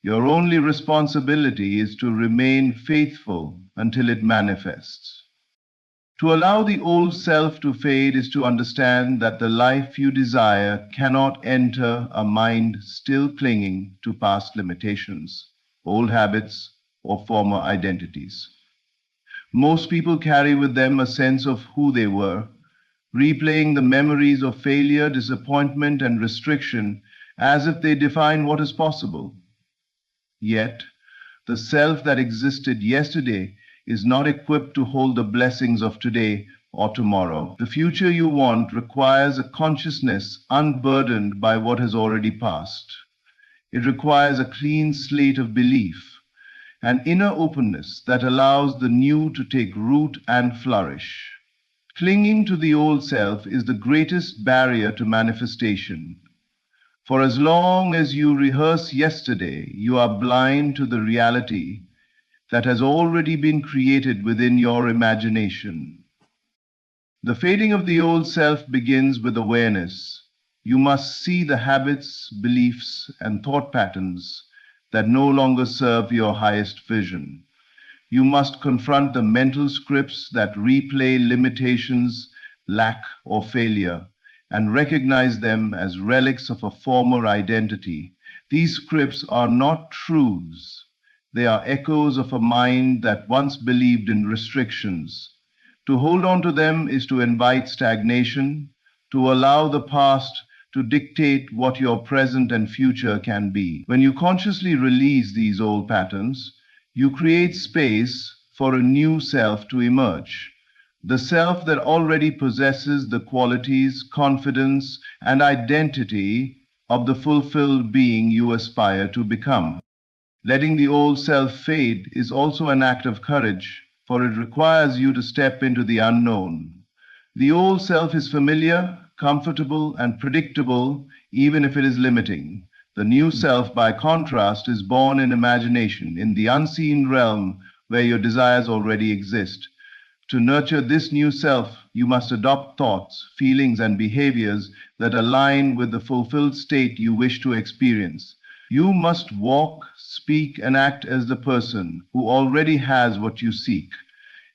Your only responsibility is to remain faithful until it manifests. To allow the old self to fade is to understand that the life you desire cannot enter a mind still clinging to past limitations, old habits, or former identities. Most people carry with them a sense of who they were, replaying the memories of failure, disappointment, and restriction as if they define what is possible. Yet, the self that existed yesterday is not equipped to hold the blessings of today or tomorrow. The future you want requires a consciousness unburdened by what has already passed. It requires a clean slate of belief, an inner openness that allows the new to take root and flourish. Clinging to the old self is the greatest barrier to manifestation. For as long as you rehearse yesterday, you are blind to the reality that has already been created within your imagination. The fading of the old self begins with awareness. You must see the habits, beliefs, and thought patterns that no longer serve your highest vision. You must confront the mental scripts that replay limitations, lack, or failure, and recognize them as relics of a former identity. These scripts are not truths. They are echoes of a mind that once believed in restrictions. To hold on to them is to invite stagnation, to allow the past to dictate what your present and future can be. When you consciously release these old patterns, you create space for a new self to emerge. The self that already possesses the qualities, confidence, and identity of the fulfilled being you aspire to become. Letting the old self fade is also an act of courage, for it requires you to step into the unknown. The old self is familiar, comfortable, and predictable, even if it is limiting. The new self, by contrast, is born in imagination, in the unseen realm where your desires already exist. To nurture this new self, you must adopt thoughts, feelings, and behaviors that align with the fulfilled state you wish to experience. You must walk, speak, and act as the person who already has what you seek.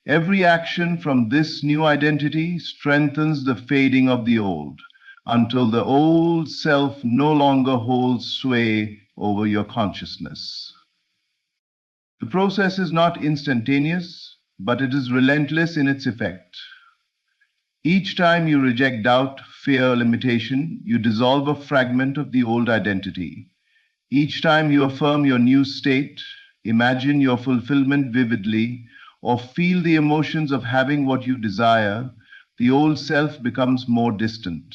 Every action from this new identity strengthens the fading of the old, until the old self no longer holds sway over your consciousness. The process is not instantaneous, but it is relentless in its effect. Each time you reject doubt, fear, or limitation, you dissolve a fragment of the old identity. Each time you affirm your new state, imagine your fulfillment vividly, or feel the emotions of having what you desire, the old self becomes more distant.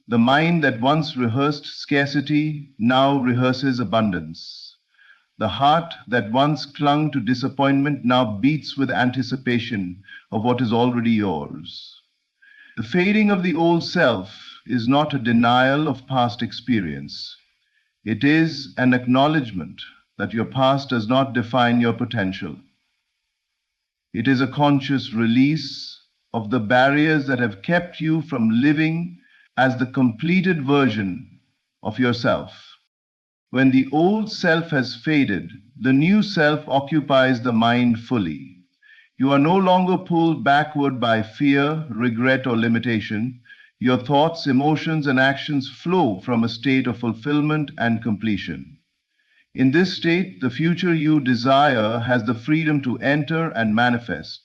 The mind that once rehearsed scarcity now rehearses abundance. The heart that once clung to disappointment now beats with anticipation of what is already yours. The fading of the old self is not a denial of past experience. It is an acknowledgement that your past does not define your potential. It is a conscious release of the barriers that have kept you from living as the completed version of yourself. When the old self has faded, the new self occupies the mind fully. You are no longer pulled backward by fear, regret, or limitation. Your thoughts, emotions, and actions flow from a state of fulfillment and completion. In this state, the future you desire has the freedom to enter and manifest,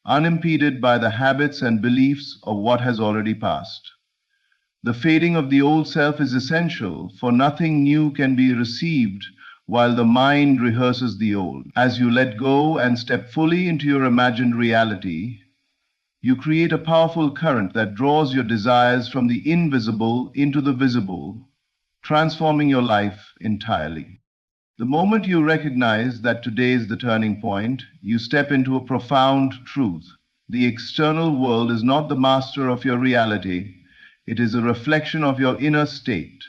unimpeded by the habits and beliefs of what has already passed. The fading of the old self is essential, for nothing new can be received while the mind rehearses the old. As you let go and step fully into your imagined reality, you create a powerful current that draws your desires from the invisible into the visible, transforming your life entirely. The moment you recognize that today is the turning point, you step into a profound truth. The external world is not the master of your reality. It is a reflection of your inner state.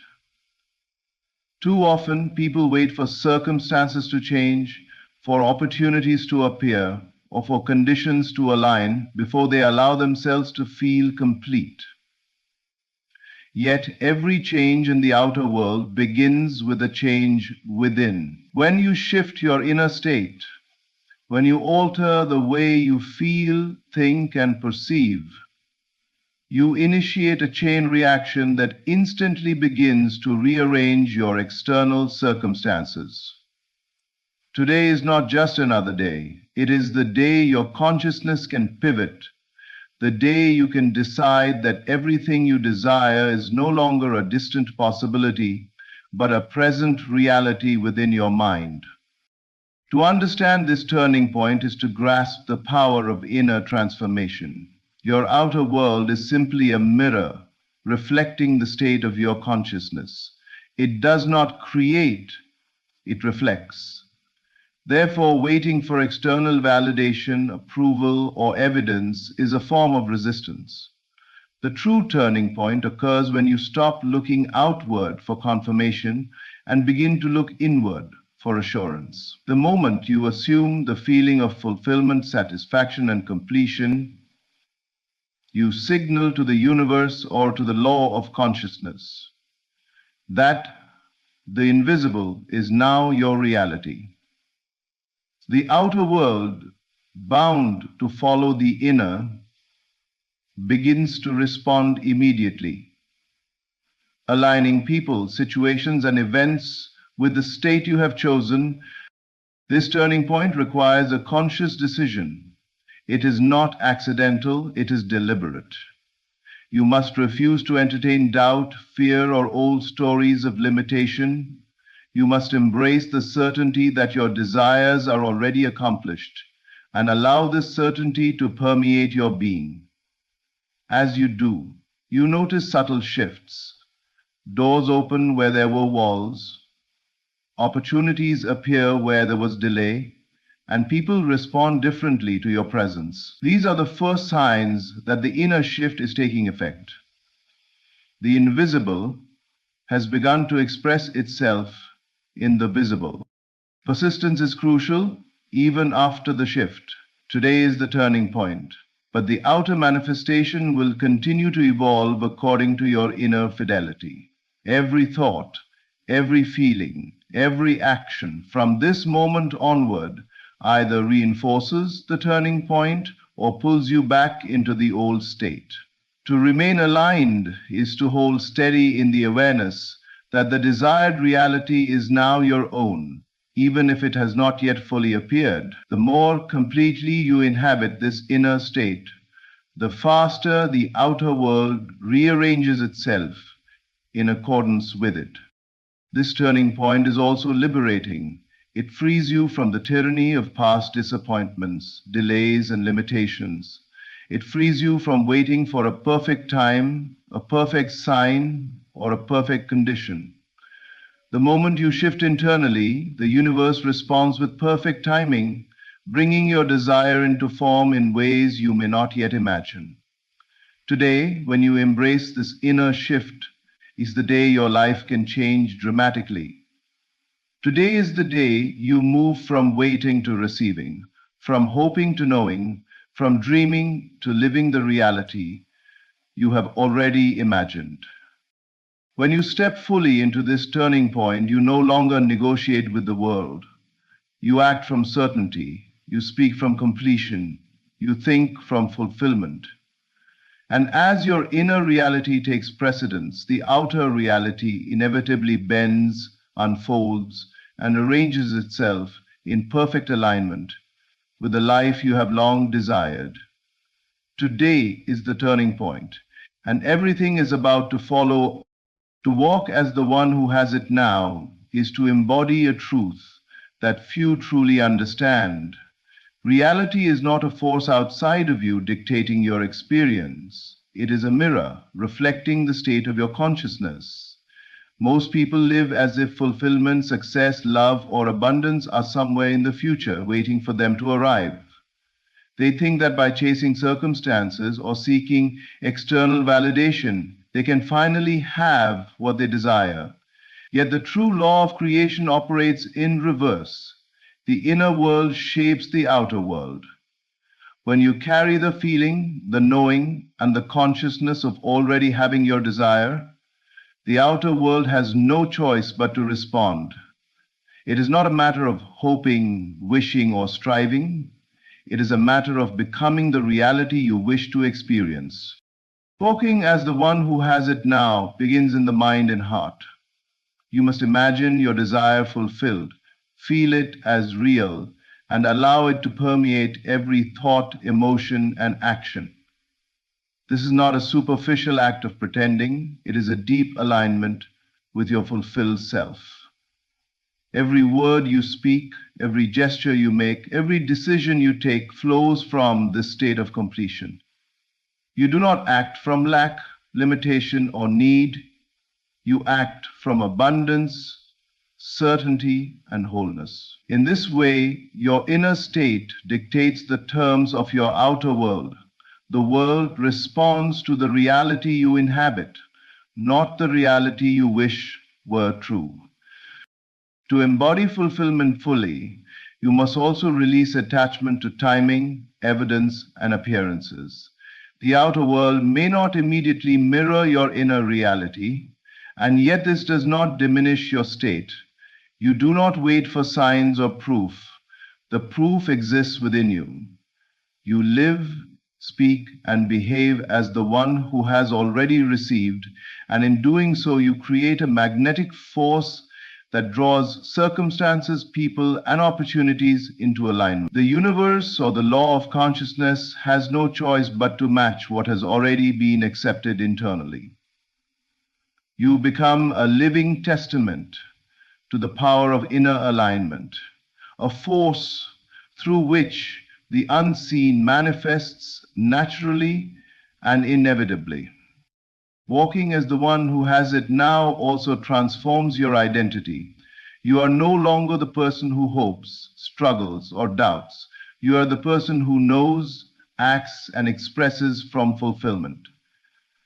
Too often, people wait for circumstances to change, for opportunities to appear, or for conditions to align before they allow themselves to feel complete. Yet every change in the outer world begins with a change within. When you shift your inner state, when you alter the way you feel, think, and perceive, you initiate a chain reaction that instantly begins to rearrange your external circumstances. Today is not just another day. It is the day your consciousness can pivot, the day you can decide that everything you desire is no longer a distant possibility, but a present reality within your mind. To understand this turning point is to grasp the power of inner transformation. Your outer world is simply a mirror reflecting the state of your consciousness. It does not create, it reflects. Therefore, waiting for external validation, approval, or evidence is a form of resistance. The true turning point occurs when you stop looking outward for confirmation and begin to look inward for assurance. The moment you assume the feeling of fulfillment, satisfaction, and completion, you signal to the universe or to the law of consciousness that the invisible is now your reality. The outer world, bound to follow the inner, begins to respond immediately, aligning people, situations, and events with the state you have chosen. This turning point requires a conscious decision. It is not accidental, it is deliberate. You must refuse to entertain doubt, fear, or old stories of limitation. You must embrace the certainty that your desires are already accomplished and allow this certainty to permeate your being. As you do, you notice subtle shifts. Doors open where there were walls, opportunities appear where there was delay, and people respond differently to your presence. These are the first signs that the inner shift is taking effect. The invisible has begun to express itself in the visible. Persistence is crucial even after the shift. Today is the turning point, but the outer manifestation will continue to evolve according to your inner fidelity. Every thought, every feeling, every action from this moment onward either reinforces the turning point or pulls you back into the old state. To remain aligned is to hold steady in the awareness that the desired reality is now your own, even if it has not yet fully appeared. The more completely you inhabit this inner state, the faster the outer world rearranges itself in accordance with it. This turning point is also liberating. It frees you from the tyranny of past disappointments, delays, and limitations. It frees you from waiting for a perfect time, a perfect sign, or a perfect condition. The moment you shift internally, the universe responds with perfect timing, bringing your desire into form in ways you may not yet imagine. Today, when you embrace this inner shift, is the day your life can change dramatically. Today is the day you move from waiting to receiving, from hoping to knowing, from dreaming to living the reality you have already imagined. When you step fully into this turning point, you no longer negotiate with the world. You act from certainty. You speak from completion. You think from fulfillment. And as your inner reality takes precedence, the outer reality inevitably bends, unfolds, and arranges itself in perfect alignment with the life you have long desired. Today is the turning point, and everything is about to follow. To walk as the one who has it now is to embody a truth that few truly understand. Reality is not a force outside of you dictating your experience. It is a mirror reflecting the state of your consciousness. Most people live as if fulfillment, success, love, or abundance are somewhere in the future waiting for them to arrive. They think that by chasing circumstances or seeking external validation, they can finally have what they desire. Yet the true law of creation operates in reverse. The inner world shapes the outer world. When you carry the feeling, the knowing, and the consciousness of already having your desire, The outer world has no choice but to respond. It is not a matter of hoping, wishing, or striving. It is a matter of becoming the reality you wish to experience. Walking as the one who has it now begins in the mind and heart. You must imagine your desire fulfilled, feel it as real, and allow it to permeate every thought, emotion, and action. This is not a superficial act of pretending, it is a deep alignment with your fulfilled self. Every word you speak, every gesture you make, every decision you take flows from this state of completion. You do not act from lack, limitation, or need. You act from abundance, certainty, and wholeness. In this way, your inner state dictates the terms of your outer world. The world responds to the reality you inhabit, not the reality you wish were true. To embody fulfillment fully, you must also release attachment to timing, evidence, and appearances. The outer world may not immediately mirror your inner reality, and yet this does not diminish your state. You do not wait for signs or proof. The proof exists within you. You live, speak, and behave as the one who has already received, and in doing so, you create a magnetic force that draws circumstances, people, and opportunities into alignment. The universe or the law of consciousness has no choice but to match what has already been accepted internally. You become a living testament to the power of inner alignment, a force through which the unseen manifests naturally and inevitably. Walking as the one who has it now also transforms your identity. You are no longer the person who hopes, struggles, or doubts. You are the person who knows, acts, and expresses from fulfillment.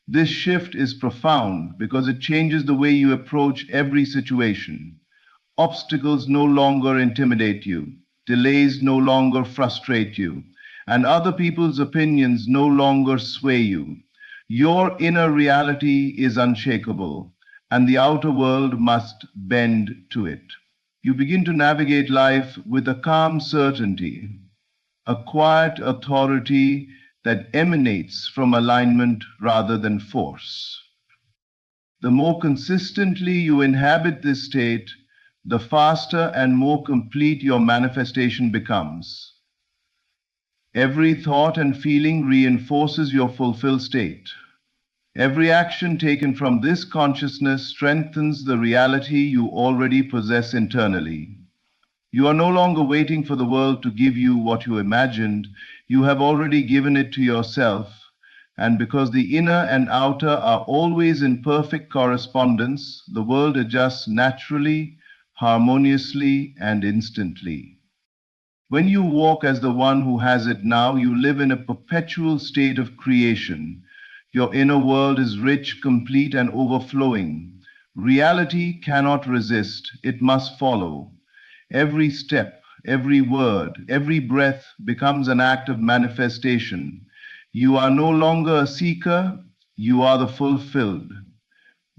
This shift is profound because it changes the way you approach every situation. Obstacles no longer intimidate you, delays no longer frustrate you, and other people's opinions no longer sway you. Your inner reality is unshakable, and the outer world must bend to it. You begin to navigate life with a calm certainty, a quiet authority that emanates from alignment rather than force. The more consistently you inhabit this state, the faster and more complete your manifestation becomes. Every thought and feeling reinforces your fulfilled state. Every action taken from this consciousness strengthens the reality you already possess internally. You are no longer waiting for the world to give you what you imagined. You have already given it to yourself. And because the inner and outer are always in perfect correspondence, the world adjusts naturally, harmoniously, and instantly. When you walk as the one who has it now, you live in a perpetual state of creation. Your inner world is rich, complete, and overflowing. Reality cannot resist, it must follow. Every step, every word, every breath becomes an act of manifestation. You are no longer a seeker, you are the fulfilled.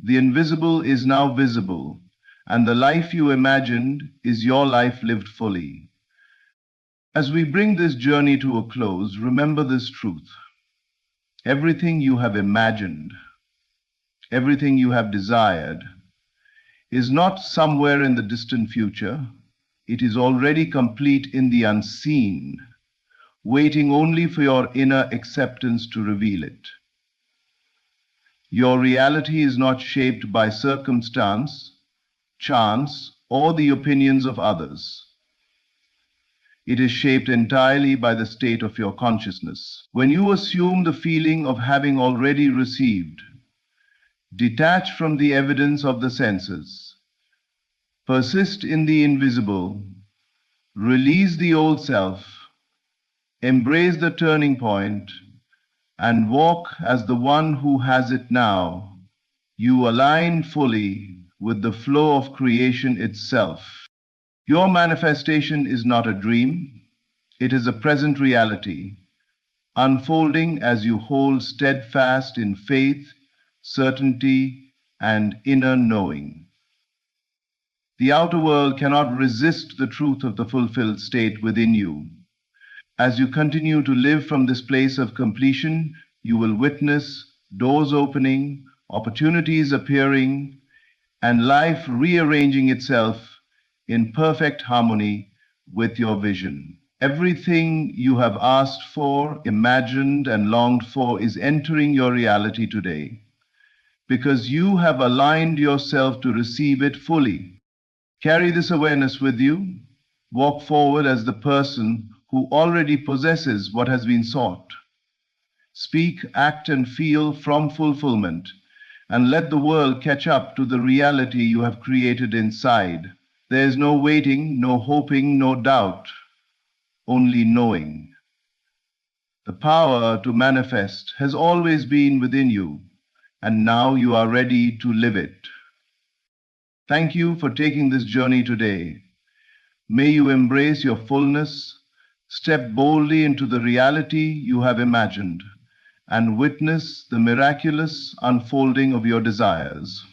The invisible is now visible, and the life you imagined is your life lived fully. As we bring this journey to a close, remember this truth. Everything you have imagined, everything you have desired, is not somewhere in the distant future. It is already complete in the unseen, waiting only for your inner acceptance to reveal it. Your reality is not shaped by circumstance, chance, or the opinions of others. It is shaped entirely by the state of your consciousness. When you assume the feeling of having already received, detach from the evidence of the senses, persist in the invisible, release the old self, embrace the turning point, and walk as the one who has it now, you align fully with the flow of creation itself. Your manifestation is not a dream, it is a present reality, unfolding as you hold steadfast in faith, certainty, and inner knowing. The outer world cannot resist the truth of the fulfilled state within you. As you continue to live from this place of completion, you will witness doors opening, opportunities appearing, and life rearranging itself in perfect harmony with your vision. Everything you have asked for, imagined, and longed for is entering your reality today because you have aligned yourself to receive it fully. Carry this awareness with you. Walk forward as the person who already possesses what has been sought. Speak, act, and feel from fulfillment, and let the world catch up to the reality you have created inside. There is no waiting, no hoping, no doubt, only knowing. The power to manifest has always been within you, and now you are ready to live it. Thank you for taking this journey today. May you embrace your fullness, step boldly into the reality you have imagined, and witness the miraculous unfolding of your desires.